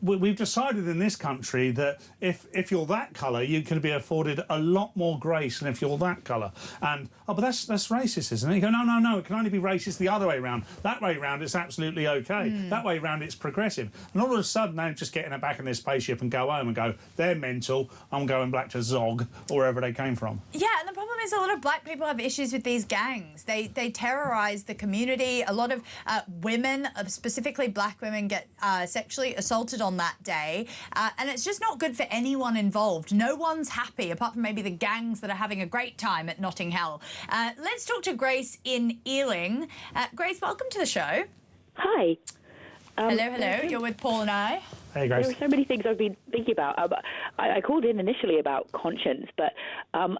Speaker 7: we've decided in this country that if you're that colour, you can be afforded a lot more grace than if you're that colour. And, oh, but that's racist, isn't it? You go, no, it can only be racist the other way round. That way round, it's absolutely OK. That way round, it's progressive. And all of a sudden, they're just getting it back in their spaceship and go home and go, they're mental, I'm going back to Zog, or wherever they came from.
Speaker 6: Yeah, and the problem is a lot of black people have issues with these gangs. They terrorise the community. A lot of women, specifically black women, get sexually assaulted on that day, and it's just not good for anyone involved. No one's happy, apart from maybe the gangs that are having a great time at Notting Hill. Let's talk to Grace in Ealing. Grace, welcome to the show.
Speaker 16: Hi.
Speaker 6: Hello. You're with Paul and I.
Speaker 7: Hey, Grace.
Speaker 16: There are so many things I've been thinking about. I called in initially about conscience, but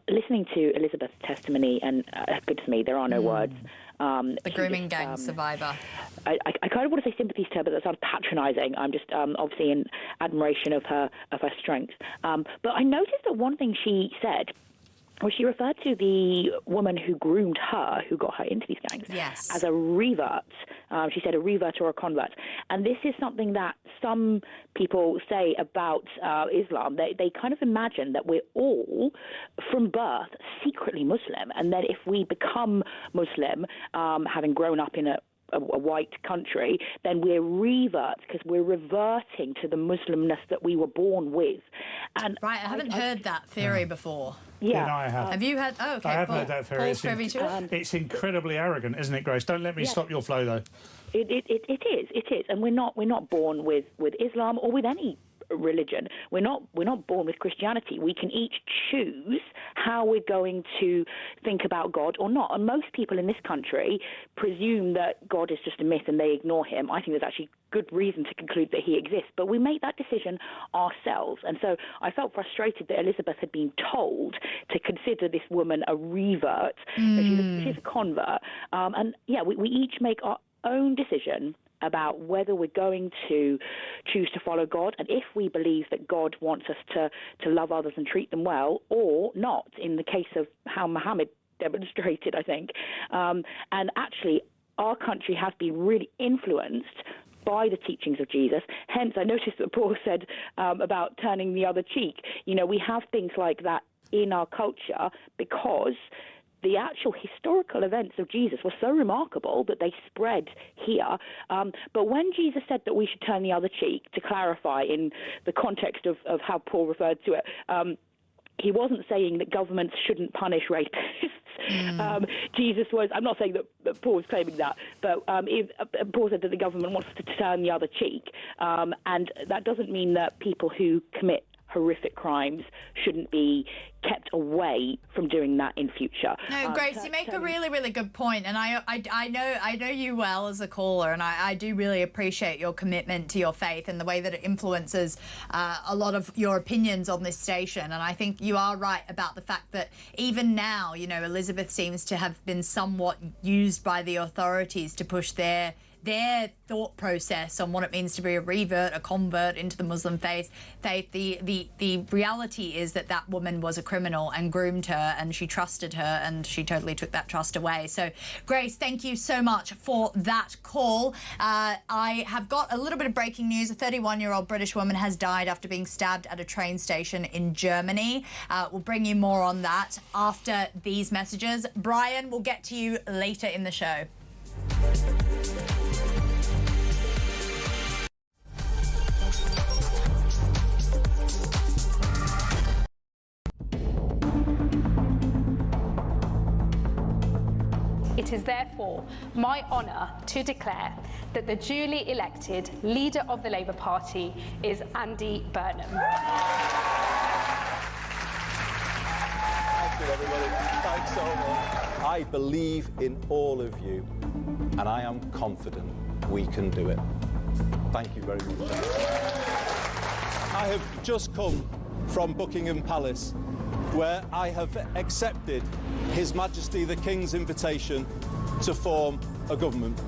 Speaker 16: listening to Elizabeth's testimony, and goodness me, there are no words.
Speaker 6: The grooming gang survivor.
Speaker 16: I kind of want to say sympathy to her, but that sounds patronising. I'm just obviously in admiration of her strength. But I noticed that one thing she said, well, she referred to the woman who groomed her, who got her into these gangs, as a revert. She said a revert or a convert. And this is something that some people say about Islam. They kind of imagine that we're all, from birth, secretly Muslim. And then if we become Muslim, having grown up in a white country, then we're reverts because we're reverting to the Muslimness that we were born with. And
Speaker 6: right, I haven't heard that theory before.
Speaker 16: Yeah,
Speaker 7: no, I have.
Speaker 6: Have you had? Oh, okay.
Speaker 7: I have heard that theory.
Speaker 6: Paul's privy to it.
Speaker 7: It's incredibly arrogant, isn't it, Grace? Don't let me stop your flow, though.
Speaker 16: It is, and we're not born with Islam or with any religion. We're not born with Christianity. We can each choose how we're going to think about God or not. And most people in this country presume that God is just a myth and they ignore him. I think there's actually good reason to conclude that he exists, but we make that decision ourselves. And so I felt frustrated that Elizabeth had been told to consider this woman a revert. So she's a convert. And yeah, we each make our own decision about whether we're going to choose to follow God, and if we believe that God wants us to love others and treat them well, or not, in the case of how Muhammad demonstrated, I think. And actually, our country has been really influenced by the teachings of Jesus. Hence, I noticed that Paul said about turning the other cheek. You know, we have things like that in our culture because the actual historical events of Jesus were so remarkable that they spread here. But when Jesus said that we should turn the other cheek, to clarify in the context of how Paul referred to it, he wasn't saying that governments shouldn't punish rapists. Jesus was, I'm not saying that Paul was claiming that, but Paul said that the government wants to turn the other cheek. And that doesn't mean that people who commit horrific crimes shouldn't be kept away from doing that in future.
Speaker 6: No, Grace, you make a really, really good point, and I know you well as a caller, and I do really appreciate your commitment to your faith and the way that it influences a lot of your opinions on this station. And I think you are right about the fact that even now, you know, Elizabeth seems to have been somewhat used by the authorities to push their their thought process on what it means to be a revert, a convert into the Muslim faith. The reality is that that woman was a criminal and groomed her, and she trusted her, and she totally took that trust away. So, Grace, thank you so much for that call. I have got a little bit of breaking news. A 31-year-old British woman has died after being stabbed at a train station in Germany. We'll bring you more on that after these messages. Brian, we'll get to you later in the show.
Speaker 11: It is therefore my honour to declare that the duly elected leader of the Labour Party is Andy Burnham.
Speaker 1: Thank you, everybody. Thanks so much. I believe in all of you, and I am confident we can do it. Thank you very much. I have just come from Buckingham Palace, where I have accepted His Majesty the King's invitation to form a government.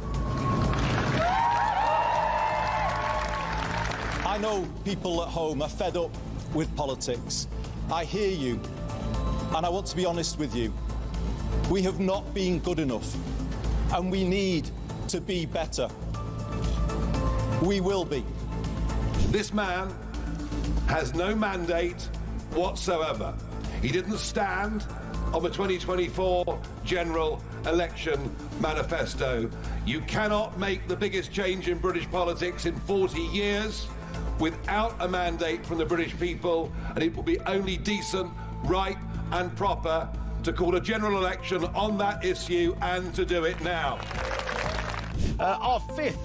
Speaker 1: I know people at home are fed up with politics. I hear you, and I want to be honest with you. We have not been good enough, and we need to be better. We will be.
Speaker 2: This man has no mandate whatsoever. He didn't stand on the 2024 general election manifesto. You cannot make the biggest change in British politics in 40 years without a mandate from the British people, and it will be only decent, right and proper to call a general election on that issue and to do it now.
Speaker 3: Our fifth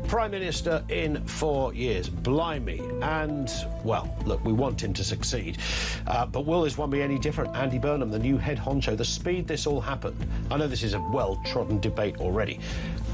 Speaker 3: Prime Minister in 4 years. Blimey. And, well, look, we want him to succeed. But will this one be any different? Andy Burnham, the new head honcho, the speed this all happened, I know this is a well-trodden debate already,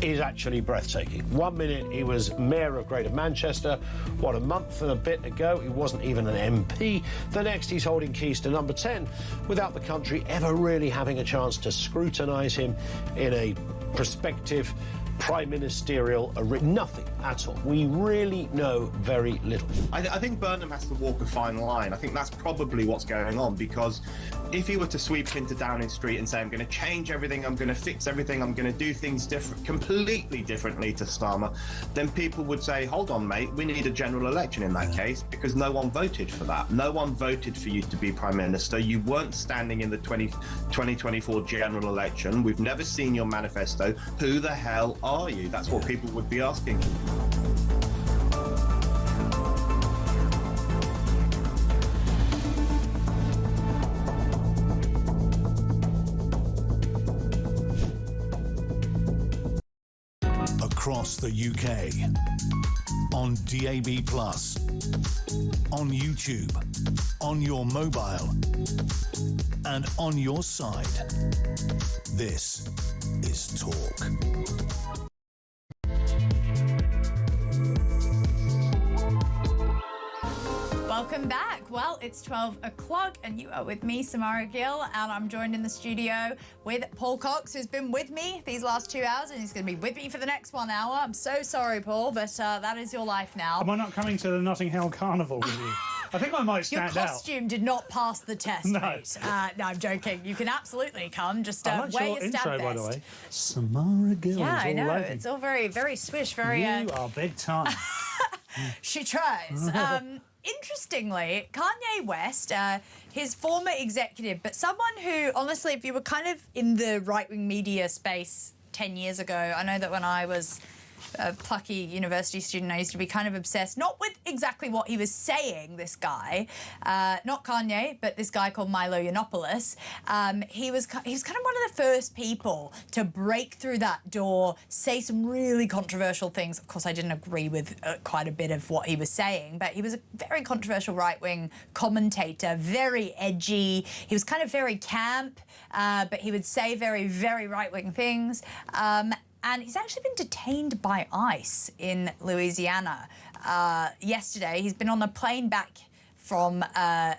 Speaker 3: is actually breathtaking. 1 minute he was Mayor of Greater Manchester. What, a month and a bit ago he wasn't even an MP. The next he's holding keys to number 10 without the country ever really having a chance to scrutinise him in a prospective prime ministerial nothing at all. We really know very little.
Speaker 4: I think Burnham has to walk a fine line. I think that's probably what's going on, because if he were to sweep into Downing Street and say, I'm going to change everything, I'm going to fix everything, I'm going to do things completely differently to Starmer, then people would say, hold on, mate, we need a general election in that case, because no one voted for that. No one voted for you to be Prime Minister. You weren't standing in the 2024 general election. We've never seen your manifesto. Who the hell are you? That's what people would be asking.
Speaker 5: Across the UK, on DAB+, on YouTube, on your mobile, and on your side. This is Talk.
Speaker 6: Welcome back. Well, it's 12 o'clock and you are with me, Samara Gill, and I'm joined in the studio with Paul Cox, who's been with me these last 2 hours, and he's going to be with me for the next 1 hour. I'm so sorry, Paul, but that is your life now.
Speaker 7: Am I not coming to the Notting Hill Carnival with you? I think I might stand
Speaker 6: Your costume did not pass the test,
Speaker 7: No.
Speaker 6: mate. No, I'm joking. You can absolutely come. Just
Speaker 7: I like
Speaker 6: wear
Speaker 7: your
Speaker 6: your stab
Speaker 7: intro,
Speaker 6: vest.
Speaker 7: by the way. Samara Gill.
Speaker 6: Yeah,
Speaker 7: is
Speaker 6: I
Speaker 7: all
Speaker 6: know.
Speaker 7: over.
Speaker 6: It's all very, very swish, very...
Speaker 7: You are big time.
Speaker 6: She tries. Interestingly, Kanye West, his former executive, but someone who, honestly, if you were kind of in the right-wing media space 10 years ago, I know that when I was a plucky university student, I used to be kind of obsessed, not with exactly what he was saying, this guy, not Kanye, but this guy called Milo Yiannopoulos. He was kind of one of the first people to break through that door, say some really controversial things. Of course, I didn't agree with quite a bit of what he was saying, but he was a very controversial right-wing commentator, very edgy. He was kind of very camp, but he would say very, very right-wing things. And he's actually been detained by ICE in Louisiana yesterday. He's been on a plane back from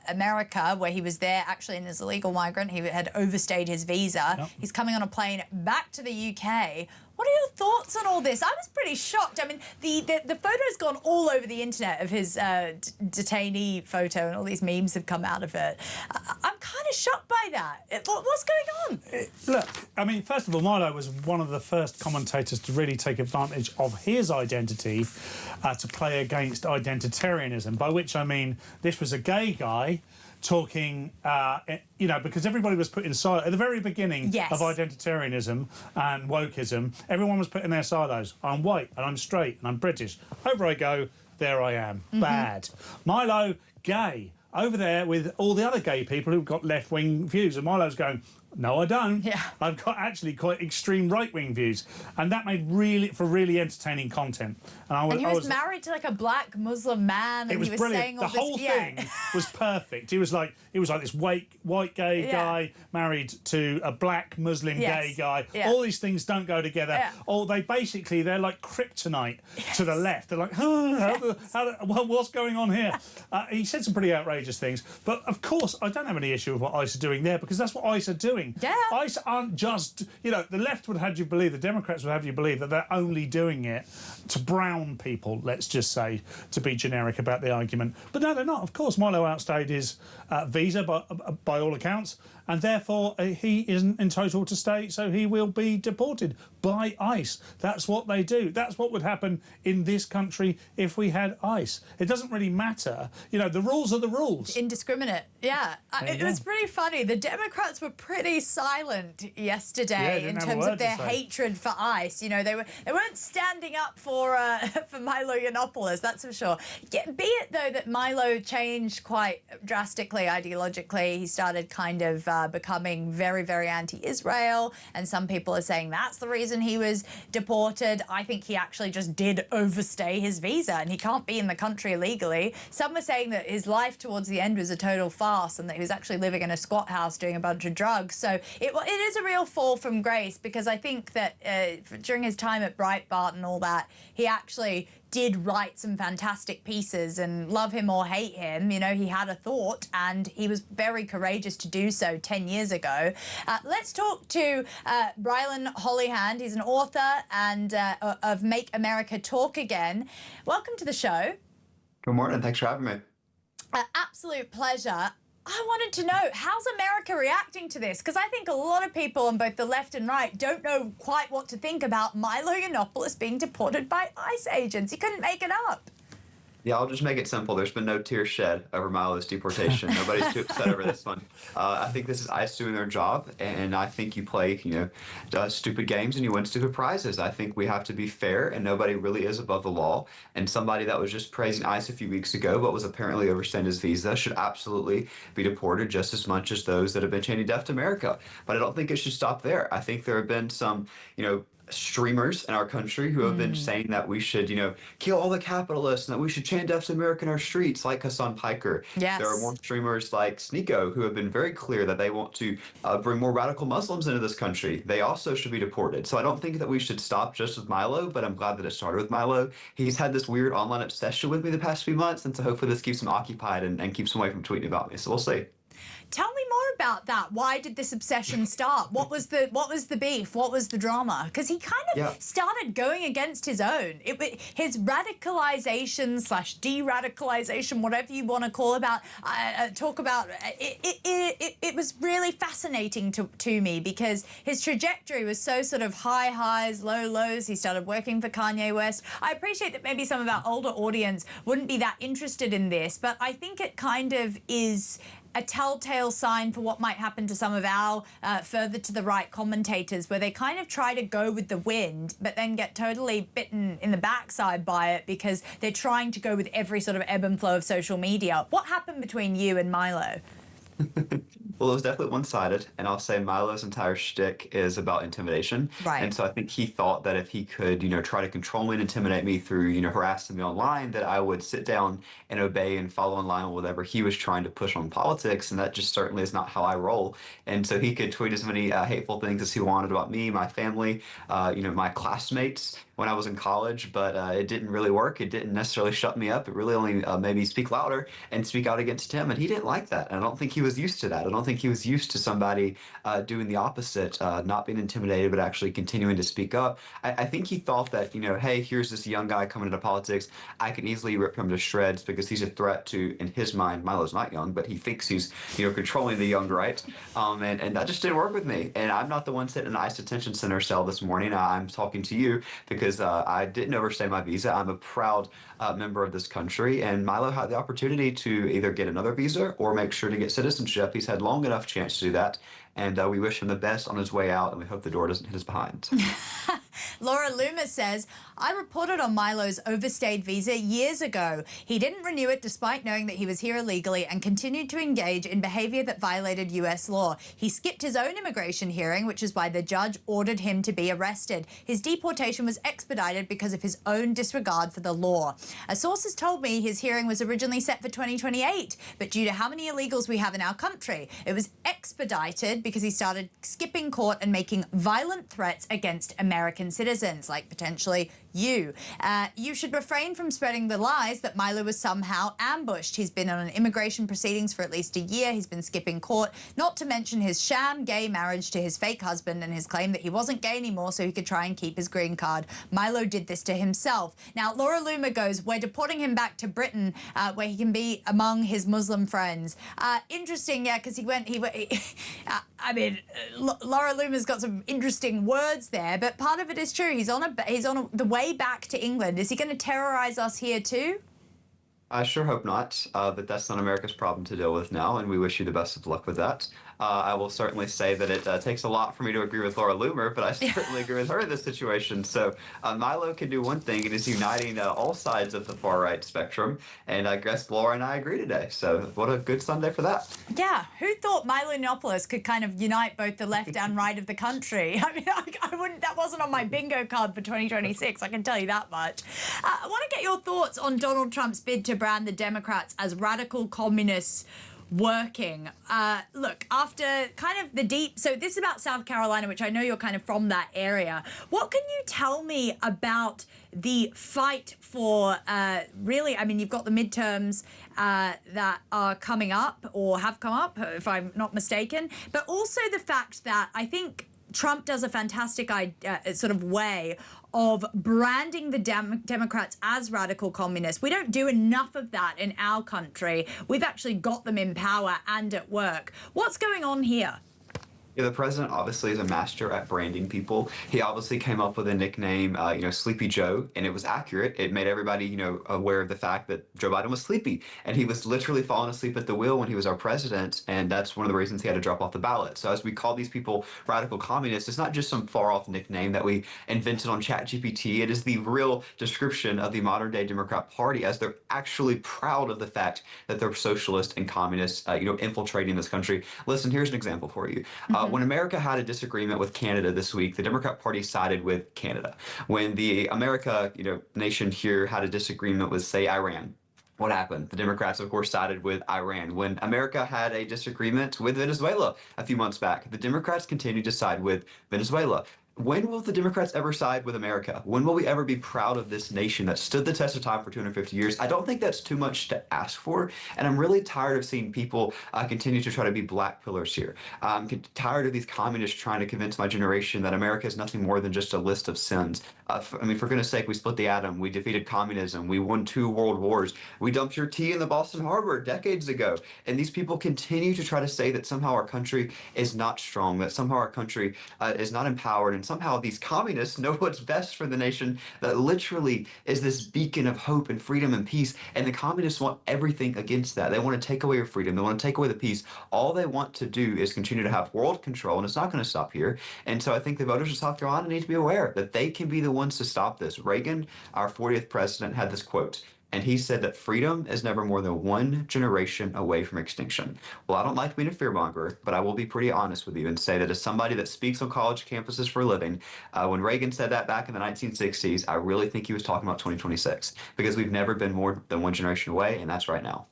Speaker 6: America, where he was there actually as a legal migrant. He had overstayed his visa. Yep. He's coming on a plane back to the UK. What are your thoughts on all this? I was pretty shocked. I mean, the photo's gone all over the internet of his detainee photo, and all these memes have come out of it. I'm kind of shocked by that. What's going on?
Speaker 7: Look, I mean, first of all, Milo was one of the first commentators to really take advantage of his identity to play against identitarianism, by which I mean this was a gay guy talking, you know, because everybody was put in silo at the very beginning of identitarianism and wokeism. Everyone was put in their silos. I'm white and I'm straight and I'm British. Over I go, there I am. Bad. Milo, gay. Over there with all the other gay people who've got left-wing views. And Milo's going, no, I don't. Yeah. I've got actually quite extreme right-wing views. And that made really entertaining content. And
Speaker 6: he was married to like a black Muslim man, and
Speaker 7: he was brilliant.
Speaker 6: saying all
Speaker 7: the whole thing was perfect. He was like this white gay guy married to a black Muslim gay guy. All these things don't go together. Or they're like kryptonite to the left. They're like, what's going on here? He said some pretty outrageous things. But of course, I don't have any issue with what ICE are doing there, because that's what ICE are doing. ICE aren't just, you know, the left would have you believe, the Democrats would have you believe that they're only doing it to brown people, let's just say, to be generic about the argument. But no, they're not. Of course, Milo outstayed his visa by all accounts, and therefore he isn't entitled to stay, so he will be deported by ICE. That's what they do. That's what would happen in this country if we had ICE. It doesn't really matter. You know, the rules are the rules.
Speaker 6: Indiscriminate. Yeah. It was pretty funny. The Democrats were pretty silent yesterday in terms of their hatred for ICE. You know, they weren't standing up for Milo Yiannopoulos, that's for sure. Be it, though, that Milo changed quite drastically ideologically. He started kind of becoming very anti-Israel, and some people are saying that's the reason he was deported. I think he actually just did overstay his visa, and he can't be in the country illegally. Some are saying that his life towards the end was a total farce, and that he was actually living in a squat house doing a bunch of drugs. So it is a real fall from grace, because I think that during his time at Breitbart and all that, he actually did write some fantastic pieces, and love him or hate him, you know, he had a thought, and he was very courageous to do so 10 years ago. Let's talk to Brylan Hollyhand. He's an author and of Make America Talk Again. Welcome to the show.
Speaker 17: Good morning. Thanks for having me.
Speaker 6: Absolute pleasure. I wanted to know, how's America reacting to this? Because I think a lot of people on both the left and right don't know quite what to think about Milo Yiannopoulos being deported by ICE agents. He couldn't make it up.
Speaker 17: Yeah, I'll just make it simple. There's been no tears shed over Milo's deportation. Nobody's too upset over this one. I think this is ICE doing their job, and I think you play, you know, stupid games and you win stupid prizes. I think we have to be fair, and nobody really is above the law. And somebody that was just praising ICE a few weeks ago but was apparently overstaying his visa should absolutely be deported just as much as those that have been chained deaf to America. But I don't think it should stop there. I think there have been some, you know, streamers in our country who have been saying that we should, you know, kill all the capitalists and that we should chain deaf to America in our streets, like Hassan Piker.
Speaker 6: Yes.
Speaker 17: There are more streamers like Sneeko who have been very clear that they want to bring more radical Muslims into this country. They also should be deported. So I don't think that we should stop just with Milo, but I'm glad that it started with Milo. He's had this weird online obsession with me the past few months, and so hopefully this keeps him occupied and keeps him away from tweeting about me. So we'll see.
Speaker 6: Tell me more about that. Why did this obsession start? What was the beef? What was the drama? Because he kind of started going against his own. His radicalization / de-radicalization, whatever you want to call about, talk about. It was really fascinating to me, because his trajectory was so sort of high highs, low lows. He started working for Kanye West. I appreciate that maybe some of our older audience wouldn't be that interested in this, but I think it kind of is a telltale sign for what might happen to some of our further to the right commentators, where they kind of try to go with the wind but then get totally bitten in the backside by it because they're trying to go with every sort of ebb and flow of social media. What happened between you and Milo?
Speaker 17: Well, it was definitely one-sided, and I'll say Milo's entire shtick is about intimidation.
Speaker 6: Right.
Speaker 17: And so I think he thought that if he could, you know, try to control me and intimidate me through, you know, harassing me online, that I would sit down and obey and follow in line with whatever he was trying to push on politics, and that just certainly is not how I roll. And so he could tweet as many hateful things as he wanted about me, my family, you know, my classmates. when I was in college, but it didn't really work. It didn't necessarily shut me up. It really only made me speak louder and speak out against him. And he didn't like that. And I don't think he was used to that. I don't think he was used to somebody doing the opposite, not being intimidated, but actually continuing to speak up. I think he thought that, hey, here's this young guy coming into politics. I can easily rip him to shreds because he's a threat to, in his mind, Milo's not young, but he thinks he's, controlling the young right. And that just didn't work with me. And I'm not the one sitting in an ICE detention center cell this morning. I'm talking to you because I didn't overstay my visa. I'm a proud member of this country. And Milo had the opportunity to either get another visa or make sure to get citizenship. He's had long enough chance to do that. And we wish him the best on his way out, and we hope the door doesn't hit his behind.
Speaker 6: Laura Loomis says, I reported on Milo's overstayed visa years ago. He didn't renew it despite knowing that he was here illegally and continued to engage in behavior that violated US law. He skipped his own immigration hearing, which is why the judge ordered him to be arrested. His deportation was expedited because of his own disregard for the law. A source has told me his hearing was originally set for 2028, but due to how many illegals we have in our country, it was expedited because he started skipping court and making violent threats against American citizens, like potentially you. You should refrain from spreading the lies that Milo was somehow ambushed. He's been on immigration proceedings for at least a year. He's been skipping court, not to mention his sham gay marriage to his fake husband and his claim that he wasn't gay anymore so he could try and keep his green card. Milo did this to himself. Now, Laura Loomer goes, we're deporting him back to Britain where he can be among his Muslim friends. Interesting, yeah, because I mean, Laura Loomer's got some interesting words there, but part of it is true. He's on the way back to England. Is he going to terrorize us here too?
Speaker 17: I sure hope not, but that's not America's problem to deal with now, and we wish you the best of luck with that. I will certainly say that it takes a lot for me to agree with Laura Loomer, but I certainly agree with her in this situation. So Milo can do one thing, and is uniting all sides of the far-right spectrum, and I guess Laura and I agree today. So what a good Sunday for that.
Speaker 6: Yeah, who thought Milo Yiannopoulos could kind of unite both the left and right of the country? I mean, I wouldn't. That wasn't on my bingo card for 2026, I can tell you that much. I want to get your thoughts on Donald Trump's bid to brand the Democrats as radical communists working. Look, after kind of the deep, so this is about South Carolina, which I know you're kind of from that area. What can you tell me about the fight for really, I mean, you've got the midterms that are coming up or have come up, if I'm not mistaken, but also the fact that I think Trump does a fantastic sort of way of branding the Democrats as radical communists. We don't do enough of that in our country. We've actually got them in power and at work. What's going on here?
Speaker 17: Yeah, the president obviously is a master at branding people. He obviously came up with a nickname, Sleepy Joe, and it was accurate. It made everybody, aware of the fact that Joe Biden was sleepy, and he was literally falling asleep at the wheel when he was our president, and that's one of the reasons he had to drop off the ballot. So as we call these people radical communists, it's not just some far-off nickname that we invented on ChatGPT. It is the real description of the modern-day Democrat Party, as they're actually proud of the fact that they're socialist and communist, infiltrating this country. Listen, here's an example for you. When America had a disagreement with Canada this week, the Democrat Party sided with Canada. When the America, nation here had a disagreement with, say, Iran, what happened? The Democrats, of course, sided with Iran. When America had a disagreement with Venezuela a few months back, the Democrats continued to side with Venezuela. When will the Democrats ever side with America? When will we ever be proud of this nation that stood the test of time for 250 years? I don't think that's too much to ask for, and I'm really tired of seeing people continue to try to be black pillars here. I'm tired of these communists trying to convince my generation that America is nothing more than just a list of sins. For goodness sake, we split the atom, we defeated communism, we won 2 world wars, we dumped your tea in the Boston Harbor decades ago, and these people continue to try to say that somehow our country is not strong, that somehow our country is not empowered, and somehow these communists know what's best for the nation that literally is this beacon of hope and freedom and peace, and the communists want everything against that. They want to take away your freedom, they want to take away the peace. All they want to do is continue to have world control, and it's not going to stop here. And so I think the voters of South Carolina need to be aware that they can be the ones to stop this. Reagan, our 40th president, had this quote, and he said that freedom is never more than 1 generation away from extinction. Well, I don't like being a fearmonger, but I will be pretty honest with you and say that as somebody that speaks on college campuses for a living, when Reagan said that back in the 1960s, I really think he was talking about 2026, because we've never been more than 1 generation away, and that's right now.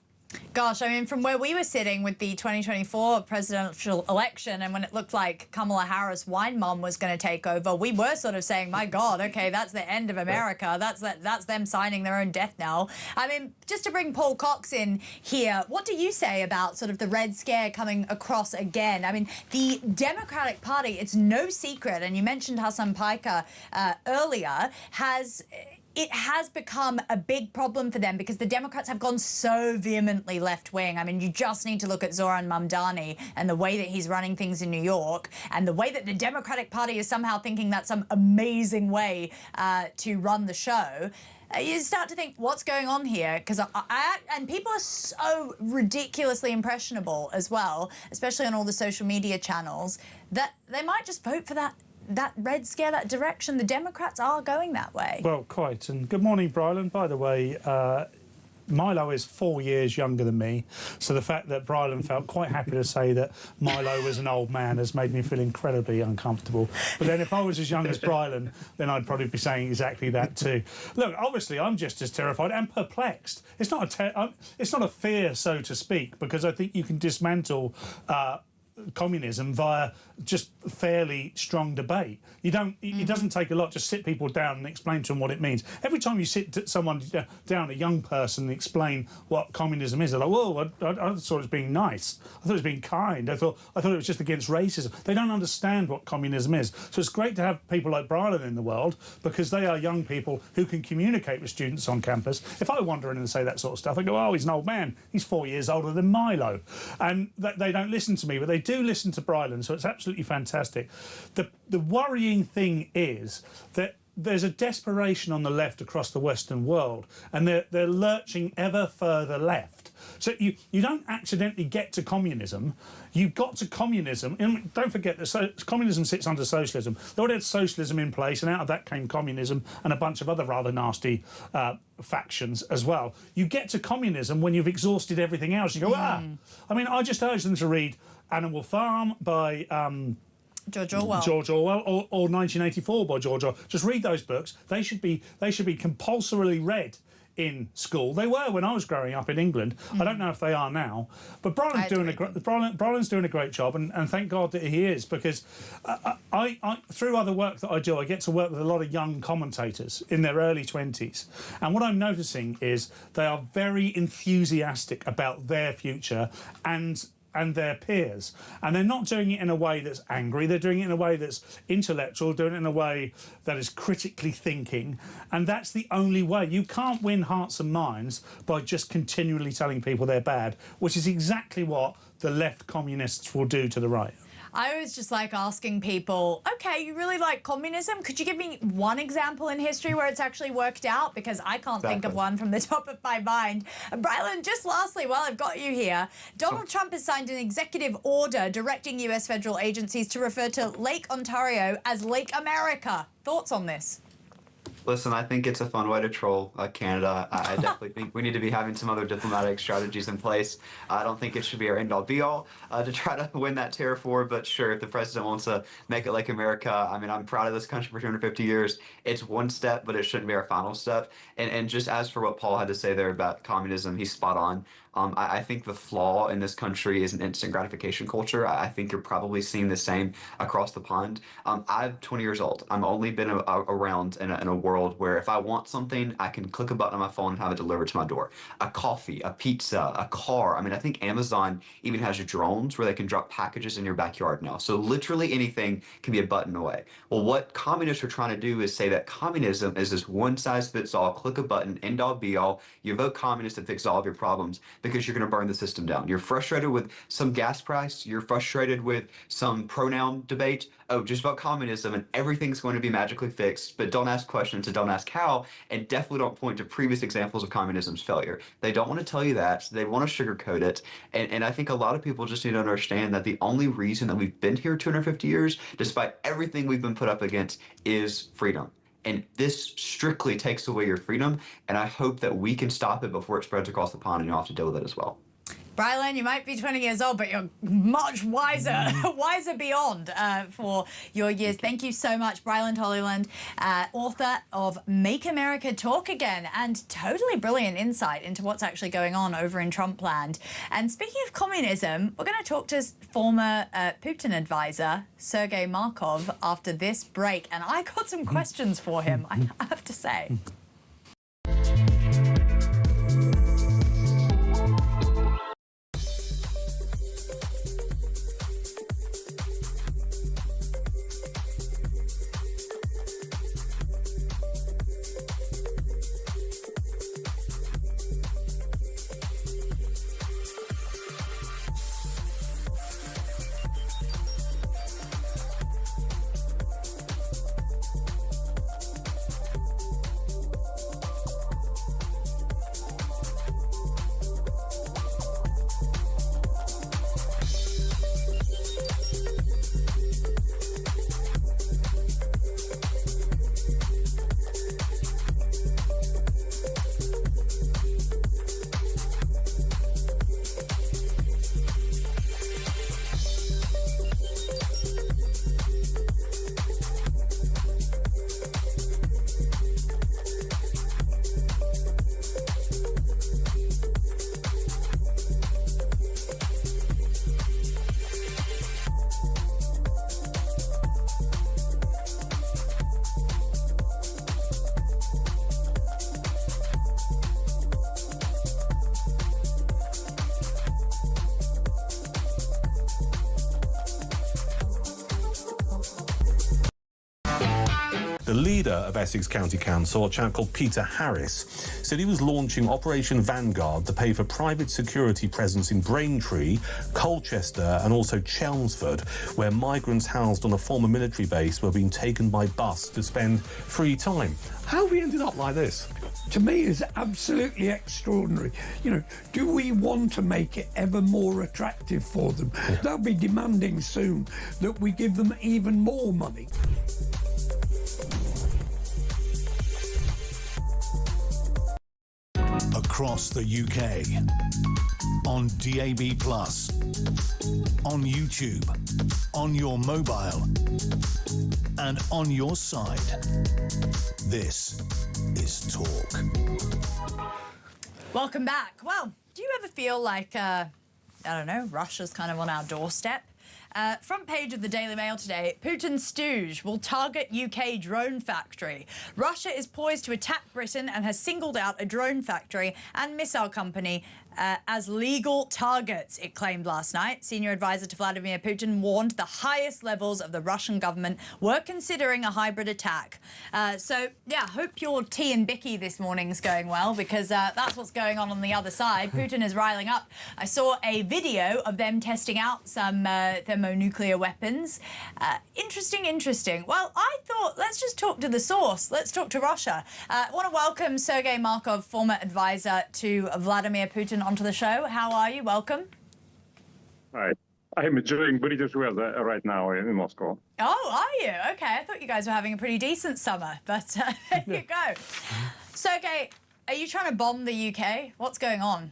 Speaker 6: Gosh, I mean, from where we were sitting with the 2024 presidential election and when it looked like Kamala Harris, wine mom, was going to take over, we were sort of saying, my God, okay, that's the end of America. That's them signing their own death knell. I mean, just to bring Paul Cox in here, what do you say about sort of the Red Scare coming across again? I mean, the Democratic Party, it's no secret, and you mentioned Hassan Piker earlier, it has become a big problem for them because the Democrats have gone so vehemently left-wing. I mean, you just need to look at Zoran Mamdani and the way that he's running things in New York and the way that the Democratic Party is somehow thinking that's some amazing way to run the show. You start to think, what's going on here? Because and people are so ridiculously impressionable as well, especially on all the social media channels, that they might just vote for that Red Scare, that direction. The Democrats are going that way.
Speaker 7: Well, quite. And good morning, Brylan. By the way, Milo is 4 years younger than me, so the fact that Brylan felt quite happy to say that Milo was an old man has made me feel incredibly uncomfortable. But then if I was as young as Brylan, then I'd probably be saying exactly that too. Look, obviously I'm just as terrified and perplexed. It's not a fear, so to speak, because I think you can dismantle communism via just fairly strong debate. You don't. It doesn't take a lot to sit people down and explain to them what it means. Every time you sit someone down, a young person, and explain what communism is, they're like, "Whoa, I thought it was being nice. I thought it was being kind. I thought it was just against racism." They don't understand what communism is. So it's great to have people like Brylan in the world because they are young people who can communicate with students on campus. If I wander in and say that sort of stuff, I go, "Oh, he's an old man. He's 4 years older than Milo," and they don't listen to me, but they do listen to Brylan. So it's absolutely fantastic. The worrying thing is that there's a desperation on the left across the Western world, and they're lurching ever further left. So you don't accidentally get to communism. You got to communism. And don't forget that communism sits under socialism. They already had socialism in place, and out of that came communism and a bunch of other rather nasty factions as well. You get to communism when you've exhausted everything else. You go, I mean, I just urge them to read Animal Farm by
Speaker 6: George Orwell.
Speaker 7: Or 1984 by George Orwell. Just read those books. They should be compulsorily read in school. They were when I was growing up in England. I don't know if they are now. But Brylan's doing a great job, and thank God that he is, because I through other work that I do, I get to work with a lot of young commentators in their early 20s. And what I'm noticing is they are very enthusiastic about their future and their peers, and they're not doing it in a way that's angry. They're doing it in a way that's intellectual, doing it in a way that is critically thinking, and that's the only way. You can't win hearts and minds by just continually telling people they're bad, which is exactly what the left communists will do to the right.
Speaker 6: I always just like asking people, okay, you really like communism? Could you give me one example in history where it's actually worked out? Because I can't think of one from the top of my mind. Brylan, just lastly, while I've got you here, Donald Trump has signed an executive order directing US federal agencies to refer to Lake Ontario as Lake America. Thoughts on this?
Speaker 17: Listen, I think it's a fun way to troll Canada. I definitely think we need to be having some other diplomatic strategies in place. I don't think it should be our end-all be-all to try to win that Tier 4, but sure, if the president wants to make it like America, I mean, I'm proud of this country for 250 years. It's one step, but it shouldn't be our final step. And just as for what Paul had to say there about communism, he's spot on. I think the flaw in this country is an instant gratification culture. I think you're probably seeing the same across the pond. I'm 20 years old. I've only been around in a world where if I want something, I can click a button on my phone and have it delivered to my door. A coffee, a pizza, a car. I mean, I think Amazon even has drones where they can drop packages in your backyard now. So literally anything can be a button away. Well, what communists are trying to do is say that communism is this one-size-fits-all, click a button, end-all be-all. You vote communist to fix all of your problems, because you're going to burn the system down. You're frustrated with some gas price. You're frustrated with some pronoun debate. Oh, just vote communism and everything's going to be magically fixed. But don't ask questions and don't ask how, and definitely don't point to previous examples of communism's failure. They don't want to tell you that. They want to sugarcoat it. And I think a lot of people just need to understand that the only reason that we've been here 250 years, despite everything we've been put up against, is freedom. And this strictly takes away your freedom, and I hope that we can stop it before it spreads across the pond and you'll have to deal with it as well.
Speaker 6: Brylan, you might be 20 years old, but you're much wiser, wiser beyond for your years. Thank you so much, Brylan Hollyland, author of Make America Talk Again, and totally brilliant insight into what's actually going on over in Trump land. And speaking of communism, we're going to talk to former Putin advisor, Sergei Markov, after this break. And I got some questions for him, I have to say.
Speaker 8: The leader of Essex County Council, a chap called Peter Harris, said he was launching Operation Vanguard to pay for private security presence in Braintree, Colchester and also Chelmsford, where migrants housed on a former military base were being taken by bus to spend free time. How have we ended up like this?
Speaker 9: To me, is absolutely extraordinary. You know, do we want to make it ever more attractive for them? Yeah. They'll be demanding soon that we give them even more money.
Speaker 5: Across the UK, on DAB+, on YouTube, on your mobile, and on your side. This is Talk.
Speaker 6: Welcome back. Well, do you ever feel like, I don't know, Russia's kind of on our doorstep? Front page of the Daily Mail today, Putin's stooge will target UK drone factory. Russia is poised to attack Britain and has singled out a drone factory and missile company as legal targets, it claimed last night. Senior advisor to Vladimir Putin warned the highest levels of the Russian government were considering a hybrid attack. So, yeah, hope your tea and bicky this morning's going well, because that's what's going on the other side. Putin is riling up. I saw a video of them testing out some thermonuclear weapons. Interesting. Well, I thought, let's just talk to the source. Let's talk to Russia. I want to welcome Sergei Markov, former advisor to Vladimir Putin, onto the show. How are you? Welcome.
Speaker 18: Hi. I'm enjoying British weather right now in Moscow.
Speaker 6: Oh, are you? Okay, I thought you guys were having a pretty decent summer, but there you go. Sergei, are you trying to bomb the UK? What's going on?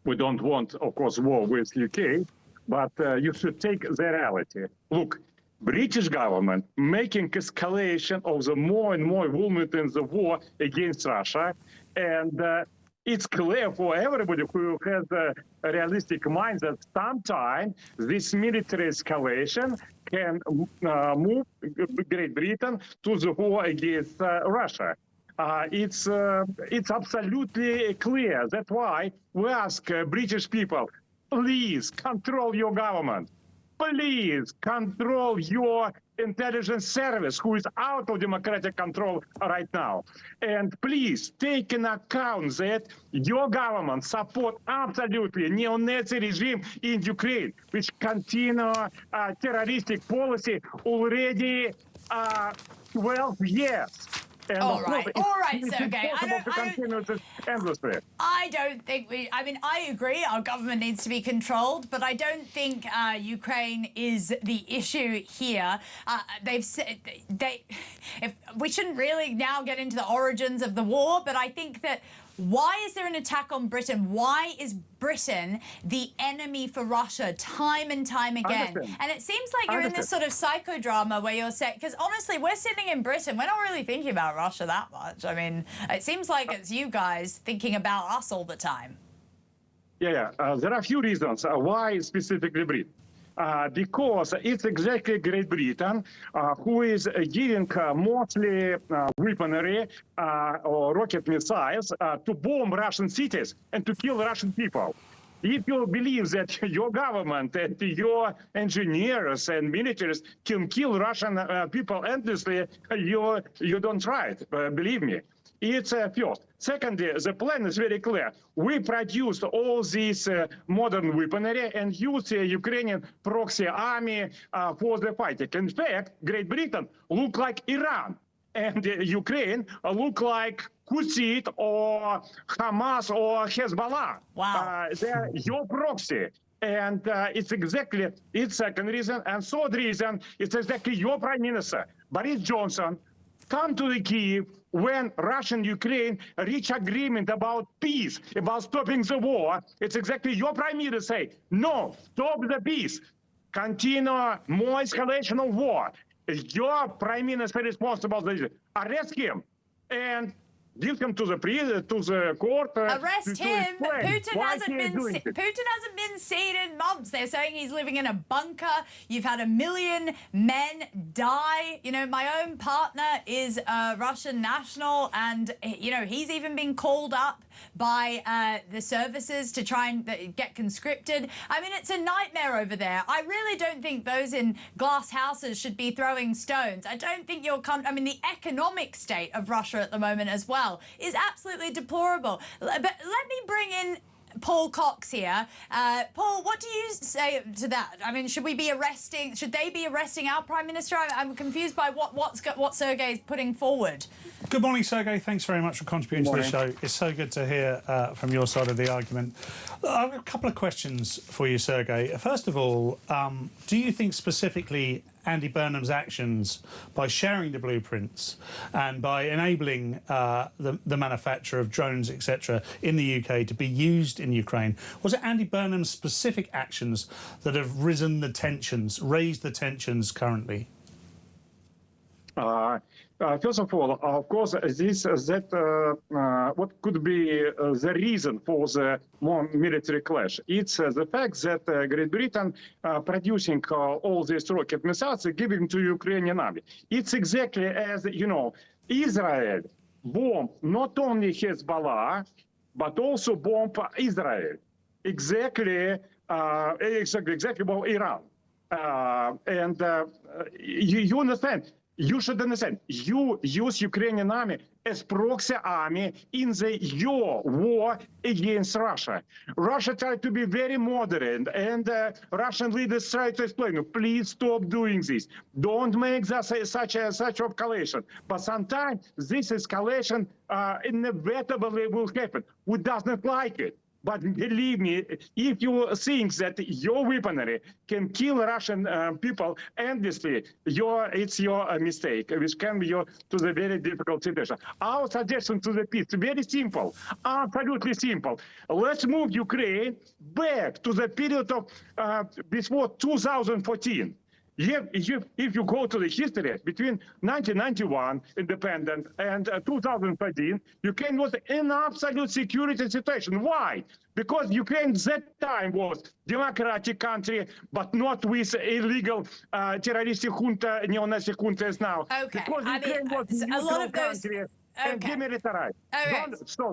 Speaker 18: We don't want, of course, war with UK, but you should take the reality. Look, British government making escalation of the more and more involvement in the war against Russia, and it's clear for everybody who has a realistic mind that sometime this military escalation can move Great Britain to the war against Russia. It's absolutely clear. That's why we ask British people, please control your government. Please control your intelligence service, who is out of democratic control right now. And please take in account that your government support absolutely neo-Nazi regime in Ukraine, which continue terroristic policy already 12 years. And
Speaker 6: all right, Sergei. I don't think I mean, I agree our government needs to be controlled, but I don't think Ukraine is the issue here. They've said we shouldn't really now get into the origins of the war, but I think that Why is there an attack on Britain? Why is Britain the enemy for Russia time and time again? And it seems like you're in this sort of psychodrama where you're saying, because honestly, we're sitting in Britain, we're not really thinking about Russia that much. I mean, it seems like it's you guys thinking about us all the time.
Speaker 18: There are a few reasons why specifically Britain. Because it's exactly Great Britain who is giving mostly weaponry or rocket missiles to bomb Russian cities and to kill Russian people. If you believe that your government and your engineers and militaries can kill Russian people endlessly, you don't try it, believe me. It's first. Secondly, the plan is very clear. We produced all these modern weaponry and use the Ukrainian proxy army for the fighting. In fact, Great Britain look like Iran, and Ukraine look like Houthi or Hamas or Hezbollah.
Speaker 6: Wow.
Speaker 18: They're your proxy. And it's second reason. And third reason, it's exactly your Prime Minister, Boris Johnson, come to the Kyiv when Russia and Ukraine reach agreement about peace, about stopping the war. It's exactly your Prime Minister say, no, stop the peace, continue more escalation of war. Your Prime Minister responsible for this. Arrest him and give him to the court.
Speaker 6: Arrest him. Putin hasn't been seen in months. They're saying he's living in a bunker. You've had 1 million men die. You know, my own partner is a Russian national, and you know he's even been called up by the services to try and get conscripted. I mean, it's a nightmare over there. I really don't think those in glass houses should be throwing stones. I don't think I mean, the economic state of Russia at the moment as well is absolutely deplorable. But let me bring in Paul Cox here. Paul, what do you say to that? I mean, should they be arresting our Prime Minister? I'm confused by what Sergei's putting forward.
Speaker 7: Good morning, Sergei. Thanks very much for contributing to the show. It's so good to hear from your side of the argument. I have a couple of questions for you, Sergei. First of all, do you think specifically Andy Burnham's actions by sharing the blueprints and by enabling the manufacture of drones, etc., in the UK to be used in Ukraine, was it Andy Burnham's specific actions that have raised the tensions currently?
Speaker 18: First of all, of course, what could be the reason for the more military clash? It's the fact that Great Britain producing all these rocket missiles and giving to Ukrainian army. It's exactly as, you know, Israel bombed not only Hezbollah, but also bombed Israel. Exactly about Iran. You understand? You should understand, you use Ukrainian army as proxy army in your war against Russia. Russia tried to be very moderate, and Russian leaders tried to explain, please stop doing this. Don't make that such escalation. But sometimes this escalation inevitably will happen. Who doesn't like it? But believe me, if you think that your weaponry can kill Russian people endlessly, it's your mistake, which can be to the very difficult situation. Our suggestion to the peace, very simple, absolutely simple. Let's move Ukraine back to the period of before 2014. If you go to the history between 1991 independent and 2013, Ukraine was in absolute security situation. Why? Because Ukraine that time was democratic country, but not with illegal terroristic junta, neo-Nazi junta as now.
Speaker 6: Okay,
Speaker 18: because Ukraine was
Speaker 6: a lot of those.
Speaker 18: Country, and demilitarized.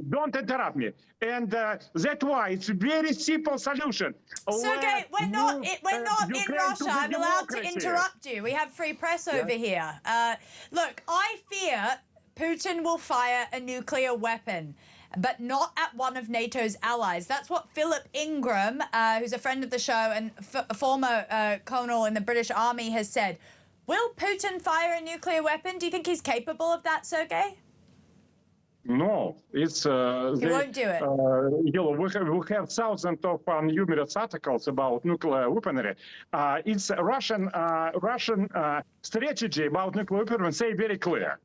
Speaker 18: Don't interrupt me. And that's why it's a very simple solution.
Speaker 6: Sergei, we're not in Russia. I'm allowed to interrupt you. We have free press over here. Look, I fear Putin will fire a nuclear weapon, but not at one of NATO's allies. That's what Philip Ingram, who's a friend of the show and a former colonel in the British Army, has said. Will Putin fire a nuclear weapon? Do you think he's capable of that, Sergei?
Speaker 18: No, it's
Speaker 6: he won't do it.
Speaker 18: We have thousands of numerous articles about nuclear weaponry. It's Russian strategy about nuclear weaponry. Say very clear.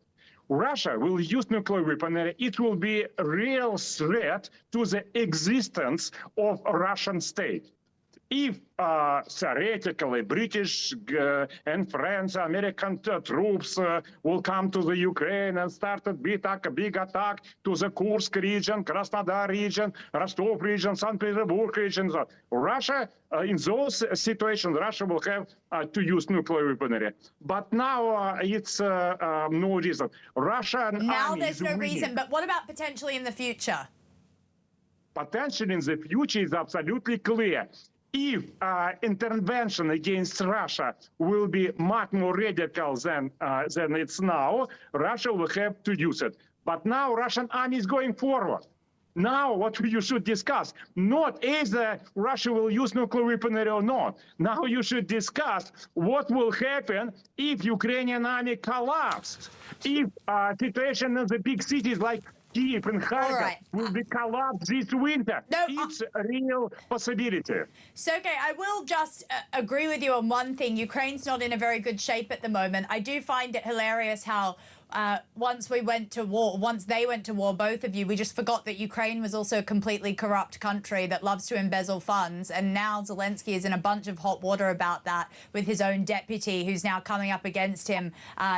Speaker 18: Russia will use nuclear weaponry, it will be a real threat to the existence of a Russian state. If theoretically British and French, American troops will come to the Ukraine and start a big attack to the Kursk region, Krasnodar region, Rostov region, St. Petersburg region, Russia, in those situations, Russia will have to use nuclear weaponry. But now it's no reason. Russia
Speaker 6: now there's no reason. But what about potentially in the future?
Speaker 18: Potentially in the future is absolutely clear. If intervention against Russia will be much more radical than it's now, Russia will have to use it. But now Russian army is going forward. Now what you should discuss, not either Russia will use nuclear weaponry or not. Now you should discuss what will happen if Ukrainian army collapses. If situation in the big cities like Kyiv and Kharkov will be collapsed this winter. No, it's a real possibility.
Speaker 6: Sergei, I will just agree with you on one thing. Ukraine's not in a very good shape at the moment. I do find it hilarious how once they went to war, both of you, we just forgot that Ukraine was also a completely corrupt country that loves to embezzle funds. And now Zelensky is in a bunch of hot water about that with his own deputy who's now coming up against him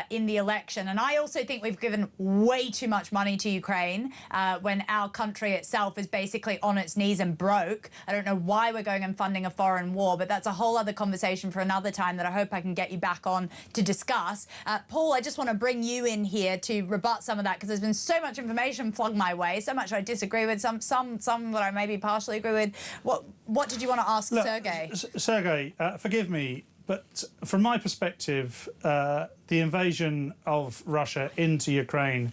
Speaker 6: in the election. And I also think we've given way too much money to Ukraine when our country itself is basically on its knees and broke. I don't know why we're going and funding a foreign war, but that's a whole other conversation for another time that I hope I can get you back on to discuss. Paul, I just want to bring you in here to rebut some of that because there's been so much information flung my way, so much I disagree with, some that I maybe partially agree with. What did you want to ask Sergei?
Speaker 7: Sergei, forgive me, but from my perspective, the invasion of Russia into Ukraine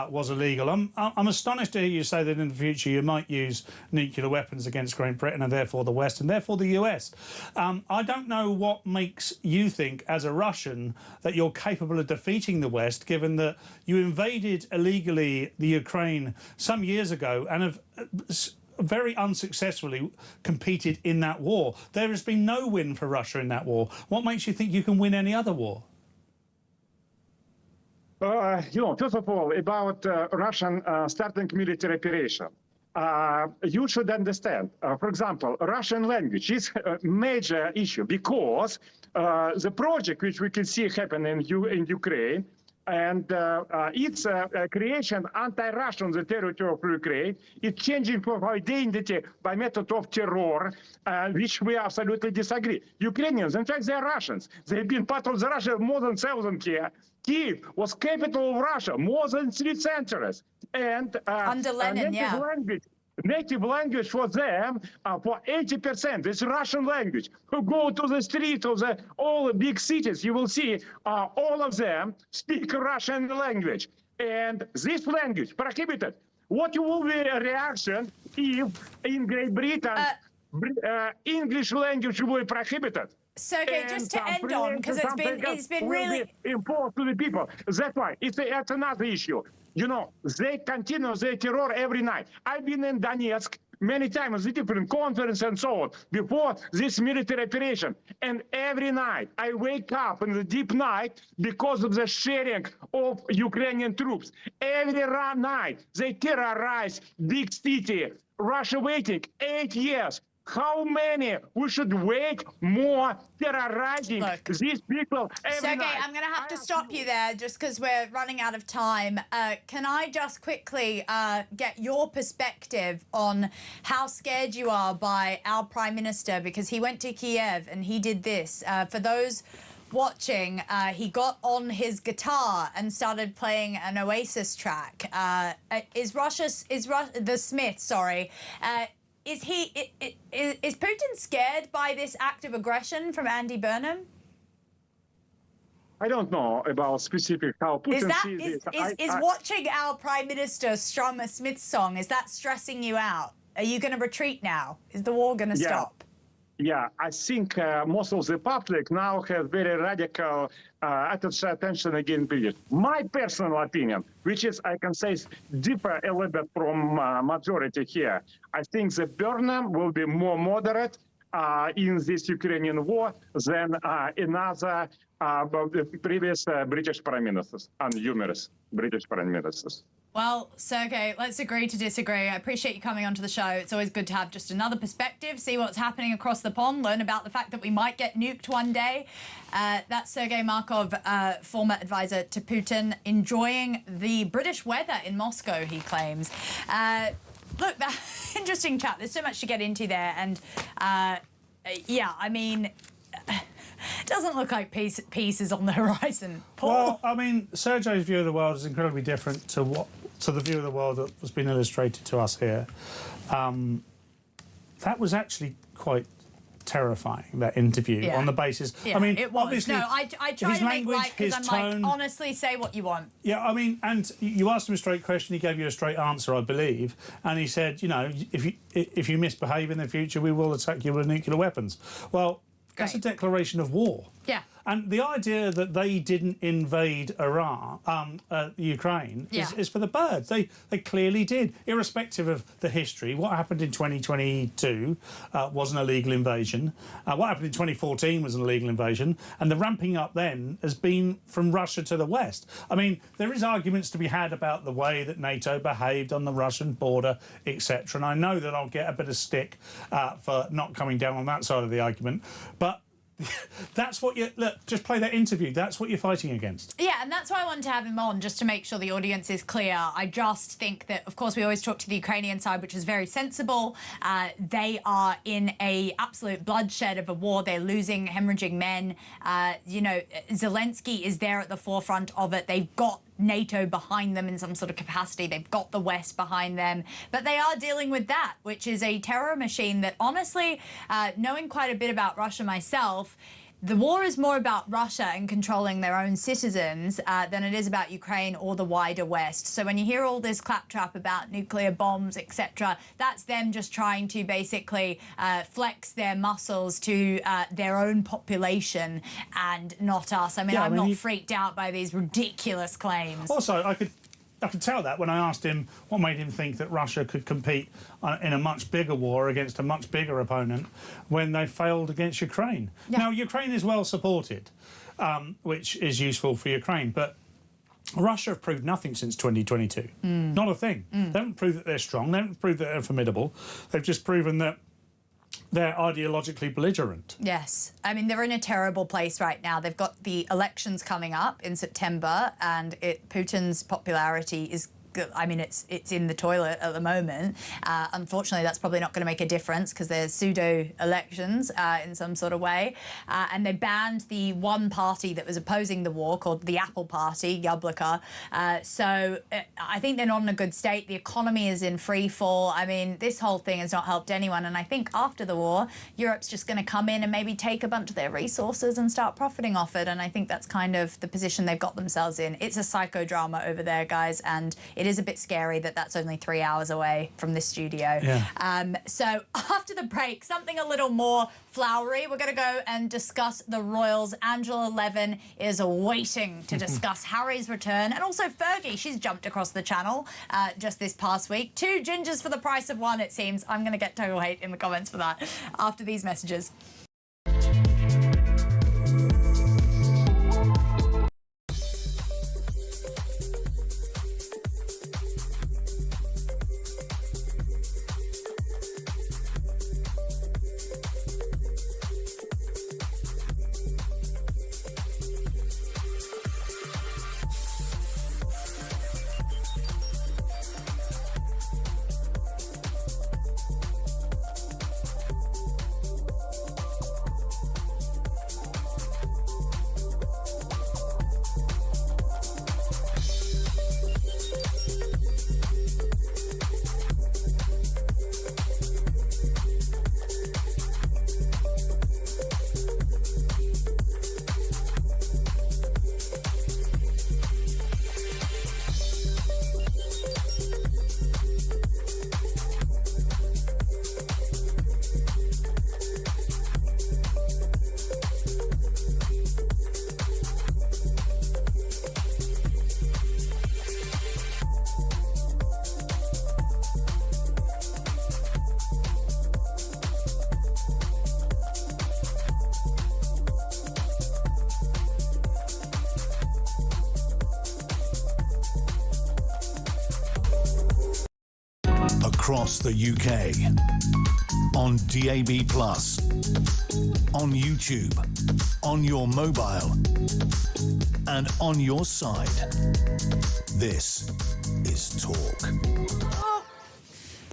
Speaker 7: was illegal. I'm astonished to hear you say that in the future you might use nuclear weapons against Great Britain and therefore the West and therefore the US. I don't know what makes you think as a Russian that you're capable of defeating the West, given that you invaded illegally the Ukraine some years ago and have very unsuccessfully competed in that war. There has been no win for Russia in that war. What makes you think you can win any other war?
Speaker 18: First of all, about Russian starting military operation. You should understand, for example, Russian language is a major issue because the project which we can see happen in Ukraine and its creation anti-Russian on the territory of Ukraine, it's changing of identity by method of terror, which we absolutely disagree. Ukrainians, in fact, they're Russians. They've been part of the Russia more than 1,000 years. Kyiv was capital of Russia more than 3 centuries. And
Speaker 6: under Lenin,
Speaker 18: native language for them, for 80%, is Russian language. Who go to the street of all the big cities, you will see all of them speak Russian language. And this language prohibited. What will be a reaction if in Great Britain English language will be prohibited?
Speaker 6: Sergei, just to end on, because it's been really
Speaker 18: important to the people. That's why it's another issue. You know, they continue their terror every night. I've been in Donetsk many times, the different conferences and so on, before this military operation. And every night I wake up in the deep night because of the sharing of Ukrainian troops. Every night they terrorize big city. Russia waiting 8 years. How many we should wait more terrorizing these people every
Speaker 6: Sergei,
Speaker 18: night?
Speaker 6: I'm going to have to stop you there just because we're running out of time. Can I just quickly get your perspective on how scared you are by our Prime Minister, because he went to Kiev and he did this. For those watching, he got on his guitar and started playing an Oasis track. The Smiths, sorry. Is Putin scared by this act of aggression from Andy Burnham?
Speaker 18: I don't know about specific how Putin sees it.
Speaker 6: Is watching our Prime Minister strum a Smiths song, is that stressing you out? Are you going to retreat now? Is the war going to stop?
Speaker 18: Yeah, I think most of the public now has very radical attention against British. My personal opinion, which is, I can say, differ a little bit from majority here. I think the Burnham will be more moderate in this Ukrainian war than another previous British prime ministers and numerous British prime ministers.
Speaker 6: Well, Sergei, let's agree to disagree. I appreciate you coming onto the show. It's always good to have just another perspective, see what's happening across the pond, learn about the fact that we might get nuked one day. That's Sergei Markov, former advisor to Putin, enjoying the British weather in Moscow, he claims. Look, interesting chat. There's so much to get into there. And, yeah, I mean... It doesn't look like peace is on the horizon, Paul.
Speaker 7: Well, I mean, Sergei's view of the world is incredibly different to the view of the world that has been illustrated to us here. That was actually quite terrifying, that interview, on the basis...
Speaker 6: Yeah,
Speaker 7: I mean,
Speaker 6: it was.
Speaker 7: obviously...
Speaker 6: No, I try to make light because I'm
Speaker 7: tone,
Speaker 6: like, honestly, say what you want.
Speaker 7: Yeah, I mean, and you asked him a straight question, he gave you a straight answer, I believe, and he said, you know, if you misbehave in the future, we will attack you with nuclear weapons. Well... That's a declaration of war.
Speaker 6: Yeah.
Speaker 7: And the idea that they didn't invade Ukraine is for the birds. They clearly did, irrespective of the history. What happened in 2022 was an illegal invasion. What happened in 2014 was an illegal invasion. And the ramping up then has been from Russia to the west. I mean, there is arguments to be had about the way that NATO behaved on the Russian border, etc. And I know that I'll get a bit of stick for not coming down on that side of the argument. But that's what you look. Just play that interview. That's what you're fighting against.
Speaker 6: Yeah, and that's why I wanted to have him on, just to make sure the audience is clear. I just think that, of course, we always talk to the Ukrainian side, which is very sensible. They are in a absolute bloodshed of a war. They're losing, hemorrhaging men. You know, Zelensky is there at the forefront of it. They've got NATO behind them in some sort of capacity. They've got the West behind them. But they are dealing with that, which is a terror machine that, honestly, knowing quite a bit about Russia myself, the war is more about Russia and controlling their own citizens than it is about Ukraine or the wider West. So when you hear all this claptrap about nuclear bombs, etc., that's them just trying to basically flex their muscles to their own population and not us. I mean, I'm not freaked out by these ridiculous claims.
Speaker 7: Also, I could tell that when I asked him what made him think that Russia could compete in a much bigger war against a much bigger opponent when they failed against Ukraine. Yeah. Now, Ukraine is well supported, which is useful for Ukraine, but Russia have proved nothing since 2022. Not a thing. They haven't proved that they're strong. They haven't proved that they're formidable. They've just proven that they're ideologically belligerent.
Speaker 6: Yes. I mean, they're in a terrible place right now. They've got the elections coming up in September, and Putin's popularity is... I mean, it's in the toilet at the moment. Unfortunately, that's probably not going to make a difference because there's pseudo-elections in some sort of way. And they banned the one party that was opposing the war, called the Apple Party, Yabloko. So I think they're not in a good state. The economy is in free fall. I mean, this whole thing has not helped anyone. And I think after the war, Europe's just going to come in and maybe take a bunch of their resources and start profiting off it. And I think that's kind of the position they've got themselves in. It's a psychodrama over there, guys, and it is a bit scary that that's only 3 hours away from this studio. Yeah. So after the break, something a little more flowery. We're going to go and discuss the Royals. Angela Levin is waiting to discuss Harry's return, and also Fergie. She's jumped across the channel just this past week. 2 gingers for the price of 1, it seems. I'm going to get total hate in the comments for that after these messages.
Speaker 5: across the UK, on DAB+, on YouTube, on your mobile, and on your side. This is Talk.
Speaker 6: Oh,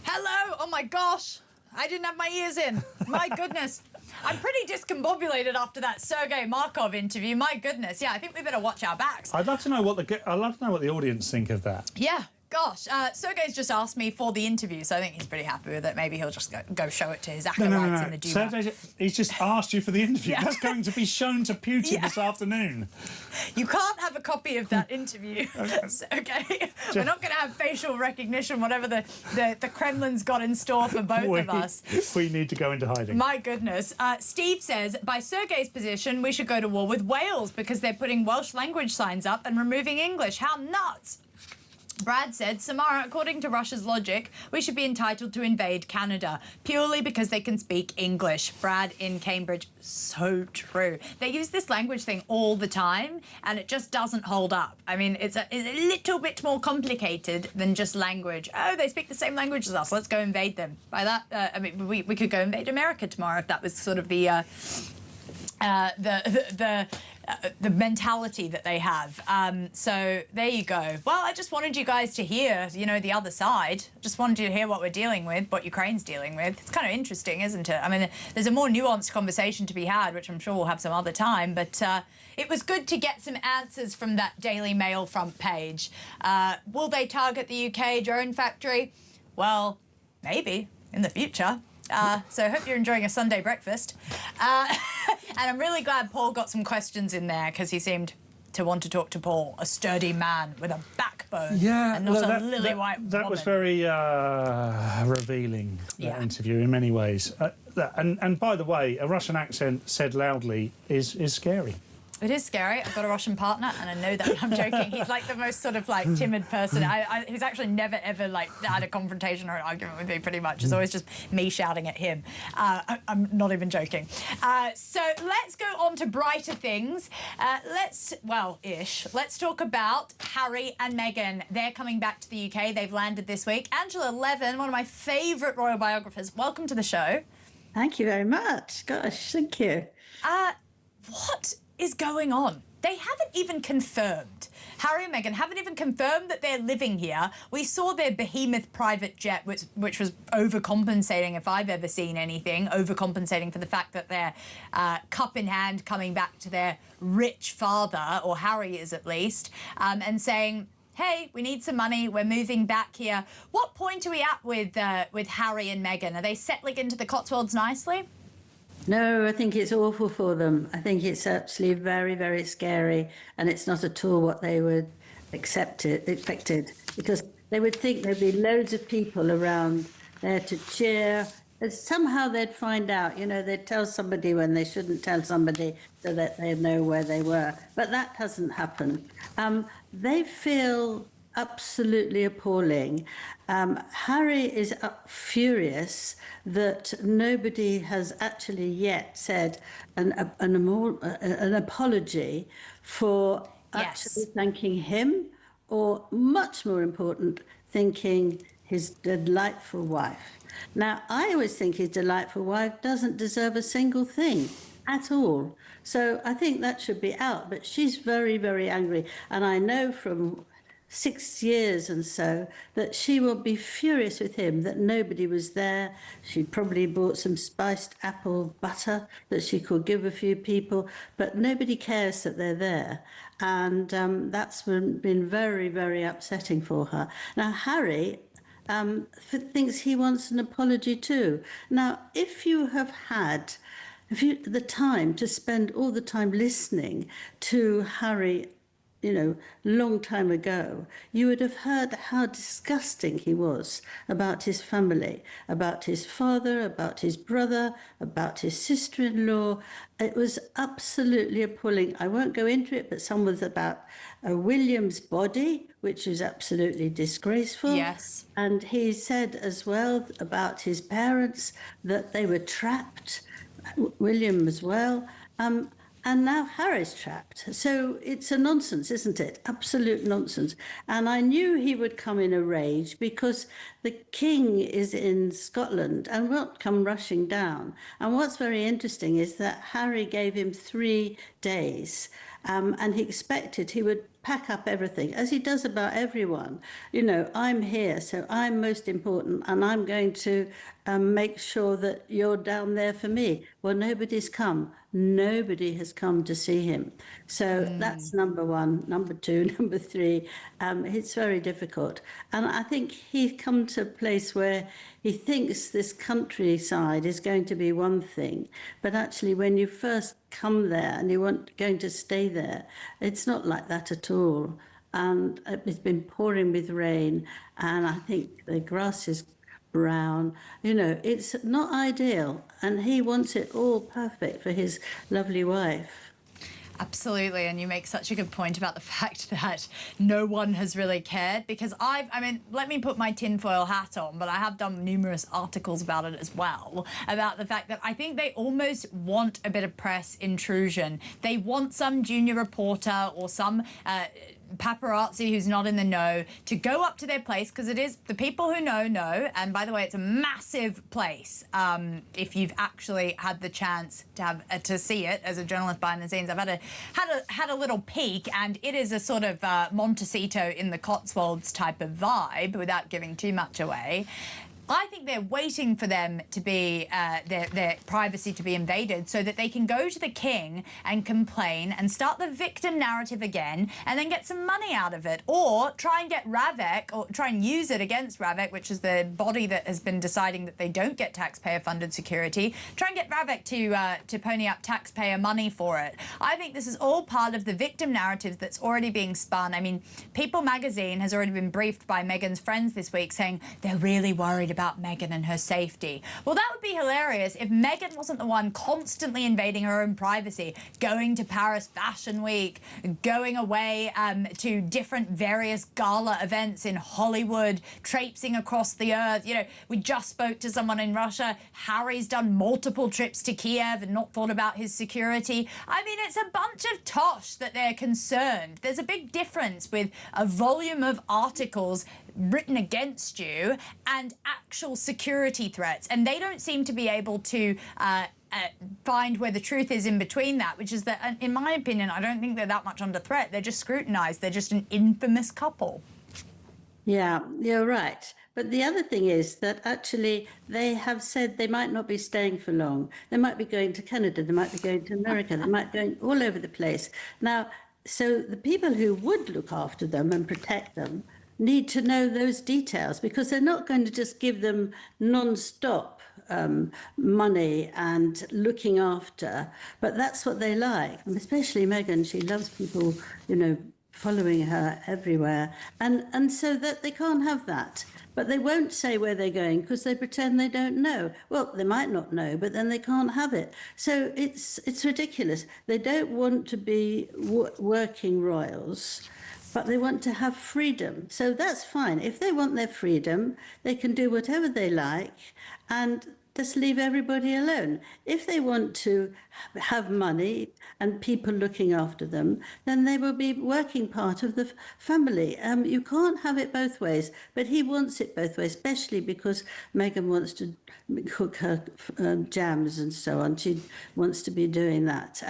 Speaker 6: hello. Oh my gosh. I didn't have my ears in. My goodness. I'm pretty discombobulated after that Sergei Markov interview. My goodness. Yeah, I think we better watch our backs.
Speaker 7: I'd love to know what the audience think of that.
Speaker 6: Yeah. Gosh, Sergei's just asked me for the interview, so I think he's pretty happy with it. Maybe he'll just go show it to his acolytes in the Duma.
Speaker 7: Sergei, he's just asked you for the interview.
Speaker 6: Yeah.
Speaker 7: That's going to be shown to Putin this afternoon.
Speaker 6: You can't have a copy of that interview. Okay. We're not going to have facial recognition, whatever the Kremlin's got in store for both of us.
Speaker 7: We need to go into hiding.
Speaker 6: My goodness. Steve says, by Sergei's position, we should go to war with Wales because they're putting Welsh language signs up and removing English. How nuts! Brad said, Samara, according to Russia's logic, we should be entitled to invade Canada purely because they can speak English. Brad in Cambridge, so true. They use this language thing all the time and it just doesn't hold up. I mean, it's a little bit more complicated than just language. Oh, they speak the same language as us. Let's go invade them. By that, I mean, we could go invade America tomorrow if that was sort of the mentality that they have. So there you go. Well, I just wanted you guys to hear, you know, the other side. Just wanted you to hear what we're dealing with, what Ukraine's dealing with. It's kind of interesting, isn't it? I mean, there's a more nuanced conversation to be had, which I'm sure we'll have some other time. But it was good to get some answers from that Daily Mail front page. Will they target the UK drone factory? Well, maybe in the future. So I hope you're enjoying a Sunday breakfast. And I'm really glad Paul got some questions in there because he seemed to want to talk to Paul, a sturdy man with a backbone and not a lily-white woman.
Speaker 7: That was very revealing, that interview, in many ways. And by the way, a Russian accent said loudly is scary.
Speaker 6: It is scary. I've got a Russian partner, and I know that. I'm joking. He's like the most sort of like timid person. He's actually never ever like had a confrontation or an argument with me. Pretty much, it's always just me shouting at him. I'm not even joking. So let's go on to brighter things. Let's talk about Harry and Meghan. They're coming back to the UK. They've landed this week. Angela Levin, one of my favourite royal biographers. Welcome to the show.
Speaker 19: Thank you very much. Gosh, thank you.
Speaker 6: What is going on? They haven't even confirmed. Harry and Meghan haven't even confirmed that they're living here. We saw their behemoth private jet, which was overcompensating, if I've ever seen anything, overcompensating for the fact that they're cup in hand coming back to their rich father, or Harry is at least, and saying, hey, we need some money, we're moving back here. What point are we at with Harry and Meghan? Are they settling into the Cotswolds nicely?
Speaker 19: No, I think it's awful for them. I think it's actually very, very scary, and it's not at all what they would expected, because they would think there'd be loads of people around there to cheer. And somehow they'd find out, you know, they'd tell somebody when they shouldn't tell somebody so that they know where they were. But that hasn't happened. They feel absolutely appalling. Harry is furious that nobody has actually yet said an apology for actually thanking him, or much more important, thanking his delightful wife. Now, I always think his delightful wife doesn't deserve a single thing at all. So I think that should be out. But she's very, very angry. And I know from 6 years and so that she will be furious with him that nobody was there. She probably bought some spiced apple butter that she could give a few people, but nobody cares that they're there. And that's been very, very upsetting for her. Now, Harry thinks he wants an apology too. Now, if you have had the time to spend all the time listening to Harry, you know, long time ago, you would have heard how disgusting he was about his family, about his father, about his brother, about his sister-in-law. It was absolutely appalling. I won't go into it, but some was about William's body, which is absolutely disgraceful.
Speaker 6: Yes.
Speaker 19: And he said as well about his parents that they were trapped, William as well. And now Harry's trapped. So it's a nonsense, isn't it? Absolute nonsense. And I knew he would come in a rage because the king is in Scotland and won't come rushing down. And what's very interesting is that Harry gave him 3 days, and he expected he would pack up everything, as he does about everyone. You know, I'm here, so I'm most important, and I'm going to make sure that you're down there for me. Well, nobody's come. Nobody has come to see him. So that's number one. Number two, number three, it's very difficult. And I think he's come to a place where he thinks this countryside is going to be one thing, but actually when you first come there and you want going to stay there, it's not like that at all. And it's been pouring with rain, and I think the grass is brown. You know, it's not ideal, and he wants it all perfect for his lovely wife.
Speaker 6: Absolutely, and you make such a good point about the fact that no one has really cared, because I mean, let me put my tinfoil hat on, but I have done numerous articles about it as well, about the fact that I think they almost want a bit of press intrusion. They want some junior reporter or some paparazzi who's not in the know to go up to their place, because it is the people who know. And by the way, it's a massive place. If you've actually had the chance to have to see it as a journalist behind the scenes, I've had a little peek, and it is a sort of Montecito in the Cotswolds type of vibe, without giving too much away. I think they're waiting for them to be their privacy to be invaded so that they can go to the king and complain and start the victim narrative again, and then get some money out of it, or try and get Ravec, or try and use it against Ravec, which is the body that has been deciding that they don't get taxpayer-funded security. Try and get Ravec to pony up taxpayer money for it. I think this is all part of the victim narrative that's already being spun. I mean, People magazine has already been briefed by Meghan's friends this week saying they're really worried about Meghan and her safety. Well, that would be hilarious if Meghan wasn't the one constantly invading her own privacy, going to Paris Fashion Week, going away to different various gala events in Hollywood, traipsing across the earth. You know, we just spoke to someone in Russia. Harry's done multiple trips to Kiev and not thought about his security. I mean, it's a bunch of tosh that they're concerned. There's a big difference with a volume of articles written against you and actual security threats, and they don't seem to be able to find where the truth is in between that, which is that, in my opinion, I don't think they're that much under threat. They're just scrutinised. They're just an infamous couple.
Speaker 19: Yeah, you're right. But the other thing is that actually they have said they might not be staying for long. They might be going to Canada, they might be going to America, they might be going all over the place. Now, so the people who would look after them and protect them need to know those details, because they're not going to just give them non-stop money and looking after, but that's what they like. And especially Meghan, she loves people, you know, following her everywhere, and so that they can't have that. But they won't say where they're going because they pretend they don't know. Well, they might not know, but then they can't have it. So it's ridiculous. They don't want to be working royals, but they want to have freedom. So that's fine. If they want their freedom, they can do whatever they like and just leave everybody alone. If they want to have money and people looking after them, then they will be working part of the family. You can't have it both ways, but he wants it both ways, especially because Meghan wants to cook her jams and so on. She wants to be doing that.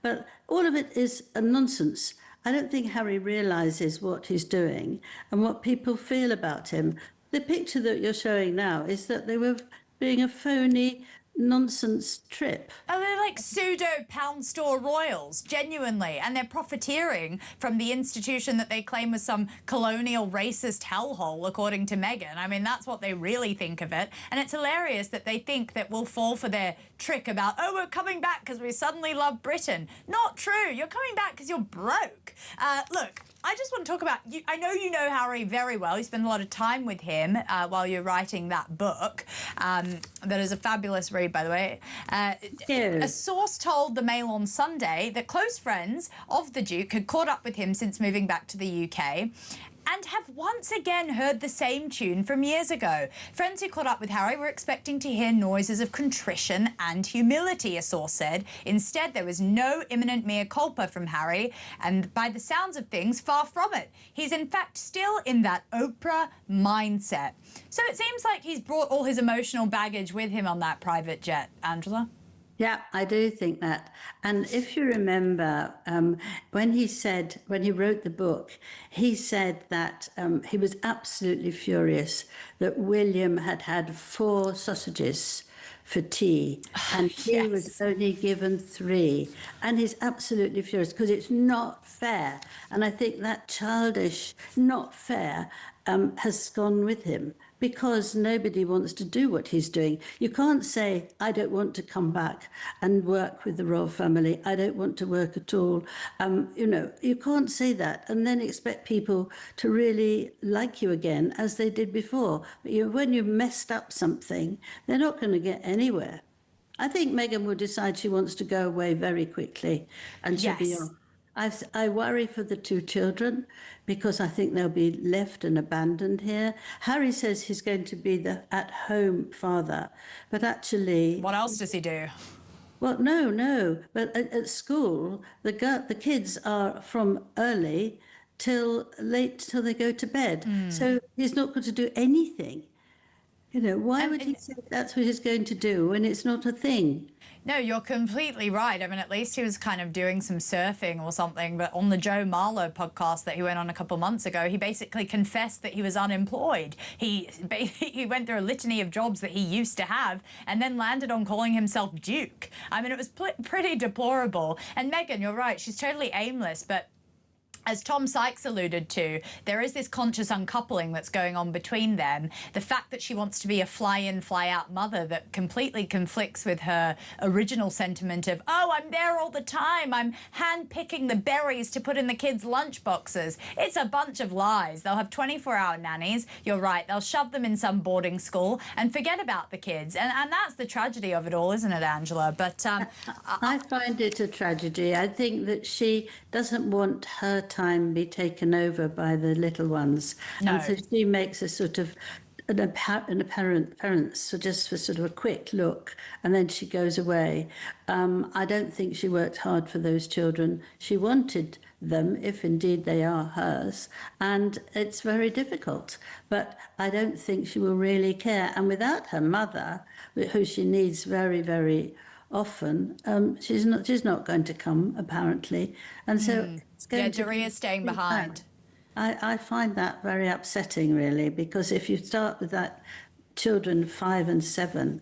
Speaker 19: But all of it is a nonsense. I don't think Harry realises what he's doing and what people feel about him. The picture that you're showing now is that they were being a phony nonsense trip.
Speaker 6: Oh, they're like pseudo pound store royals, genuinely, and they're profiteering from the institution that they claim was some colonial racist hellhole, according to Meghan. I mean, that's what they really think of it, and it's hilarious that they think that we'll fall for their trick about, oh, we're coming back because we suddenly love Britain. Not true. You're coming back because you're broke. Look, I just want to talk about you. I know you know Harry very well. You spend a lot of time with him while you're writing that book. That is a fabulous read, by the way. A source told the Mail on Sunday that close friends of the Duke had caught up with him since moving back to the UK. and have once again heard the same tune from years ago. Friends who caught up with Harry were expecting to hear noises of contrition and humility, a source said. Instead, there was no imminent mea culpa from Harry, and by the sounds of things, far from it. He's in fact still in that Oprah mindset. So it seems like he's brought all his emotional baggage with him on that private jet. Angela?
Speaker 19: Yeah, I do think that. And if you remember, when he wrote the book, he said that he was absolutely furious that William had had 4 sausages for tea and he was only given 3. And he's absolutely furious because it's not fair. And I think that childish, not fair, has gone with him, because nobody wants to do what he's doing. You can't say, I don't want to come back and work with the royal family. I don't want to work at all. You can't say that and then expect people to really like you again as they did before. But when you've messed up something, they're not going to get anywhere. I think Meghan will decide she wants to go away very quickly and she'll be on. I worry for the 2 children because I think they'll be left and abandoned here. Harry says he's going to be the at-home father, but actually...
Speaker 6: What else does he do?
Speaker 19: Well, no. But at school, the kids are from early till late, till they go to bed. So he's not going to do anything. Why would he say that's what he's going to do when it's not a thing?
Speaker 6: No, you're completely right. I mean, at least he was kind of doing some surfing or something. But on the Joe Marlowe podcast that he went on a couple months ago, he basically confessed that he was unemployed. He went through a litany of jobs that he used to have and then landed on calling himself Duke. I mean, it was pretty deplorable. And Meghan, you're right, she's totally aimless, but as Tom Sykes alluded to, there is this conscious uncoupling that's going on between them. The fact that she wants to be a fly-in, fly-out mother that completely conflicts with her original sentiment of, oh, I'm there all the time, I'm hand-picking the berries to put in the kids' lunch boxes. It's a bunch of lies. They'll have 24-hour nannies. You're right, they'll shove them in some boarding school and forget about the kids. And that's the tragedy of it all, isn't it, Angela? But
Speaker 19: I find it a tragedy. I think that she doesn't want her time be taken over by the little ones.
Speaker 6: No.
Speaker 19: And so she makes a sort of an apparent parents for just for sort of a quick look, and then she goes away. I don't think she worked hard for those children. She wanted them, if indeed they are hers, and it's very difficult. But I don't think she will really care. And without her mother, who she needs very, very often, she's not going to come, apparently. And so it's going to
Speaker 6: Doria's staying behind.
Speaker 19: I find that very upsetting, really, because if you start with that children 5 and 7,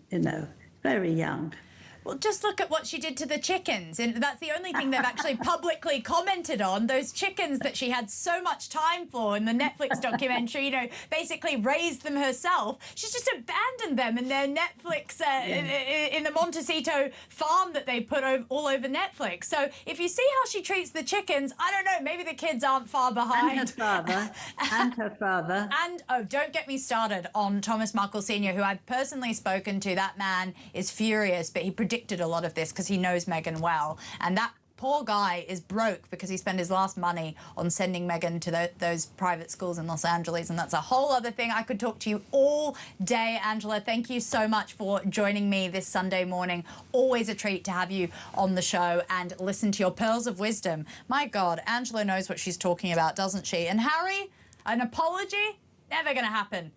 Speaker 19: very young.
Speaker 6: Well, just look at what she did to the chickens. And that's the only thing they've actually publicly commented on. Those chickens that she had so much time for in the Netflix documentary, basically raised them herself. She's just abandoned them in their Netflix, in the Montecito farm that they put all over Netflix. So if you see how she treats the chickens, I don't know, maybe the kids aren't far behind.
Speaker 19: And her father.
Speaker 6: And, oh, don't get me started on Thomas Markle Sr., who I've personally spoken to. That man is furious, but he predicted a lot of this because he knows Meghan well. And that poor guy is broke because he spent his last money on sending Meghan to those private schools in Los Angeles. And that's a whole other thing. I could talk to you all day, Angela. Thank you so much for joining me this Sunday morning. Always a treat to have you on the show and listen to your pearls of wisdom. My God, Angela knows what she's talking about, doesn't she? And Harry, an apology? Never going to happen.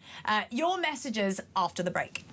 Speaker 6: Your messages after the break.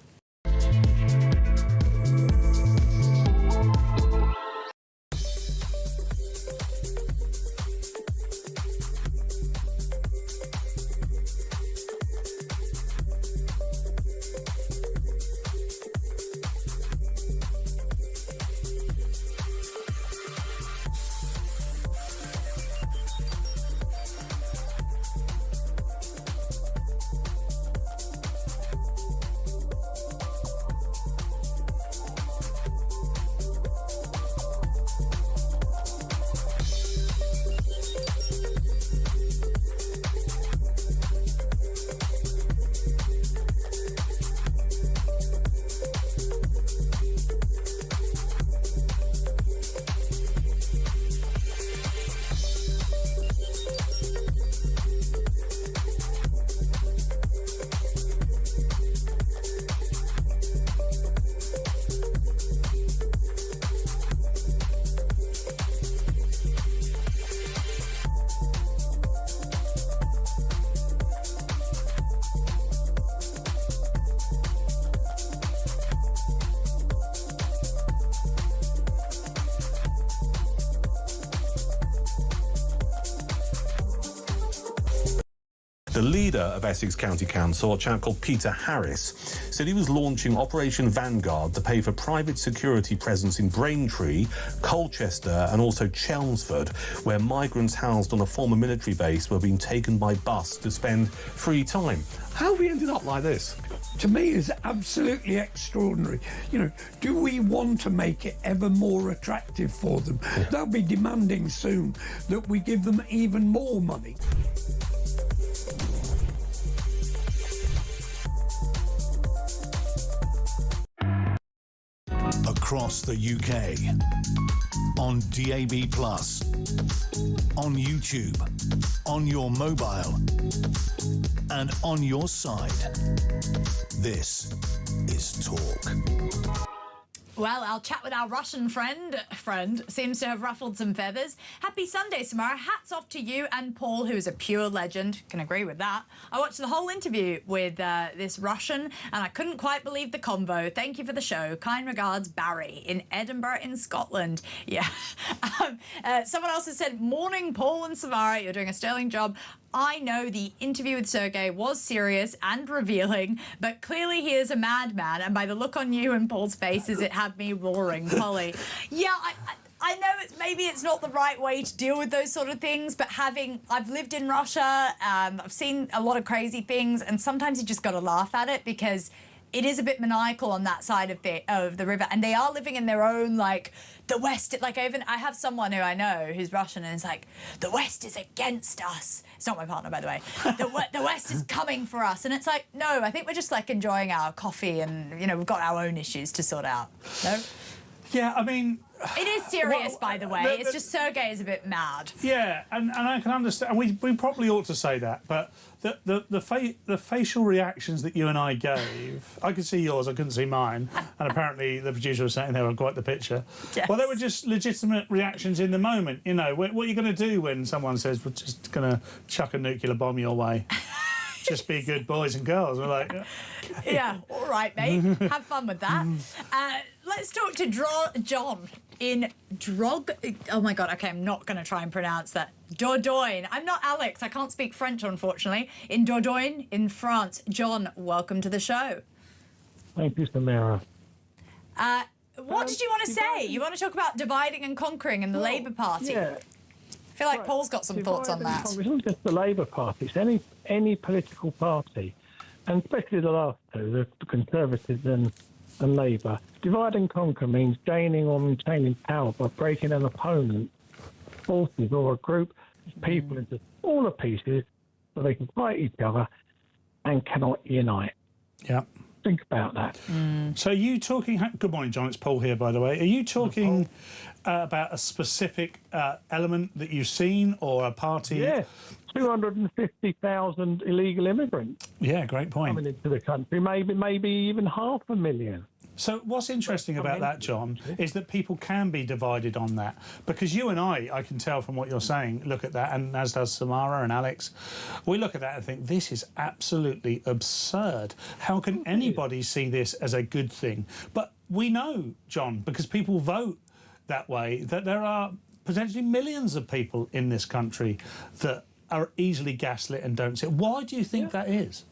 Speaker 8: The leader of Essex County Council, a chap called Peter Harris, said he was launching Operation Vanguard to pay for private security presence in Braintree, Colchester and also Chelmsford, where migrants housed on a former military base were being taken by bus to spend free time. How have we ended up like this?
Speaker 9: To me, is absolutely extraordinary. You know, do we want to make it ever more attractive for them? They'll be demanding soon that we give them even more money.
Speaker 5: Across the UK, on DAB+, on YouTube, on your mobile, and on your side. This is Talk.
Speaker 6: Well, our chat with our Russian friend seems to have ruffled some feathers. Happy Sunday, Samara. Hats off to you and Paul, who is a pure legend. Can agree with that. I watched the whole interview with this Russian, and I couldn't quite believe the convo. Thank you for the show. Kind regards, Barry, in Edinburgh in Scotland. Yeah. Someone else has said, morning, Paul and Samara. You're doing a sterling job. I know the interview with Sergei was serious and revealing, but clearly he is a madman, and by the look on you and Paul's faces, it had me roaring. Polly. Yeah, I know maybe it's not the right way to deal with those sort of things, but I've lived in Russia, I've seen a lot of crazy things, and sometimes you just got to laugh at it because it is a bit maniacal on that side of the river, and they are living in their own, like, the West. Like, I have someone who I know who's Russian, and is like, the West is against us. It's not my partner, by the way. The West is coming for us, and it's like, no, I think we're just like enjoying our coffee, and you know, we've got our own issues to sort out. No.
Speaker 7: Yeah, I mean,
Speaker 6: it is serious, by the way. It's just Sergei is a bit mad.
Speaker 7: Yeah, and I can understand. We probably ought to say that, but the facial reactions that you and I gave, I could see yours, I couldn't see mine, and apparently the producer was saying they were quite the picture.
Speaker 6: Yes.
Speaker 7: Well, they were just legitimate reactions in the moment. You know, what are you going to do when someone says we're just going to chuck a nuclear bomb your way? Just be good boys and girls. We're like,
Speaker 6: yeah, all right, mate. Have fun with that. Let's talk to John in oh my God, okay, I'm not going to try and pronounce that. Dordogne. I'm not Alex. I can't speak French, unfortunately. In Dordogne, in France. John, welcome to the show.
Speaker 20: Thank you, Samara.
Speaker 6: What did you want to say? You want to talk about dividing and conquering in the Labour Party?
Speaker 20: Yeah.
Speaker 6: I feel like Paul's got some thoughts on that.
Speaker 20: It's not just the Labour Party, it's any political party, and especially the last two, the Conservatives and Labour. Divide and conquer means gaining or maintaining power by breaking an opponent's forces or a group of people into smaller pieces so they can fight each other and cannot unite.
Speaker 7: Yeah.
Speaker 20: Think about that.
Speaker 7: So are you talking... Good morning, John. It's Paul here, by the way. Are you talking about a specific element that you've seen or a party?
Speaker 20: Yeah, 250,000 illegal immigrants.
Speaker 7: Yeah, great point.
Speaker 20: Coming into the country, maybe even 500,000.
Speaker 7: So what's interesting about that, John, is that people can be divided on that. Because you and I can tell from what you're saying, look at that, and as does Samara and Alex, we look at that and think, this is absolutely absurd. How can anybody see this as a good thing? But we know, John, because people vote that way, that there are potentially millions of people in this country that are easily gaslit and don't see it. Why do you think that is?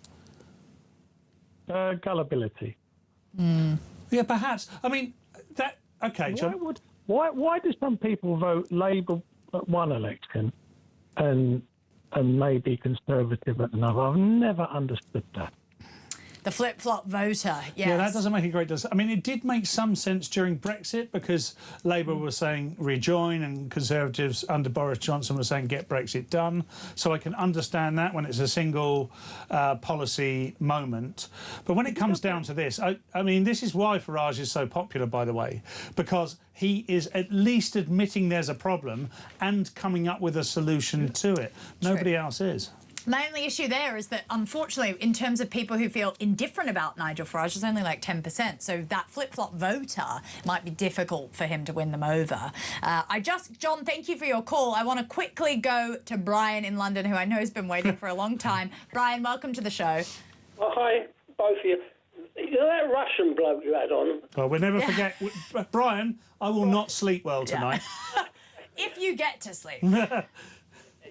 Speaker 20: Gullibility.
Speaker 7: Yeah, perhaps. I mean, that... OK, John.
Speaker 20: Why do some people vote Labour at one election and maybe Conservative at another? I've never understood that.
Speaker 6: The flip-flop voter, yes.
Speaker 7: Yeah, that doesn't make a great deal. I mean, it did make some sense during Brexit because Labour was saying rejoin and Conservatives under Boris Johnson were saying get Brexit done. So I can understand that when it's a single policy moment. But when it comes down to this, I mean, this is why Farage is so popular, by the way, because he is at least admitting there's a problem and coming up with a solution to it. Nobody else is.
Speaker 6: My only issue there is that, unfortunately, in terms of people who feel indifferent about Nigel Farage, there's only like 10%. So that flip-flop voter might be difficult for him to win them over. John, thank you for your call. I want to quickly go to Brian in London, who I know has been waiting for a long time. Brian, welcome to the show.
Speaker 21: Oh, hi, both of you. You know that Russian bloke you had on?
Speaker 7: Well, we'll never forget. Brian, I will not sleep well tonight.
Speaker 6: If you get to sleep.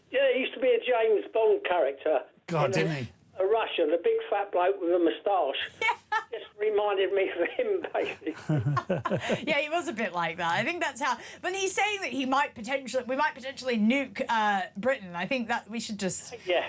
Speaker 21: Yeah, he used to be a James Bond character.
Speaker 7: God, didn't he?
Speaker 21: A Russian, a big fat bloke with a moustache. Just reminded me of him, basically.
Speaker 6: Yeah, he was a bit like that. I think that's how. But he's saying that we might potentially nuke Britain. I think that we should just.
Speaker 21: Yeah.